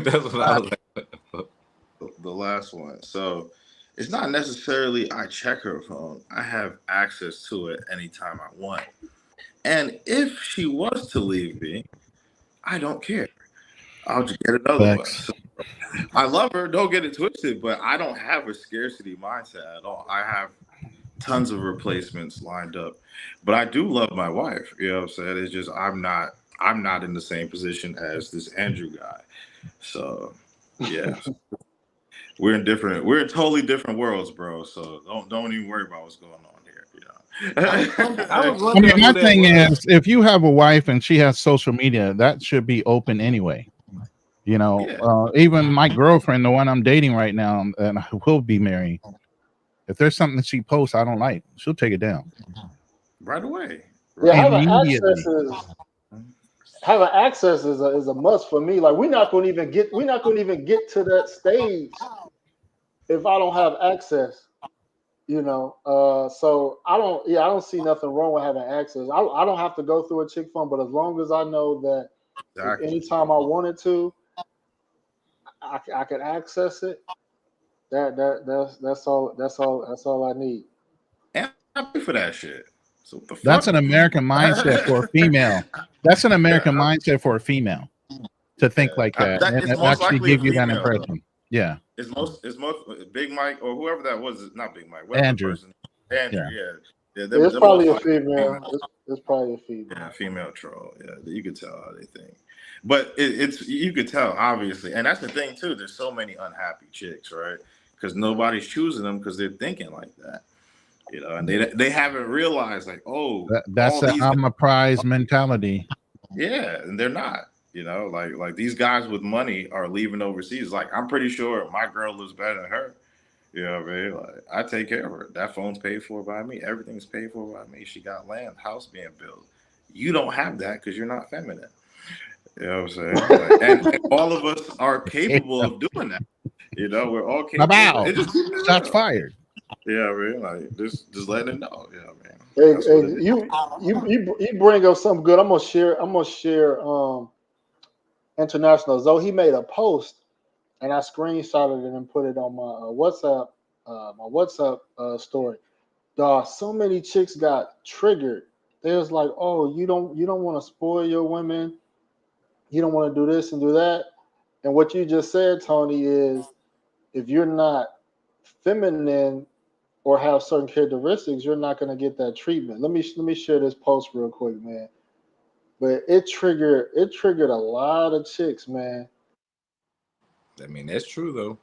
That's what I was like. the last one. So it's not necessarily I check her phone. I have access to it anytime I want. And if she was to leave me, I don't care. I'll just get another one. Facts. So I love her. Don't get it twisted, but I don't have a scarcity mindset at all. I have tons of replacements lined up, but I do love my wife. You know what I'm saying? It's just I'm not in the same position as this Andrew guy. So yeah, we're in totally different worlds, bro. So don't even worry about what's going on here. I was I mean, wondering my who that thing was. is, if you have a wife and she has social media, that should be open anyway. You know, Yeah. even my girlfriend, the one I'm dating right now, and I will be married. If there's something that she posts I don't like, she'll take it down Right away. Yeah, Right having away. immediately. access is a must for me. Like we're not going to even get to that stage if I don't have access. You know, so I don't see nothing wrong with having access. I don't have to go through a chick phone, but as long as I know that if Exactly. anytime I wanted to, I could access it. That's all I need. And I pay for that shit. So what the That's fuck? an American mindset for a female. That's an American mindset for a female to think like that That and it's most actually likely a give you that female though. impression. Yeah, It's most Big Mike or whoever that was, not Big Mike, whatever the Andrew. person, Andrew. Yeah, Yeah. Yeah, it's Them probably a motherfuckers female. female. It's probably a female. Yeah, female troll. Yeah, you could tell how they think. But it's you could tell obviously, and that's the thing too. There's so many unhappy chicks, right? Because nobody's choosing them because they're thinking like that, and they haven't realized like, oh, that's all the these guys, I'm a prize mentality. yeah, and they're not. Like these guys with money are leaving overseas. Like I'm pretty sure my girl lives better than her. You know what I mean? Like I take care of her. That phone's paid for by me. Everything's paid for by me. She got land, house being built. You don't have that because you're not feminine. You know what I'm saying? Like, and all of us are capable of doing that. We're all capable. Bow. It just Shots fired. yeah, I mean, like just letting it know. Yeah, man. Hey, That's what it is. you bring up something good. I'm gonna share international. Zoe, he made a post and I screenshotted it and put it on my WhatsApp story. Dog, so many chicks got triggered. They was like, "Oh, you don't want to spoil your women. You don't want to do this and do that." And what you just said, Tony, is if you're not feminine or have certain characteristics, you're not going to get that treatment. Let me share this post real quick, man. But it triggered a lot of chicks, man. I mean, that's true though.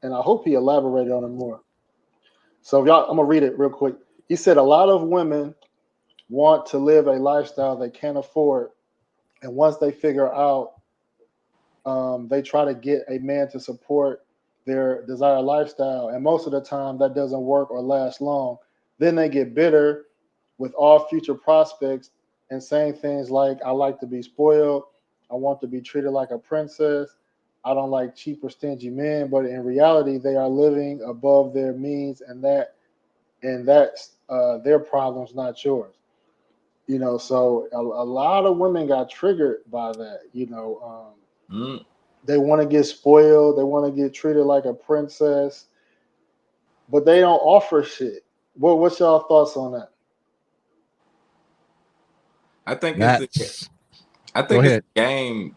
And I hope he elaborated on it more. So y'all, I'm gonna read it real quick. He said a lot of women want to live a lifestyle they can't afford, and once they figure out, they try to get a man to support their desired lifestyle, and most of the time that doesn't work or last long. Then they get bitter with all future prospects and saying things like, "I like to be spoiled. I want to be treated like a princess. I don't like cheap or stingy men." But in reality, they are living above their means, and that's their problems, not yours. So a lot of women got triggered by that. Mm. They want to get spoiled, they want to get treated like a princess, but they don't offer shit. What's y'all thoughts on that? I think it's That's I go think it's ahead. a game.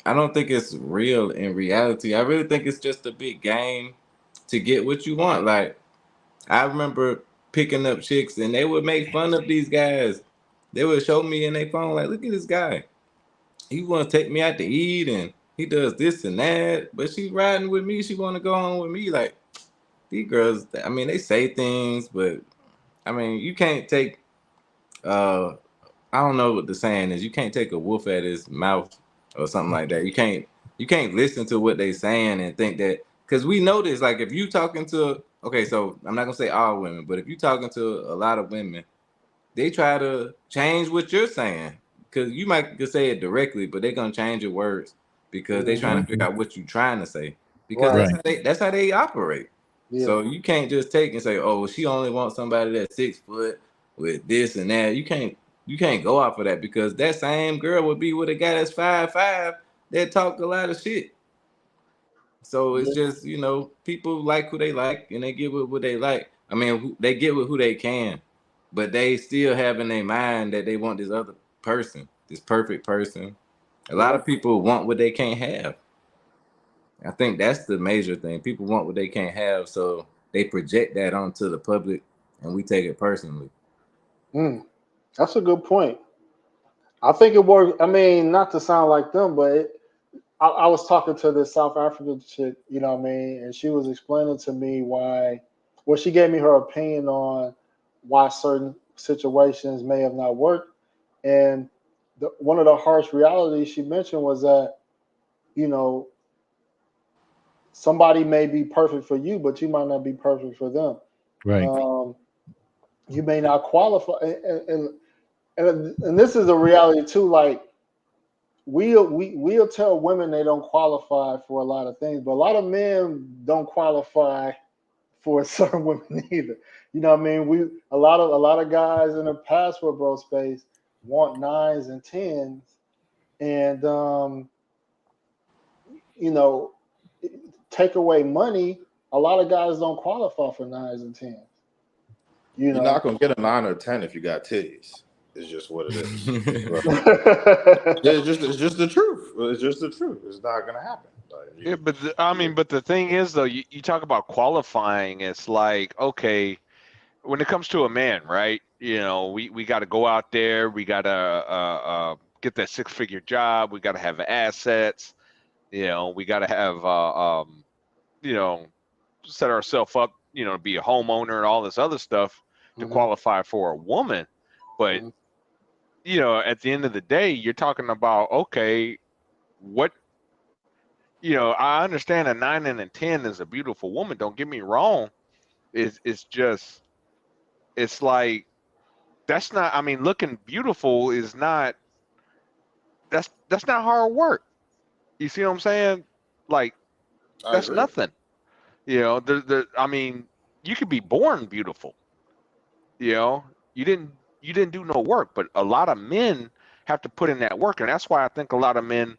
I don't think it's real in reality. I really think it's just a big game to get what you want. Like I remember picking up chicks and they would make fun of these guys. They would show me in their phone, like, look at this guy. He want to take me out to eat and he does this and that. But she riding with me. She want to go on with me. Like these girls, I mean, they say things, but I mean, you can't take uh I don't know what the saying is. You can't take a wolf at his mouth or something like that. You can't listen to what they saying and think that because we notice like if you talking to okay, so I'm not gonna say all women, but if you talking to a lot of women, they try to change what you're saying because you might could say it directly, but they're gonna change your words because they're trying to figure Hmm. out what you're trying to say because Right. Right. that's how they operate. Yeah. So you can't just take and say, "Oh, she only wants somebody that's 6 foot with this and that." You can't go off of that because that same girl would be with a guy that's 5'5" that talk a lot of shit. So it's Yeah. just people like who they like and they get with what they like. I mean, they get with who they can, but they still have in their mind that they want this other person, this perfect person. A lot Yeah. of people want what they can't have. I think that's the major thing. People want what they can't have, so they project that onto the public, and we take it personally. Mm, that's a good point. I think it worked. I mean, not to sound like them, but I was talking to this South African chick, you know what I mean, and she was explaining to me why well, she gave me her opinion on why certain situations may have not worked. And one of the harsh realities she mentioned was that, you know, somebody may be perfect for you, but you might not be perfect for them. Right. You may not qualify. And this is a reality too. Like, we'll tell women they don't qualify for a lot of things, but a lot of men don't qualify for certain women either. You know what I mean? A lot of guys in the passport bro space want 9s and 10s, and you know, take away money. A lot of guys don't qualify for 9s and 10s. You're not gonna get a 9 or 10 if you got titties. It's just what it is. It's just the truth. It's just the truth. It's not gonna happen. Yeah, but but the thing is, though, you talk about qualifying. It's like, okay, when it comes to a man, right? You know, we got to go out there. We got to get that 6-figure job. We got to have assets. You know, we got to have you know, set ourselves up, you know, to be a homeowner and all this other stuff to qualify for a woman. But you know, at the end of the day, you're talking about, okay, what, you know, I understand a 9 and a 10 is a beautiful woman. Don't get me wrong. It's just, it's like, that's not, I mean, looking beautiful is not, that's not hard work. You see what I'm saying? Like, that's nothing. You know, I mean, you could be born beautiful. You know, you didn't do no work, but a lot of men have to put in that work, and that's why I think a lot of men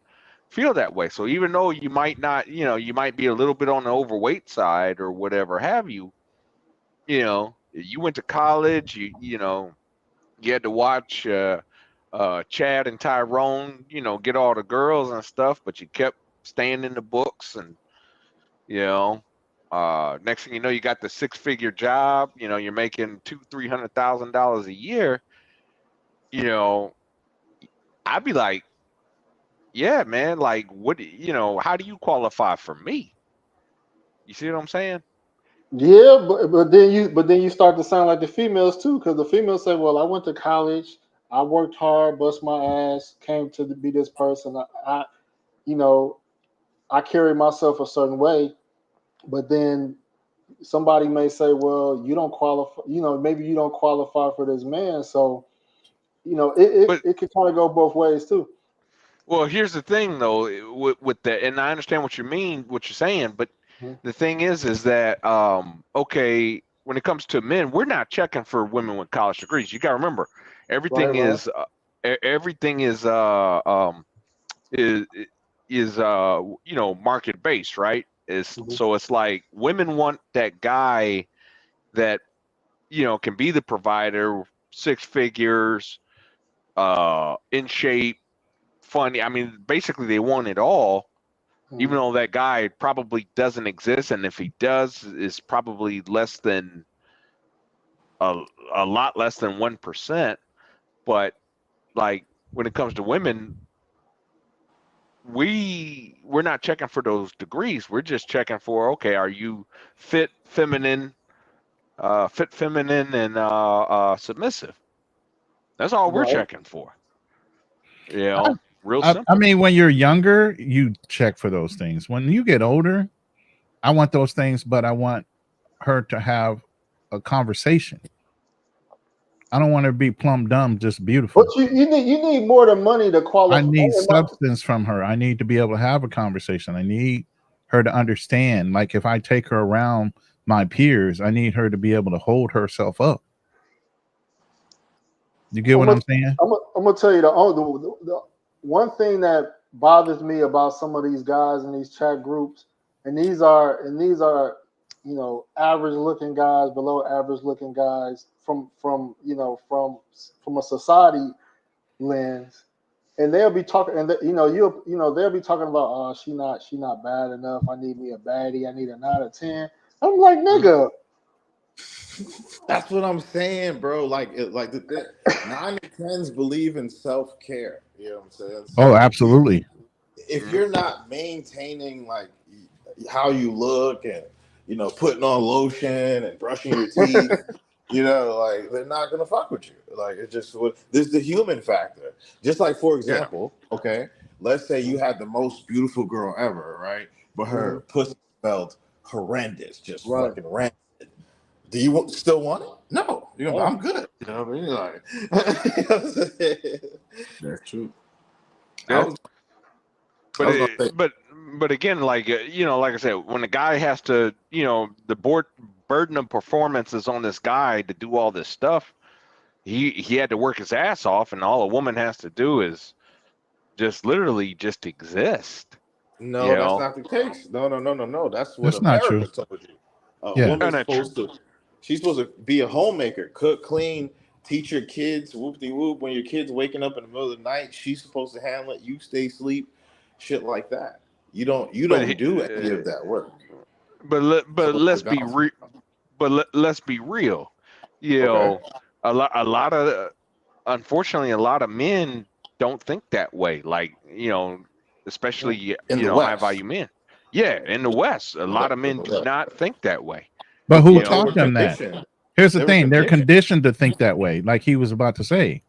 feel that way. So even though you might not, you know, you might be a little bit on the overweight side or whatever have you, you know, you went to college, you know, you had to watch Chad and Tyrone, you know, get all the girls and stuff, but you kept staying in the books, and you know, next thing you know, you got the 6-figure job. You know, you're making $200,000-$300,000 a year. You know, I'd be like, yeah, man, like, what, you know, how do you qualify for me? You see what I'm saying? Yeah, but then you start to sound like the females too, because the females say, "Well, I went to college, I worked hard, bust my ass, came to be this person. You know, I carry myself a certain way." But then somebody may say, "Well, you don't qualify. You know, maybe you don't qualify for this man." So, you know, it can kind of go both ways too. Well, here's the thing, though, with that, and I understand what you mean, what you're saying, but the thing is that okay, when it comes to men, we're not checking for women with college degrees. You got to remember, everything Right. everything is you know, market based, right? So it's like women want that guy that, you know, can be the provider, 6 figures, in shape, funny. I mean, basically they want it all, even though that guy probably doesn't exist, and if he does, is probably less than a lot less than 1%. But like, when it comes to women, we're not checking for those degrees. We're just checking for, okay, are you fit, feminine, and submissive? That's all we're Right. checking for. You know, real simple. I mean, when you're younger, you check for those things. When you get older, I want those things, but I want her to have a conversation. I don't want her to be plumb dumb, just beautiful. But you need more than money to qualify. I need substance from her. I need to be able to have a conversation. I need her to understand. Like, if I take her around my peers, I need her to be able to hold herself up. You get what I'm saying? I'm gonna tell you the one thing that bothers me about some of these guys in these chat groups, and these are you know, average looking guys, below average looking guys from you know, from a society lens, and they'll be talking, and you know, they'll be talking about, oh, she not bad enough. I need me a baddie. I need a 9 or 10. I'm like, nigga. That's what I'm saying, bro. Like the 9 and 10s believe in self-care. You know what I'm saying? So Oh, absolutely. if you're not maintaining like how you look and putting on lotion and brushing your teeth. Like they're not gonna fuck with you. Like it's just there's the human factor. Just like, for example, okay, let's say you had the most beautiful girl ever, right? But her pussy smelled horrendous, just fucking rancid. Do you still want it? No, I'm good. You know what I mean? Like, That's true. Yeah. But again, like like I said, when the guy has to, the burden of performance is on this guy to do all this stuff. He had to work his ass off, and all a woman has to do is just literally just exist. No, that's not the case. No. That's what That's not true. America told you. A Yeah. woman's she's supposed to be a homemaker, cook, clean, teach your kids, whoop-de-whoop. When your kid's waking up in the middle of the night, she's supposed to handle it. You stay asleep, shit like that. You don't do any of that work. But let's be real. But let's be real. A lot of unfortunately a lot of men don't think that way. Like especially in the West. high value men. Yeah, in the West, a lot of men do not think that way. But who taught them that? Here's the thing: they're conditioned to think that way. Like he was about to say,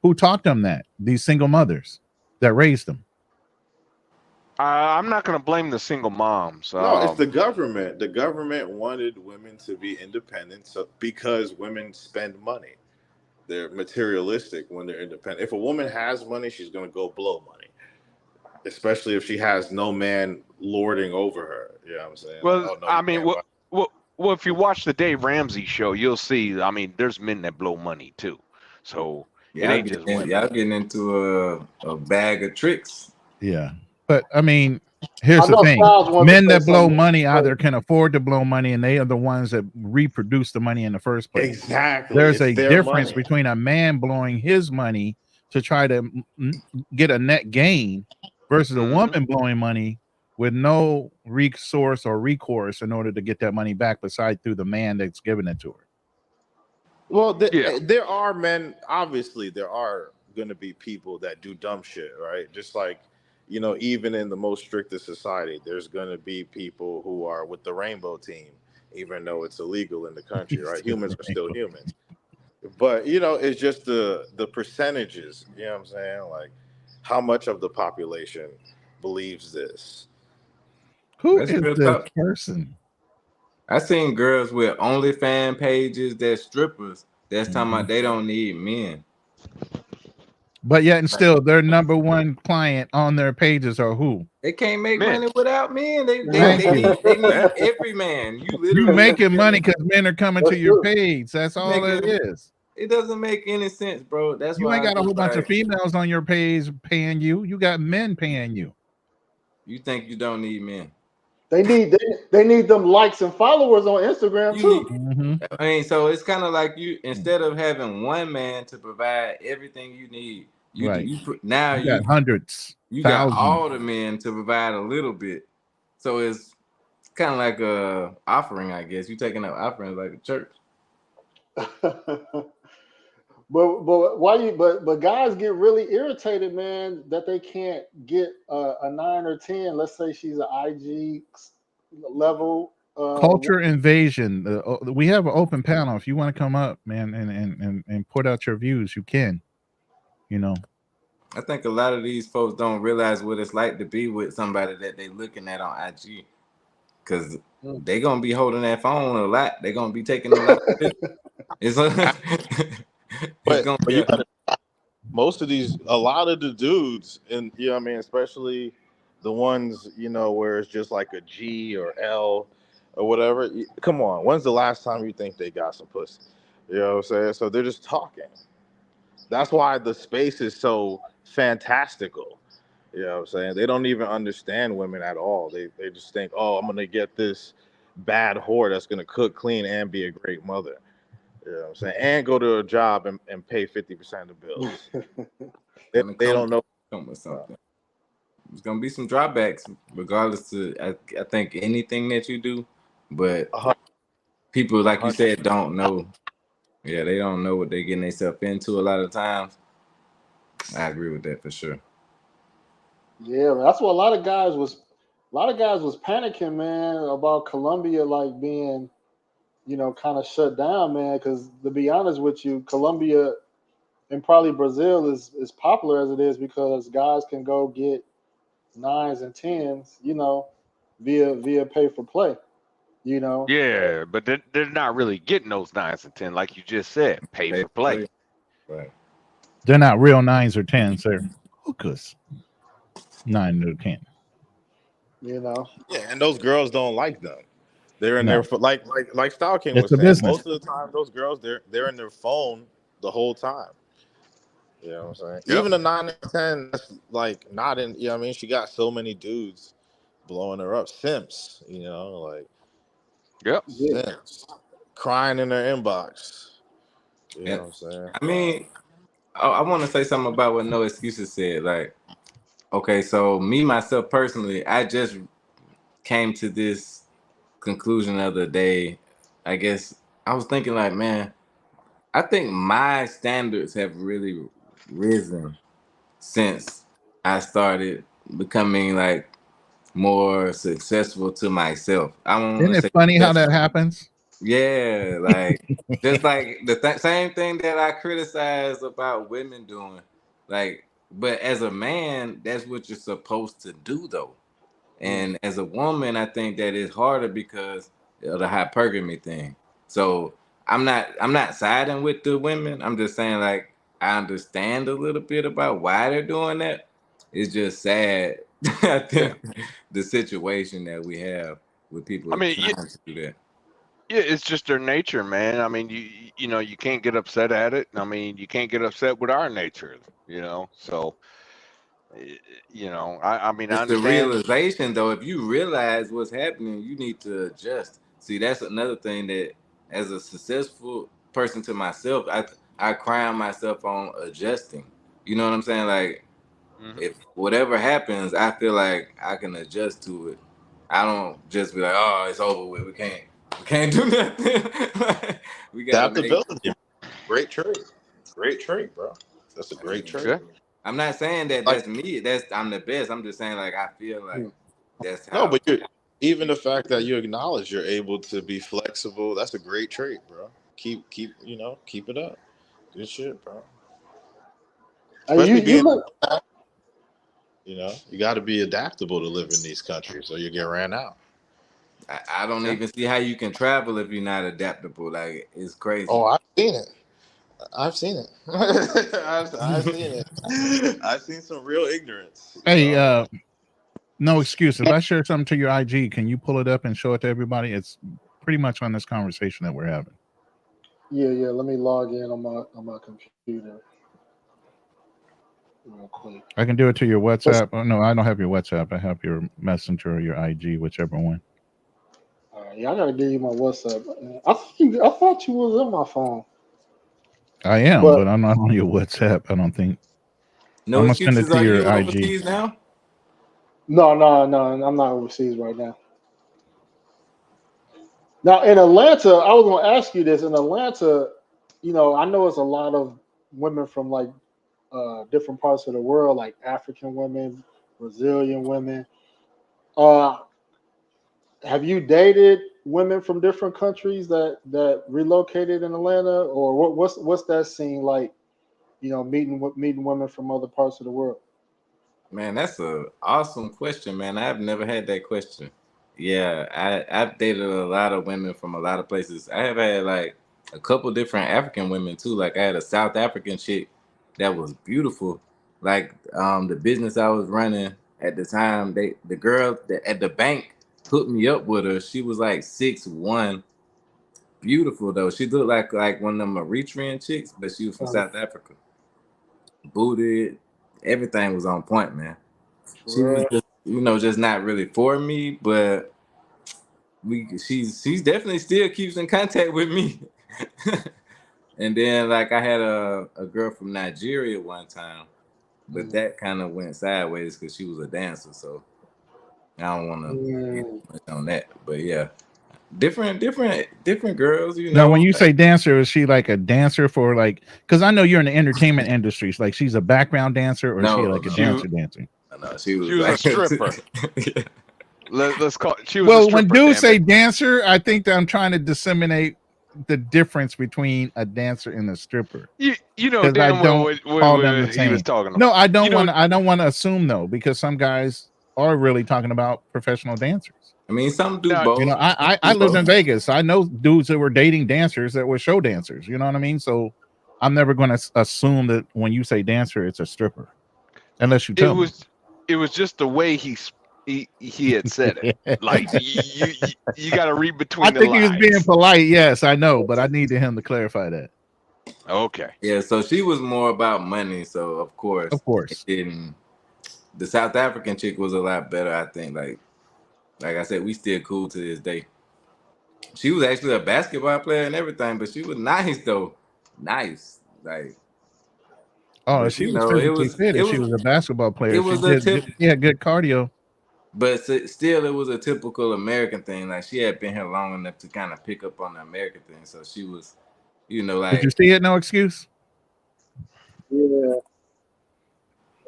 who taught them that? These single mothers that raised them. I'm not going to blame the single moms. No, it's the government. The government wanted women to be independent, because women spend money. They're materialistic when they're independent. If a woman has money, she's going to go blow money, especially if she has no man lording over her. You know what I'm saying? Well, I mean, well, if you watch the Dave Ramsey show, you'll see. I mean, there's men that blow money too. So it ain't just women. Y'all getting into a bag of tricks. Yeah. But I mean, here's the thing: men that blow money either can afford to blow money, and they are the ones that reproduce the money in the first place. Exactly. There's a difference between a man blowing his money to try to get a net gain versus a woman blowing money with no resource or recourse in order to get that money back, besides through the man that's giving it to her. Well, there are men. Obviously, there are going to be people that do dumb shit, right? Just like, even in the most strictest society, there's going to be people who are with the rainbow team, even though it's illegal in the country, right? Humans are still humans. But, it's just the percentages, you know what I'm saying? Like, how much of the population believes this? Who is this person? I seen girls with OnlyFans pages that's strippers that's talking about they don't need men. But yet and still, their number one client on their pages are who? They can't make money without men. They need every man. You making money because men are coming to your page. That's all it is. It doesn't make any sense, bro. That's you why ain't got a whole bunch of females on your page paying you. You got men paying you. You think you don't need men? They need them likes and followers on Instagram too. I mean, so it's kind of like you, instead of having one man to provide everything you need, you got hundreds. You got all the men to provide a little bit. So it's kind of like a offering, I guess. You taking up offerings like a church. But guys get really irritated, man, that they can't get a 9 or 10. Let's say she's an IG level. Culture invasion. We have an open panel. If you want to come up, man, and put out your views, you can. I think a lot of these folks don't realize what it's like to be with somebody that they looking at on IG, because they gonna be holding that phone a lot. They gonna be taking a lot of pictures. Most of these, a lot of the dudes, and especially the ones where it's just like a G or L or whatever. Come on, when's the last time you think they got some pussy? You know what I'm saying? So they're just talking. That's why the space is so fantastical. You know what I'm saying? They don't even understand women at all. They just think, oh, I'm gonna get this bad whore that's gonna cook, clean, and be a great mother. You know what I'm saying? And go to a job and pay 50% of the bills. they don't know something. There's gonna be some drawbacks, regardless to I think anything that you do, but people, like you said, don't know. Yeah, they don't know what they're getting themselves into a lot of times. I agree with that for sure. Yeah, that's what a lot of guys was a lot of guys was panicking, man, about Colombia like being, kind of shut down, man. Because to be honest with you, Colombia and probably Brazil is popular as it is because guys can go get 9s and 10s, via pay for play. Yeah, but they're not really getting those 9s and 10, like you just said, pay for play. Right. They're not real 9s or 10s. They're hookers. 9 to 10. Yeah, and those girls don't like them. They're in No. their like Style King It's was a saying. business. Most of the time, those girls they're in their phone the whole time. You know what I'm saying? Yep. Even a 9 and 10, that's like not in. You know what I mean? She got so many dudes blowing her up. Simps, like Yep. simps crying in their inbox. You know Yeah. what I'm saying? I mean, I want to say something about what No Excuses said. Like, okay, so me myself personally, I just came to this conclusion the other day. I guess I was thinking like, man, I think my standards have really risen since I started becoming like more successful to myself. I don't want Isn't to it say funny how successful. that happens? Yeah, like just like the same thing that I criticize about women doing. Like, but as a man, that's what you're supposed to do, though. And as a woman, I think that it's harder because of the hypergamy thing. So I'm not siding with the women. I'm just saying like I understand a little bit about why they're doing that. It's just sad. I think the situation that we have with people I mean, trying to do that. yeah, it's just their nature, man. I mean, you can't get upset at it. I mean, you can't get upset with our nature, So, I mean, I It's the understand. realization, though. If you realize what's happening, you need to adjust. See, that's another thing that, as a successful person to myself, I crown myself on adjusting. You know what I'm saying? Like, Mhm. if whatever happens, I feel like I can adjust to it. I don't just be like, oh, it's over with. We can't do nothing. We gotta make. Adaptability, great trait, bro. That's a I great mean, trait. Yeah. I'm not saying that Like that's me. I'm the best. I'm just saying like I feel like that's no, how. but even the fact that you acknowledge you're able to be flexible, that's a great trait, bro. Keep it up. Good shit, bro. You Especially you being, look you got to be adaptable to live in these countries, or you get ran out. I don't Yeah. even see how you can travel if you're not adaptable. Like it's crazy. Oh, I've seen it. I've seen it. I've seen it. I've seen some real ignorance. Hey, no excuse. If I share something to your IG, can you pull it up and show it to everybody? It's pretty much on this conversation that we're having. Yeah. Let me log in on my computer real quick. I can do it to your WhatsApp. Oh, no, I don't have your WhatsApp. I have your Messenger or your IG, whichever one. All right, yeah, I gotta give you my WhatsApp. I thought you was on my phone, I am, but but I'm not on your WhatsApp. I don't think. No I'm gonna send it excuses. to Are you your IG. overseas now? no, I'm not overseas right now. Now in Atlanta, I was gonna ask you this. In Atlanta, I know it's a lot of women from like different parts of the world, like African women, Brazilian women. Uh, have you dated women from different countries that relocated in Atlanta, or what's that scene like? Meeting women from other parts of the world. Man, that's a awesome question, man. I've never had that question. Yeah, I've dated a lot of women from a lot of places. I have had like a couple different African women too. Like I had a South African chick that was beautiful. Like the business I was running at the time, the girl that at the bank hooked me up with her. She was like 6'1", beautiful though. She looked like one of them Eritrean chicks, but she was from Um, South Africa. Booted, everything was on point, man. She was right. just, just not really for me, but she's definitely still keeps in contact with me. And then like I had a girl from Nigeria one time, but that kind of went sideways because she was a dancer, so I don't want to get much on that. But yeah, different girls, Now, when you say dancer, is she like a dancer for like? Because I know you're in the entertainment industry. Like she's a background dancer, or is she No, like a dancer? no, she She was was a like stripper. yeah. Let's call. She was a Well, when stripper. dudes Damn say it. dancer, I think that I'm trying to disseminate the difference between a dancer and a stripper You know because I damn well don't call them the what he was same. talking about. No, I You don't know, want. I don't want to assume though, because some guys are really talking about professional dancers. I mean, some do now You know, both. I Do lived in both. Vegas. I know dudes that were dating dancers that were show dancers. You know what I mean? So I'm never going to assume that when you say dancer, it's a stripper, unless you it tell me. was it was just the way he had said it. Like you got to read I between the think he was being lines. polite. Yes, I know, but I needed him to clarify that. Okay. Yeah, so she was more about money. So of course, Of it course. didn't. The South African chick was a lot better, I think. Like I said, we still cool to this day. She was actually a basketball player and everything, but she was nice though. Nice. Like, Oh, but she was physically fit if she was a basketball it player. She was a did. tip, She had good cardio. but still it was a typical American thing. Like she had been here long enough to kind of pick up on the American thing. So she was, Did you like see it? No excuse. Yeah.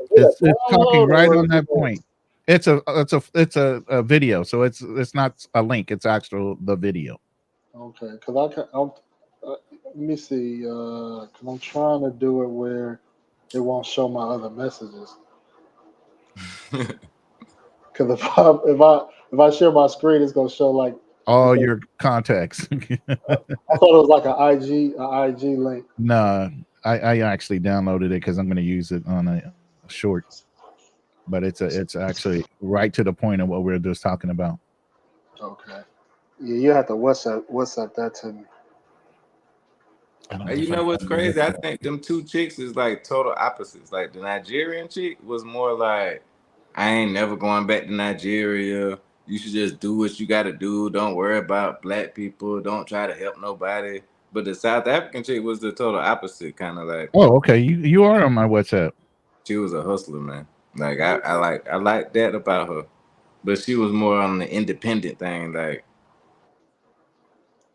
Is it It's a talking download right or on is it that point. It's a video, so it's not a link. It's actual the video. okay? Because I can. Let me see. Because I'm trying to do it where it won't show my other messages. Because if I share my screen, it's gonna show like All it's like, your contacts. I thought it was like an IG link. Nah, I actually downloaded it because I'm going to use it on a short, but it's actually right to the point of what we are just talking about. Okay. Yeah, you have to WhatsApp that to me. I don't know you if I know what's can do crazy? I that. think them two chicks is like total opposites. Like the Nigerian chick was more like, I ain't never going back to Nigeria. You should just do what you got to do. Don't worry about black people. Don't try to help nobody. But the South African chick was the total opposite, kind of like Oh, okay. You are on my WhatsApp. she was a hustler, man. Like I like that about her. But she was more on the independent thing. Like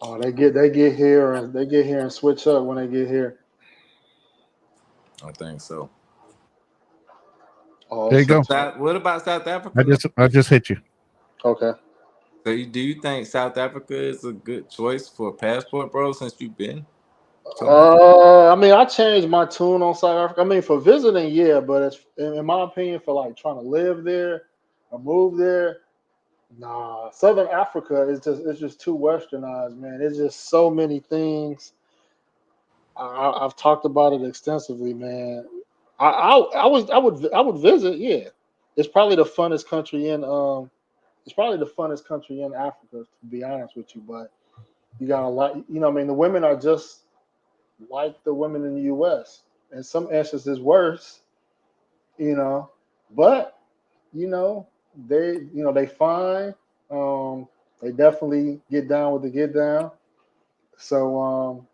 Oh, they get here and switch up when they get here. I think so. Oh, There you go. What about South I Africa? just I just hit you. okay. So do you think South Africa is a good choice for a passport, bro? Since you've been so much. I mean, I changed my tune on South Africa. I mean, for visiting, yeah, but it's in my opinion, for like trying to live there or move there, nah. Southern Africa is just too westernized, man. It's just so many things. I've talked about it extensively, man. I would visit, yeah. It's probably the funnest country in it's probably the funnest country in Africa, to be honest with you. But you got a lot, I mean, the women are just like the women in the U.S. In some instances, worse, you know. But you know, they fine. Um, they definitely get down with the get down. So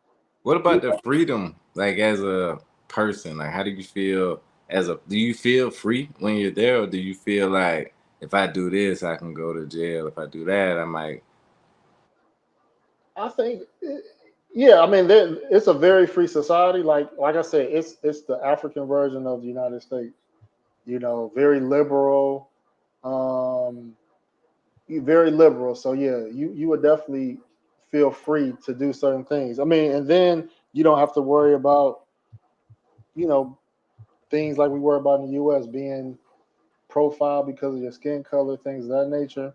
What yeah, about the freedom, like as a person? Like, how do you feel do you feel free when you're there, or do you feel like if I do this, I can go to jail? If I do that, I might. I think, yeah. I mean, it's a very free society. Like I said, it's the African version of the United States. Very liberal. Um, very liberal. So yeah, you would definitely feel free to do certain things. I mean, and then you don't have to worry about you know things like we worry about in the U.S. being profiled because of your skin color, things of that nature.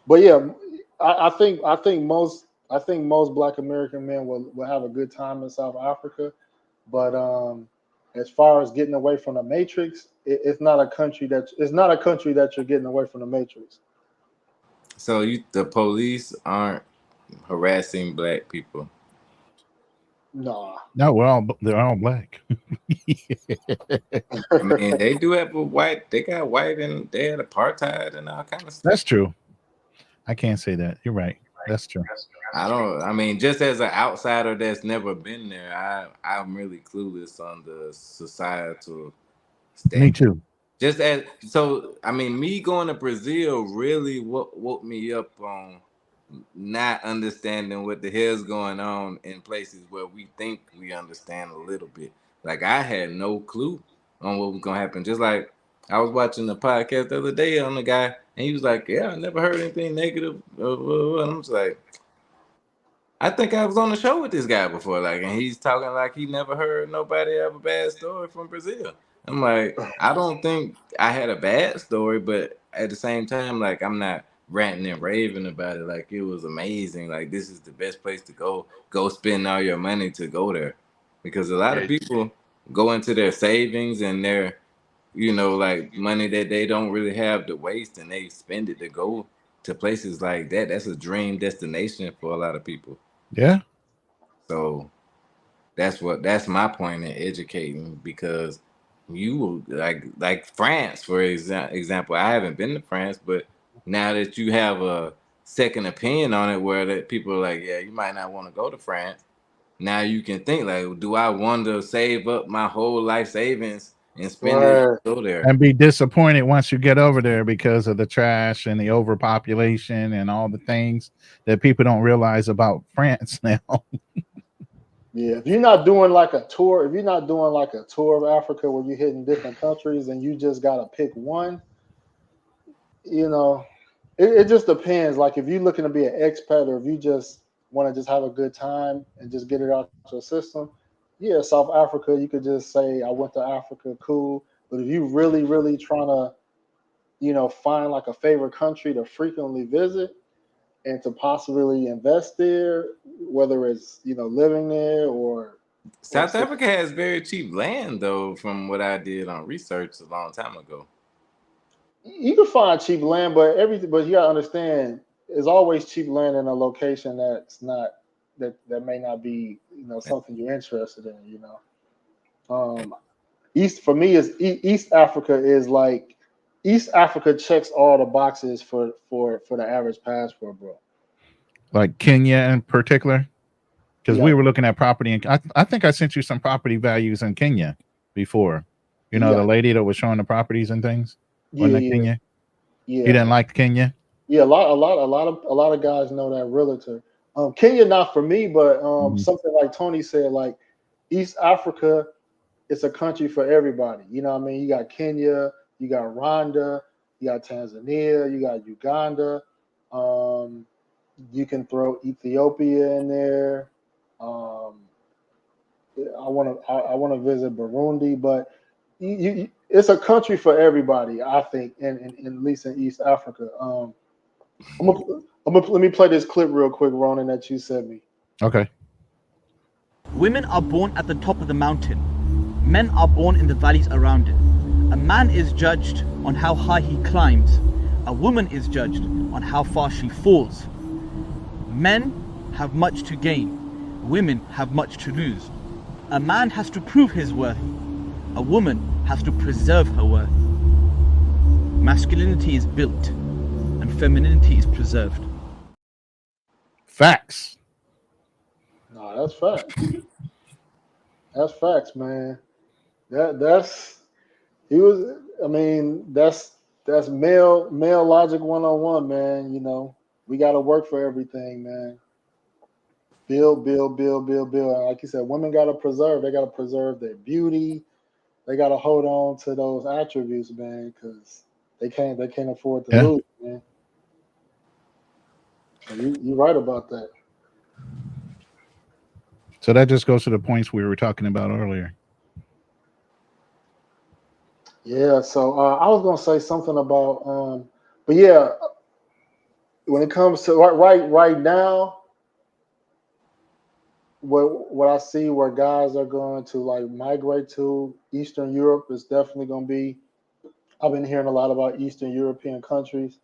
But yeah, I think most Black American men will have a good time in South Africa. But as far as getting away from the matrix, it's not a country that you're getting away from the matrix. So the police aren't harassing black people. Nah. No, they're all black. I mean, they do have a white. They got white and they had apartheid and all kind of stuff. That's true. I can't say that. You're right. That's true. I don't. I mean, just as an outsider that's never been there, I'm really clueless on the societal Me standard. too. Just as so, I mean, me going to Brazil really woke me up on not understanding what the hell's going on in places where we think we understand a little bit. Like I had no clue on what was gonna happen. Just like I was watching the podcast the other day on the guy And he was like, yeah, I never heard anything negative. And I'm just like, I think I was on the show with this guy before, like, and he's talking like he never heard nobody have a bad story from Brazil. I'm like, I don't think I had a bad story, but at the same time, like, I'm not ranting and raving about it. Like, it was amazing. Like, this is the best place to go. Go spend all your money to go there, because a lot of Yeah, people go into their savings and their, like money that they don't really have to waste, and they spend it to go to places like that. That's a dream destination for a lot of people. Yeah. So that's my point in educating, because you like France, for example. I haven't been to France, but now that you have a second opinion on it, where that people are like, yeah, you might not want to go to France. Now you can think like, do I want to save up my whole life savings and spend it to Right. go there? And be disappointed once you get over there because of the trash and the overpopulation and all the things that people don't realize about France now. Yeah, if you're not doing like a tour, if you're not doing like a tour of Africa where you're hitting different countries and you just gotta pick one, you know, it just depends. Like if you're looking to be an expat or if you just want to just have a good time and just get it out your system, yeah, South Africa, you could just say I went to Africa, cool. But if you really, really trying to, find like a favorite country to frequently visit and to possibly invest there, whether it's living there or South Africa has very cheap land, though, from what I did on research a long time ago. you can find cheap land, but everything. But you gotta understand, there's always cheap land in a location that's not that may not be something you're interested in. East for me is East Africa is like East Africa checks all the boxes for the average passport, bro. Like Kenya in particular. Because we Yeah, were looking at property, and I think I sent you some property values in Kenya before. The yeah, lady that was showing the properties and things. Wasn't yeah, that yeah, Kenya? You yeah. didn't like Kenya? Yeah, a lot of guys know that realtor. Kenya not for me, but Mhm. something like Tony said, like East Africa, it's a country for everybody. You know what I mean? You got Kenya, you got Rwanda, you got Tanzania, you got Uganda. Um, you can throw Ethiopia in there. Um, I want to visit Burundi, but it's a country for everybody. I think, in at least in East Africa. I'm gonna, let me play this clip real quick, Ronin, that you sent me. Okay. Women are born at the top of the mountain. Men are born in the valleys around it. A man is judged on how high he climbs. A woman is judged on how far she falls. Men have much to gain. Women have much to lose. A man has to prove his worth. A woman has to preserve her worth. Masculinity is built and femininity is preserved. Facts. No, that's facts. That's facts, man. That's he was. I mean, that's male logic 101, man. We got to work for everything, man. Build, build, build, build, build. And like you said, women got to preserve. They got to preserve their beauty. They got to hold on to those attributes, man, because they can't afford to Yeah. lose, man. And you're right about that. So that just goes to the points we were talking about earlier. Yeah. So I was gonna say something about, but yeah, when it comes to right now, what I see where guys are going to like migrate to Eastern Europe is definitely going to be. I've been hearing a lot about Eastern European countries.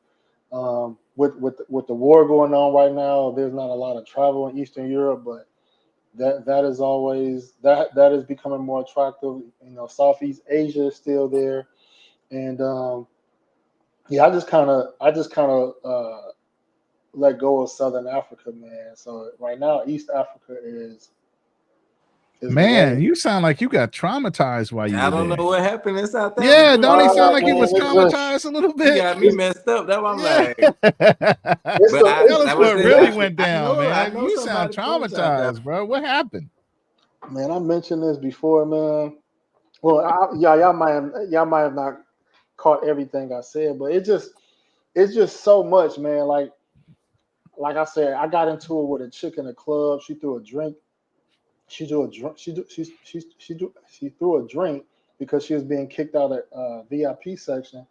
With the war going on right now, there's not a lot of travel in Eastern Europe, but that is always that is becoming more attractive. Southeast Asia is still there, and yeah, I just kind of let go of Southern Africa, man. So right now, East Africa is the way. Man, you sound like you got traumatized while you I were don't there. know what happened in South Africa. Yeah, don't he sound like he Man, was it's just traumatized a little You bit? got me messed up. That's why I'm Yeah. like, it's but the Tell us that was what in really it's went I down, know man. You sound somebody from South Africa. traumatized, bro. What happened? man. I mentioned this before, man. Well, y'all might have not caught everything I said, but it just it's just so much, man. Like I said, I got into it with a chick in a club. She threw a drink. She threw a drink. She threw a drink because she was being kicked out of VIP section.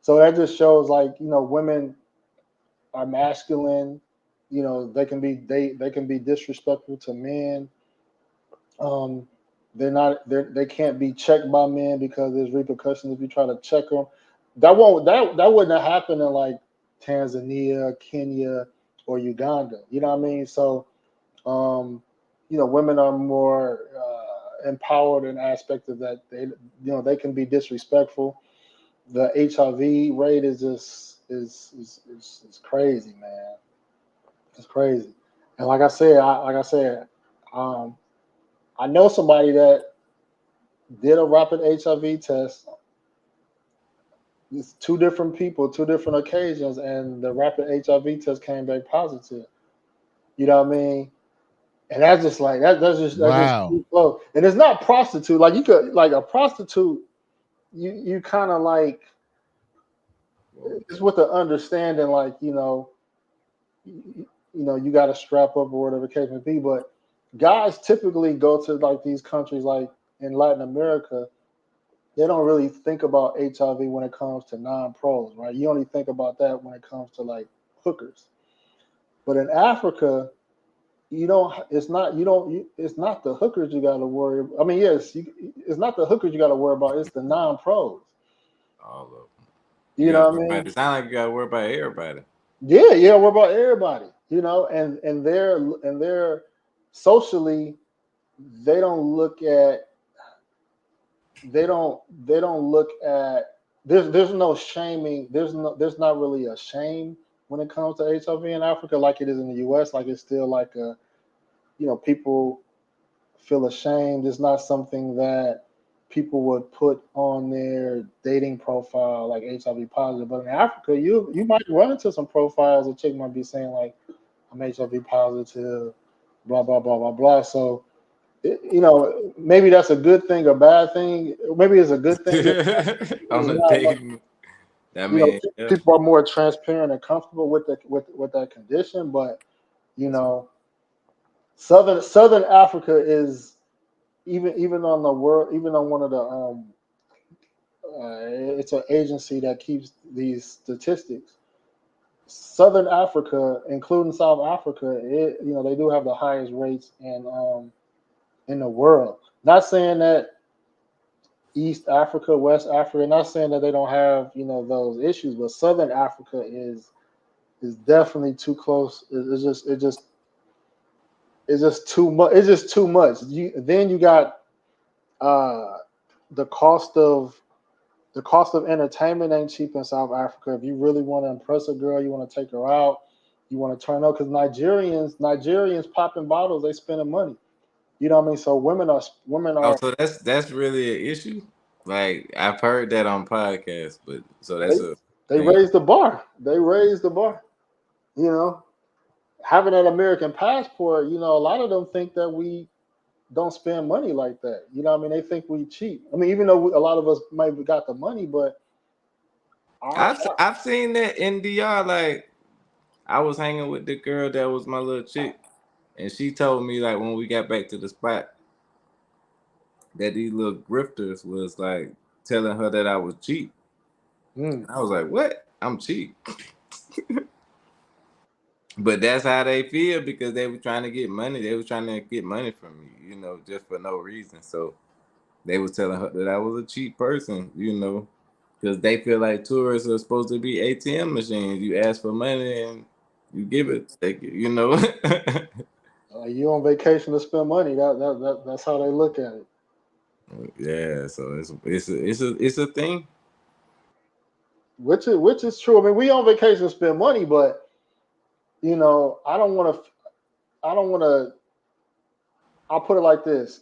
So that just shows, like, women are masculine. They can be disrespectful to men. Um, they can't be checked by men because there's repercussions if you try to check them. That wouldn't have happened in like Tanzania, Kenya, or Uganda. You know what I mean? So women are more empowered in aspect of that. They can be disrespectful. The HIV rate is crazy, man. It's crazy. And um, I know somebody that did a rapid HIV test. It's two different people, two different occasions, and the rapid HIV test came back positive. You know what I mean? And that's just like that's just Wow. too close. And it's not prostitute. Like, you could, like, a prostitute, you kind of like, it's with the understanding, like, you got to strap up or whatever the case may be. But guys typically go to like these countries, like in Latin America. They don't really think about HIV when it comes to non-pros, right? You only think about that when it comes to like hookers. But in Africa, you don't. It's not. You don't. It's not the hookers you got to worry. I mean, yes, it's not the hookers you got to worry about. It's the non-pros. All of them. You know what I mean? It sounds like you got to worry about everybody. Yeah. What about everybody? And they're socially, they don't look at they don't look at there's no shaming. There's not really a shame when it comes to HIV in Africa like it is in the US. Like, it's still like people feel ashamed. It's not something that people would put on their dating profile, like HIV positive. But in Africa, you might run into some profiles. A chick might be saying like, I'm HIV positive, blah blah blah blah blah. So, maybe that's a good thing or bad thing. Maybe it's a good thing. I'm It's not not like, taking. I mean, yeah. people are more transparent and comfortable with that condition. But you know, Southern Africa is, even on the world, even on one of the it's an agency that keeps these statistics. Southern Africa, including South Africa, they do have the highest rates in the world. Not saying that East Africa, West Africa, not saying that they don't have those issues, but Southern Africa is definitely too close. It's just too much. It's just too much. Then you got uh, the cost of entertainment ain't cheap in South Africa. If you really want to impress a girl, you want to take her out, you want to turn up, because Nigerians popping bottles, they spending money. You know what I mean? So women Oh, are so that's really an issue. Like, I've heard that on podcasts, but so they that's a they thing. raise the bar. They raise the bar. You know, having an American passport, a lot of them think that we don't spend money like that. You know what I mean? They think we cheap. I mean, even though a lot of us might have got the money, but our I've seen that in DR. Like, I was hanging with the girl that was my little chick, and she told me, like, when we got back to the spot, that these little grifters was like telling her that I was cheap. And I was like, what? I'm cheap. But that's how they feel, because they were trying to get money. They were trying to get money from me, just for no reason. So they was telling her that I was a cheap person, because they feel like tourists are supposed to be ATM machines. You ask for money and you give it, take it. you on vacation to spend money. That's how they look at it. Yeah, so it's a thing. Which is true. I mean, we on vacation to spend money, but I don't want to. I don't want to. I'll put it like this: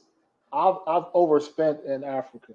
I've overspent in Africa.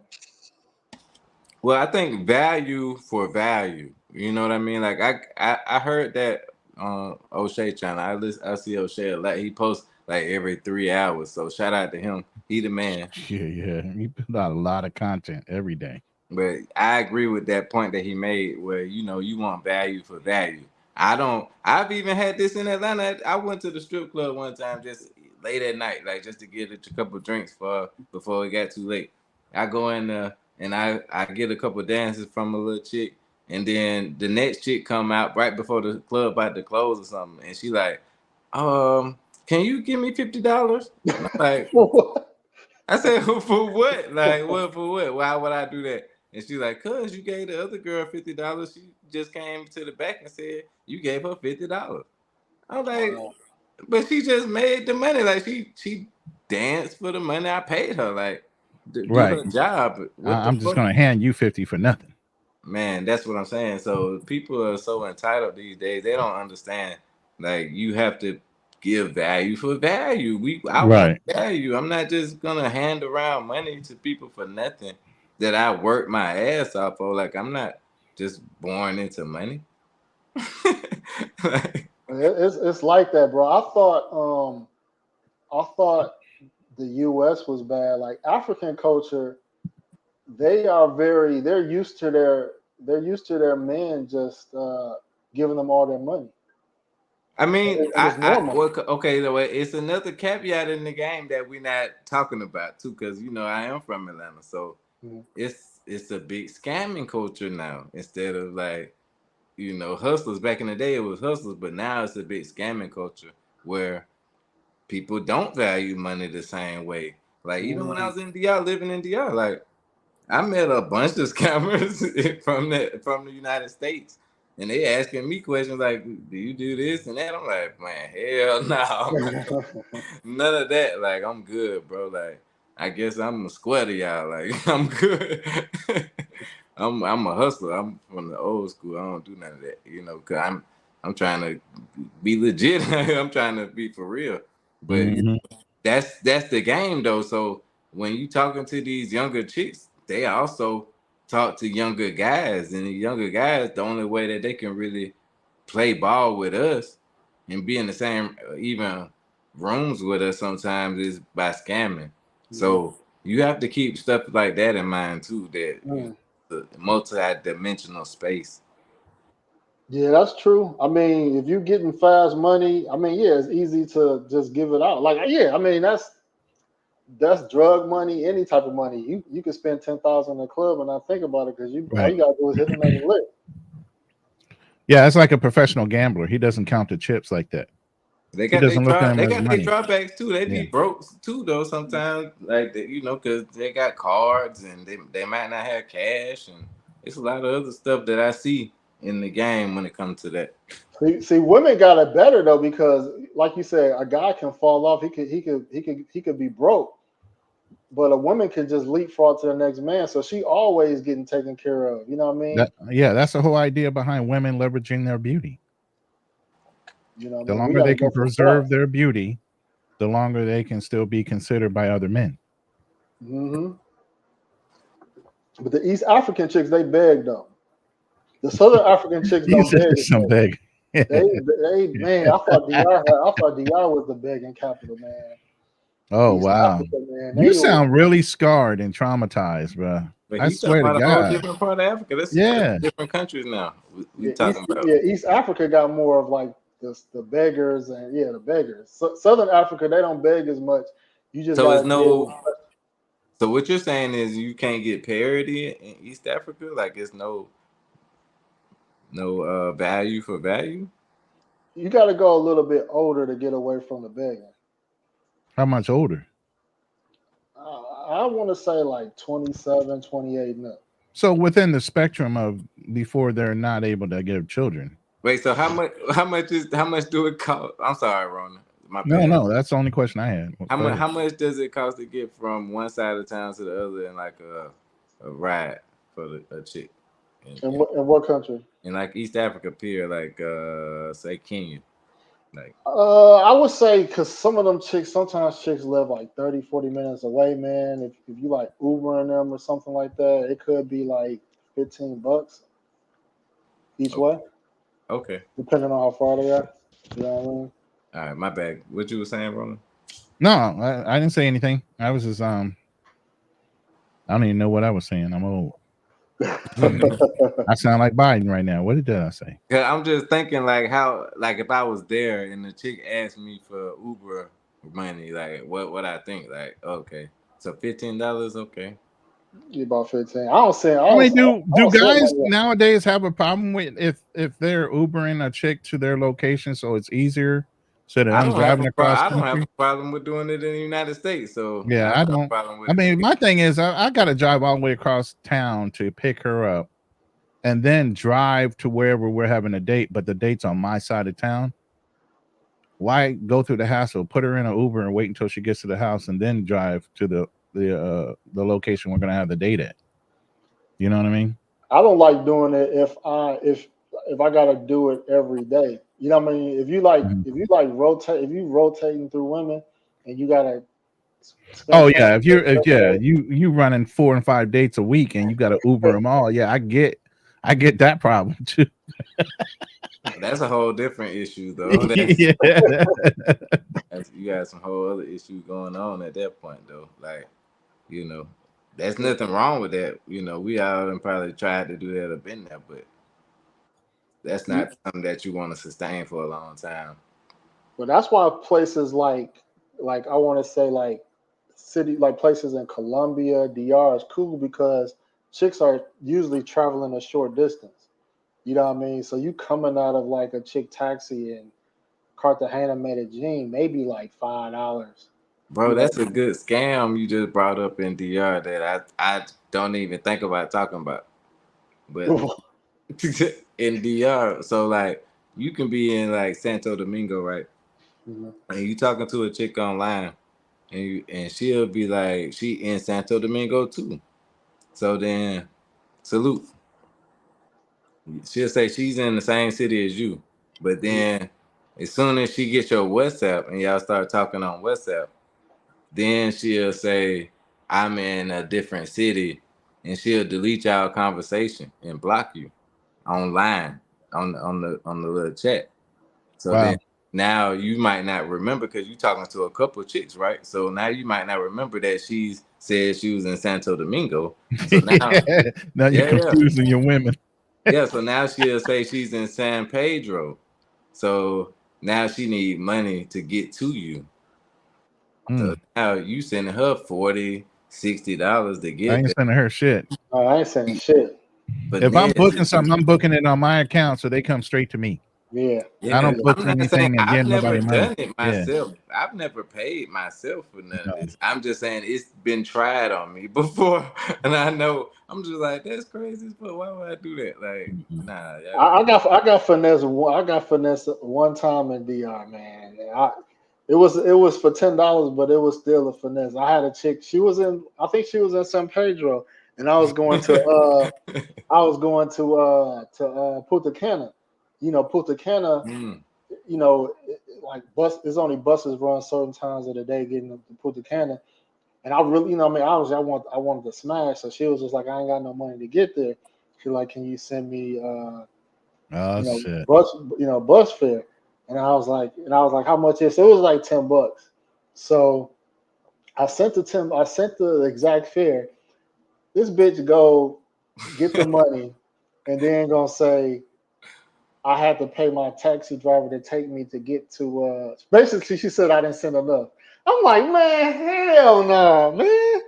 Well, I think value for value. You know what I mean? Like, I heard that O'Shea channel. I see O'Shea a lot. He posts like every 3 hours. So shout out to him. He the man. Yeah. You put out a lot of content every day. But I agree with that point that he made, where you know you want value for value. I don't. I've even had this in Atlanta. I went to the strip club one time, just late at night, like just to get a couple drinks for before it got too late. I go in there and I get a couple dances from a little chick, and then the next chick come out right before the club about to close or something, and she like, can you give me $50? Like, I said, for what? Like, what for what? Why would I do that? And she's like, cause you gave the other girl $50. She just came to the back and said you gave her $50. I was like, Wow. but she just made the money. Like she danced for the money I paid her. Like, do Right. her job. What the I'm just fuck? gonna hand you 50 for nothing. Man, that's what I'm saying. So people are so entitled these days. They don't understand. Like you have to give value for value. I want Right. value. I'm not just gonna hand around money to people for nothing that I work my ass off for. Like I'm not just born into money. Like, It's like that, bro. I thought the U.S. was bad. Like African culture, they're used to their men just giving them all their money. I mean, It's normal. well, okay, though it's another caveat in the game that we're not talking about too, because you know I am from Atlanta, so Mhm. it's a big scamming culture now instead of like hustlers. Back in the day it was hustlers, but now it's a big scamming culture where people don't value money the same way. Like even when I Mhm. was in DR, living in DR, like I met a bunch of scammers from the United States, and they asking me questions like, "Do you do this and that?" I'm like, "Man, hell no, none of that. Like, I'm good, bro. Like, I guess I'm a squatter, y'all. Like, I'm good. I'm a hustler. I'm from the old school. I don't do none of that, cause I'm trying to be legit. I'm trying to be for real. But Mhm. that's the game though. So when you talking to these younger chicks, they also talk to younger guys, and the younger guys, the only way that they can really play ball with us and be in the same even rooms with us sometimes is by scamming. Mhm. So you have to keep stuff like that in mind too. That Mm. the multi-dimensional space. Yeah, that's true. I mean, if you're getting fast money, I mean, yeah, it's easy to just give it out. Like, yeah, I mean, that's drug money, any type of money. You can spend 10,000 in a club and not think about it because all Right. you gotta do is hit another lick. Yeah, it's like a professional gambler. He doesn't count the chips like that. They He got doesn't look at them as their money. drawbacks too. They Yeah. be broke too though sometimes, like because they got cards and they might not have cash, and it's a lot of other stuff that I see in the game when it comes to that. See, women got it better though because, like you said, a guy can fall off. He could be broke, but a woman can just leapfrog to the next man. So she always getting taken care of. You know what I mean? That's the whole idea behind women leveraging their beauty. You know what I The mean? We longer got to they go can for preserve fast. their beauty, the longer they can still be considered by other men. Hmm. But the East African chicks, they beg though. The Southern African chicks You don't said beg as some much. big. Man, I thought DR was the begging capital, man. Oh East wow, Africa, man, you they will. sound really scarred and traumatized, bro. But I he talking swear to about a whole God. different part of Africa. That's Yeah. different countries now. We Yeah, talking about. East Africa got more of like the beggars and the beggars. Southern Africa, they don't beg as much. You just So it's gotta be able. no. So what you're saying is you can't get parity in East Africa. Like it's no value for value. You got to go a little bit older to get away from the begging. How much older? I want to say like 27, 28 and up. So within the spectrum of before they're not able to give children. Wait, so how much? How much do it cost? I'm sorry, Ronan. My No, bad. no, that's the only question I had. Go ahead. How much does it cost to get from one side of town to the other in like a ride for a chick In what country? in like East Africa pier, like say Kenya, like I would say because sometimes chicks live like 30, 40 minutes away, man. If you like Ubering them or something like that, it could be like $15 each okay, way, okay. depending on how far they are. You know what I mean? All right, my bad. What you were saying, Ronan? No, I didn't say anything. I was just I don't even know what I was saying. I'm old. I sound like Biden right now. What did I say? I'm just thinking like how like if I was there and the chick asked me for Uber money, like what I think, like okay, so $15, okay. You about 15. I don't say. I I don't. mean, do I don't say it guys like that. nowadays have a problem with if they're Ubering a chick to their location so it's easier instead of them driving across I don't have country? a problem with doing it in the United States. So Yeah, I don't have a don't. problem with I it. mean, my thing is, I got to drive all the way across town to pick her up, and then drive to wherever we're having a date. But the date's on my side of town. Why go through the hassle? Put her in an Uber and wait until she gets to the house, and then drive to the location we're gonna have the date at. You know what I mean? I don't like doing it if I gotta do it every day. You know what I mean? If you rotating through women and you gotta spend Oh time. yeah, if you running 4 and 5 dates a week and you got to Uber them all, yeah, I get that problem too. That's a whole different issue, though. Yeah. You got some whole other issues going on at that point, though. Like, you know, there's nothing wrong with that. You know, we all and probably tried to do that or been there, but that's not something that you want to sustain for a long time. But that's why places like I want to say like places in Colombia, DR is cool because chicks are usually traveling a short distance. You know what I mean? So you coming out of like a chick taxi in Cartagena, Medellin, maybe like $5. Bro, that's a good scam you just brought up in DR that I don't even think about talking about. But in DR, so like you can be in like Santo Domingo, right? Mm-hmm. And you talking to a chick online, and she'll be like, she in Santo Domingo too. So then, salute. She'll say she's in the same city as you, but then as soon as she gets your WhatsApp and y'all start talking on WhatsApp, then she'll say, I'm in a different city, and she'll delete y'all conversation and block you online on the little chat. So Wow. then now you might not remember because you're talking to a couple of chicks, right? So now you might not remember that she said she was in Santo Domingo. So now, now you're confusing your women. Yeah, so now she'll say she's in San Pedro. So now she need money to get to you. So now you sending her $40, $60 to get I ain't there. sending her shit. Oh, I ain't sending shit. But if I'm booking something, I'm booking it on my account so they come straight to me. Yeah. I don't book anything and give nobody money. I've never done it myself. Yeah. I've never paid myself for none of this. I'm just saying it's been tried on me before, and I know I'm just like that's crazy. But why would I do that? Like, nah. I got finesse. I got finesse one time in DR, man. It was for $10, but it was still a finesse. I had a chick. I think she was in San Pedro, and I was going to Punta Cana. You know, Punta Cana. You know, like there's only buses run certain times of the day getting to Punta Cana, and I really, I wanted to smash. So she was just like, I ain't got no money to get there. She's like, can you send me shit. bus fare? And I was like, how much is it? It was like $10. So I sent the exact fare. This bitch go get the money and then gonna say I had to pay my taxi driver to take me to get to basically she said I didn't send enough. I'm like, man, hell no, man.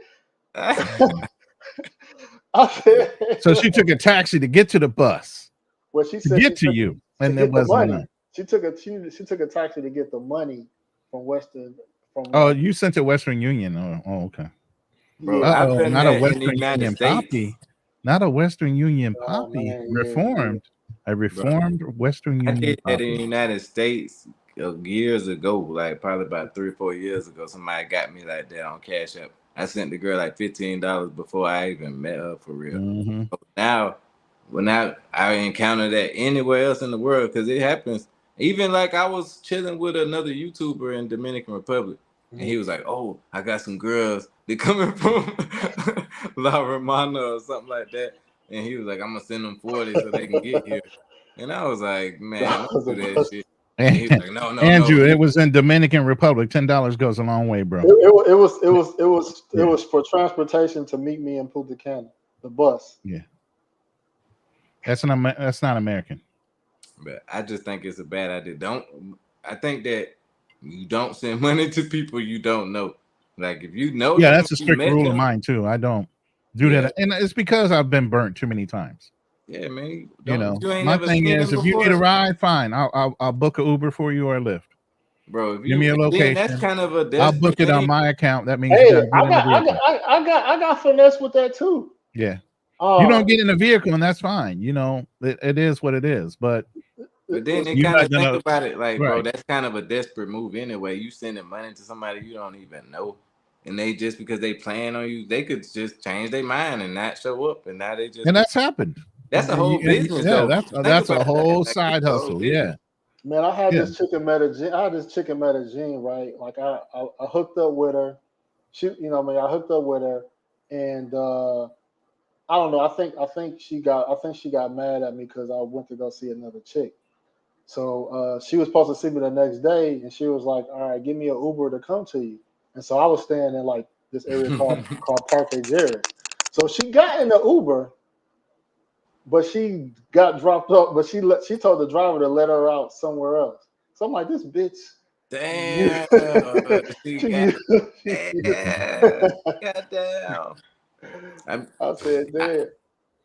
So she took a taxi to get to the bus. Well, she said to get to you, and there wasn't enough. She took a taxi to get the money from Western. You sent to Western Union. Oh, okay. Bro, not a Western Union Poppy. Not a Western Union Poppy. Reformed. A reformed Western Union. I did that in the United States years ago, like probably about 3 or 4 years ago. Somebody got me like that on Cash App. I sent the girl like $15 before I even met her for real. Mm-hmm. So now, when I encounter that anywhere else in the world, because it happens. Even like I was chilling with another YouTuber in Dominican Republic, and he was like, "Oh, I got some girls. They're coming from La Romana or something like that." And he was like, "I'm gonna send them 40 so they can get here." And I was like, "Man, don't do that shit." And he was like, "No, Andrew, no." it was in Dominican Republic. $10 goes a long way, bro. It was for transportation to meet me in Punta Cana, the bus. Yeah. That's not American. But I just think it's a bad idea. I think that you don't send money to people you don't know. Like if you know Yeah, them, that's a you strict met rule of them, mine too. I don't do yeah, that, and it's because I've been burnt too many times. yeah, man. You know, You ain't my never thing seen is, them if you need a before, ride, fine. I'll book an Uber for you or a Lyft. bro. If Give me you a then that's location. kind of a I'll book desperate it on thing, my account. That means you got Hey, to get in the vehicle. I got finesse with that too. Yeah, you don't Uh, get in the vehicle, and that's fine. You know, it is what it is. But But then they you're kind not of think gonna about it like, bro, right. that's kind of a desperate move anyway. You sending money to somebody you don't even know, and they just because they plan on you, they could just change their mind and not show up, and now they just And that's happened. that's a whole business Yeah, though. Think that's a about that. whole Like, side it's a whole hustle. Yeah, business. Man, I had yeah. this chicken Medellin. I had this chicken Medellin, right? Like I hooked up with her. She, what I mean, I hooked up with her, and I don't know. I think she got mad at me because I went to go see another chick. So she was supposed to see me the next day, and she was like, "All right, give me an Uber to come to you." And so I was staying in like this area called Parque Jerry. So she got in the Uber, but she got dropped off. But she told the driver to let her out somewhere else. So I'm like, this bitch. You, Damn, she got you, damn, goddamn. I said, I, damn,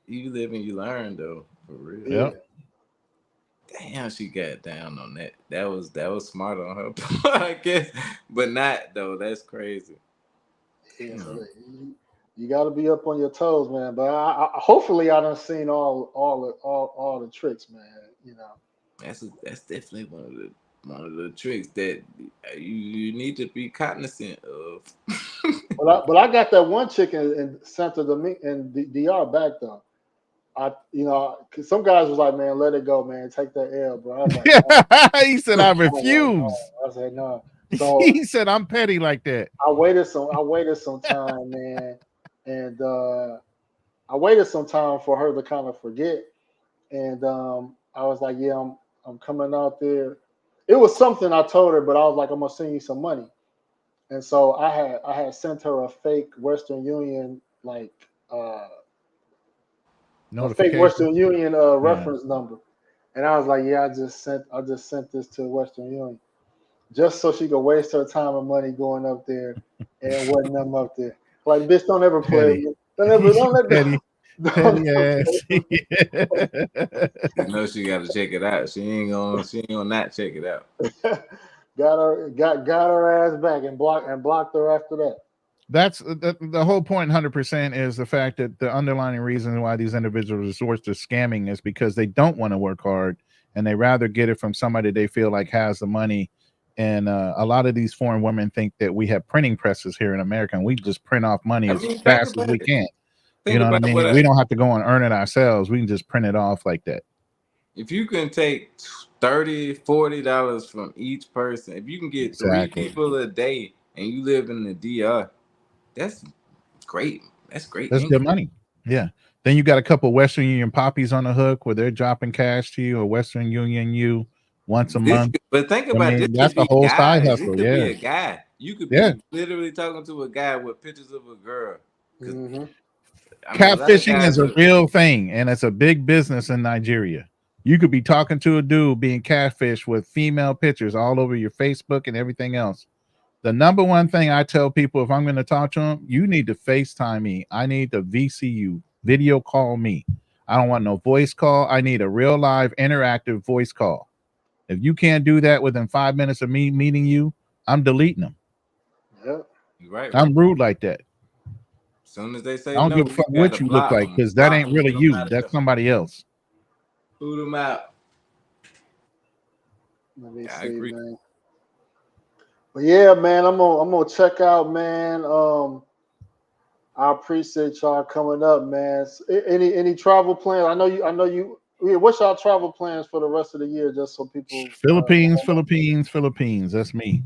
you live and you learn though, for real. yeah. Yep. Damn, she got down on that. That was smart on her part, I guess, but not though. That's crazy. Yeah, so Damn. you got to be up on your toes, man. But hopefully I done seen all the tricks, man. That's definitely one of the tricks that you need to be cognizant of. But I got that one chick in Santa Domingo and DR back though. 'Cause some guys was like, man, let it go, man, take that L, bro. I was like, no. He said, I I was like, refuse. no. I said no. So He said, I'm petty like that. I waited some time, man, and I waited some time for her to kind of forget. And I was like, yeah, I'm coming out there. It was something I told her, but I was like, I'm gonna send you some money. And so I had sent her a fake Western Union a fake Notification. Western Union Yeah. reference number. And I was like, yeah, I just sent this to Western Union. Just so she could waste her time and money going up there and wasn't them up there. Like, bitch, don't ever play with Petty. me. Don't let Petty. don't Petty ever ass. You know she got to check it out. She ain't gonna not check it out. got her ass back and blocked her after that. That's the whole point. 100% is the fact that the underlying reason why these individuals resort to scamming is because they don't want to work hard and they rather get it from somebody they feel like has the money. And a lot of these foreign women think that we have printing presses here in America and we just print off money as Think fast as about we it. can. You Think know what I about mean? We don't have to go and earn it ourselves. We can just print it off like that. if you can take $30-$40 from each person, if you can get three Exactly. people a day and you live in the DR, that's great. That's great That's good income. money. Yeah. Then you got a couple Western Union poppies on the hook where they're dropping cash to you or Western Union you once a month. But think I about mean, this that's could a be whole side guys. This hustle. could be Yeah. a guy. You could Yeah. be literally talking to a guy with pictures of a girl. Mm-hmm. I mean, a lot of Catfishing guys is a are, real thing and it's a big business in Nigeria. You could be talking to a dude being catfished with female pictures all over your Facebook and everything else. The number one thing I tell people if I'm going to talk to them, you need to FaceTime me. I need to VCU, video call me. I don't want no voice call. I need a real live interactive voice call. If you can't do that within 5 minutes of me meeting you, I'm deleting them. Yeah. you're right. I'm rude like that. As soon as they I say don't no, give a you fuck got what to you look block like them. because that ain't really Put them you. out of That's there. somebody else. Boot them out. Let me I see, agree. man. But yeah, man, I'm gonna check out, man. I appreciate y'all coming up, man. Any travel plans? I know you. Yeah, what's y'all travel plans for the rest of the year? Just so people. Philippines. That's me.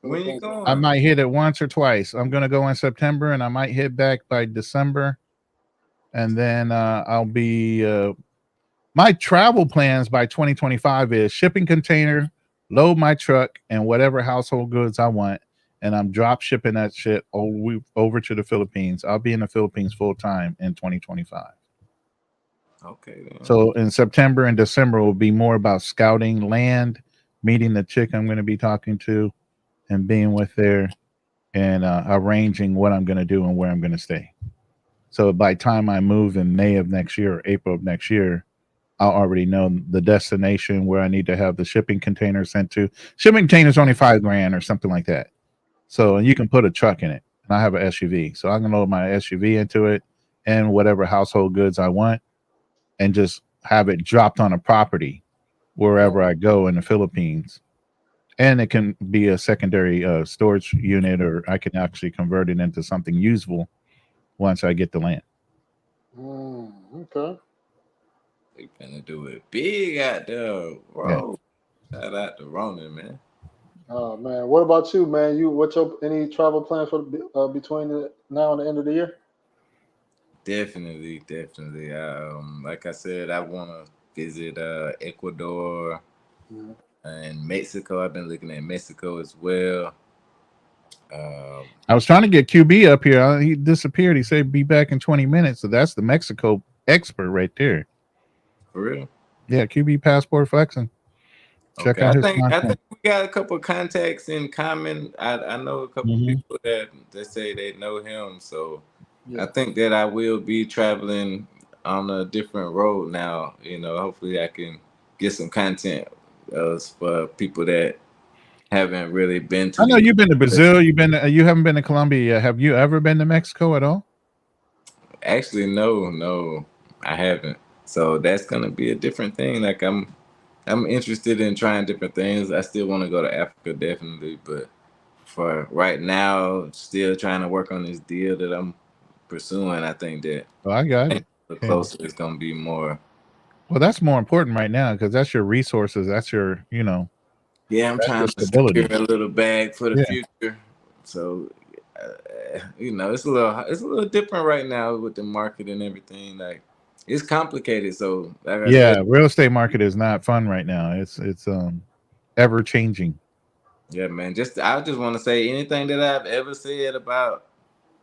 When you Philippines. I going? might hit it once or twice. I'm gonna go in September, and I might hit back by December, and then I'll be. My travel plans by 2025 is shipping container, load my truck, and whatever household goods I want, and I'm drop shipping that shit over to the Philippines. I'll be in the Philippines full time in 2025. Okay. Then. So in September and December will be more about scouting land, meeting the chick I'm going to be talking to, and being with there, and arranging what I'm going to do and where I'm going to stay. So by the time I move in May of next year or April of next year, I'll already know the destination where I need to have the shipping container sent to. Shipping container's only $5,000 or something like that. So you can put a truck in it, and I have an SUV. So I can load my SUV into it and whatever household goods I want, and just have it dropped on a property wherever I go in the Philippines. And it can be a secondary storage unit, or I can actually convert it into something usable once I get the land. Okay. They finna do it big out there, bro. Yeah. Shout out to Ronin, man. Oh man, what about you, man? What's your any travel plans for between now and the end of the year? Definitely. Like I said, I want to visit Ecuador and Mexico. I've been looking at Mexico as well. I was trying to get QB up here. He disappeared. He said be back in 20 minutes. So that's the Mexico expert right there. For real? Yeah, QB passport flexing. Check out his content. I think we got a couple of contacts in common. I know a couple of people that say they know him. So I think that I will be traveling on a different road now. You know, hopefully I can get some content for people that haven't really been to. I know you've been to Brazil. You haven't been to Colombia yet. Have you ever been to Mexico at all? Actually, no, I haven't. So that's gonna be a different thing. Like I'm interested in trying different things. I still want to go to Africa, definitely, but for right now, still trying to work on this deal that I'm pursuing. I think that I got it. The closer it's gonna be more. Well, that's more important right now because that's your resources. That's your, Yeah, I'm trying to secure a little bag for the future. So, it's a little different right now with the market and everything. Like, it's complicated. So, real estate market is not fun right now. It's ever changing. Yeah, man. I just want to say anything that I've ever said about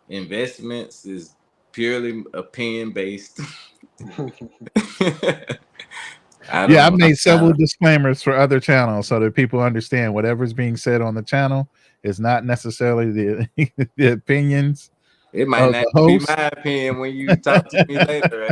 investments is purely opinion based. I've made several disclaimers for other channels so that people understand whatever's being said on the channel is not necessarily the opinions. It might not be my opinion when you talk to me later.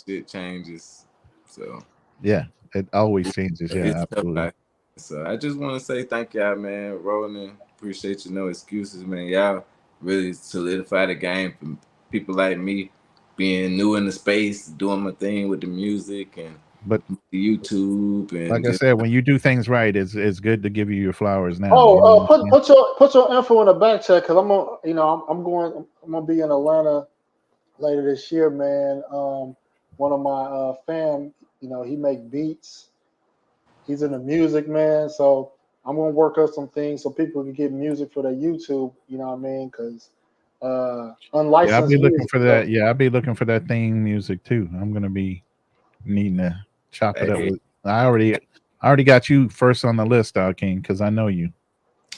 Shit changes. So yeah, it always changes. Yeah, absolutely. So I just want to say thank y'all, man. Ronin, appreciate you. No excuses, man. Y'all really solidify the game for people like me, being new in the space, doing my thing with the music and the YouTube. And like I said, when you do things right, it's good to give you your flowers now. Put your info in the back check because I'm gonna be in Atlanta later this year, man. One of my fam, he make beats. He's in the music, man. So I'm gonna work up some things so people can get music for their YouTube. You know what I mean? Because unlicensed. Yeah, I'll be looking for that. Yeah, I'll be looking for that theme music too. I'm gonna be needing to chop it up with. I already got you first on the list, King, because I know you.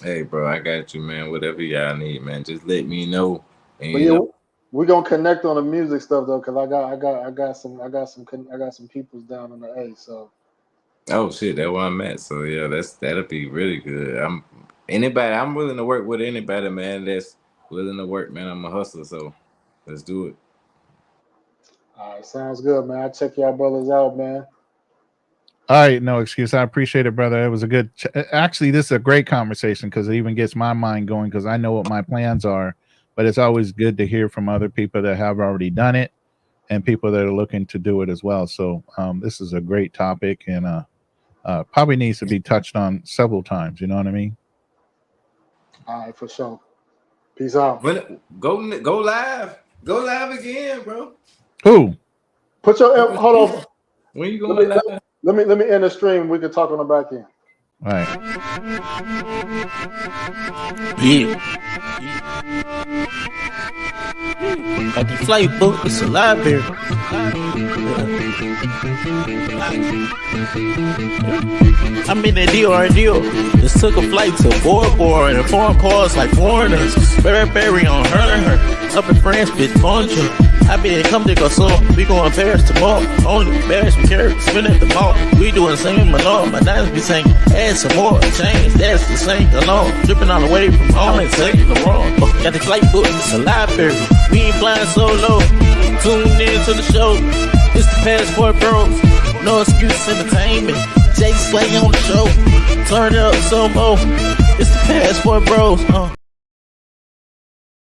Hey, bro, I got you, man. Whatever y'all need, man, just let me know. And, we're gonna connect on the music stuff though, because I got some peoples down in the A. So. Oh shit, that's where I'm at. So yeah, that'll be really good. I'm willing to work with anybody, man. That's willing to work, man. I'm a hustler, so let's do it. All right, sounds good, man. I'll check y'all brothers out, man. All right, no excuse. I appreciate it, brother. It was a good. Actually, this is a great conversation because it even gets my mind going because I know what my plans are. But it's always good to hear from other people that have already done it and people that are looking to do it as well. So this is a great topic and probably needs to be touched on several times. You know what I mean? All right, for sure. Peace out. Go live. Go live again, bro. Who? Hold on. When you going live? Let me end the stream. We can talk on the back end. All right. Yeah. Got the flight book, it's a library. I'm in the deal. Just took a flight to Bora Bora and foreign cars like foreigners. Berry on her. Up in France, bitch, bonjour. I been come to go so we going Paris tomorrow. Only Paris we carry, spin at the mall. We doing the same alone. My diamonds be saying, add some more change. That's the same alone. Dripping all the way from home and taking the wrong. Got the flight book, it's a library. We ain't flying solo. Tune in to the show. It's the Passport Bros. No excuse entertainment. Jay Slay on the show. Turn it up some more. It's the Passport Bros.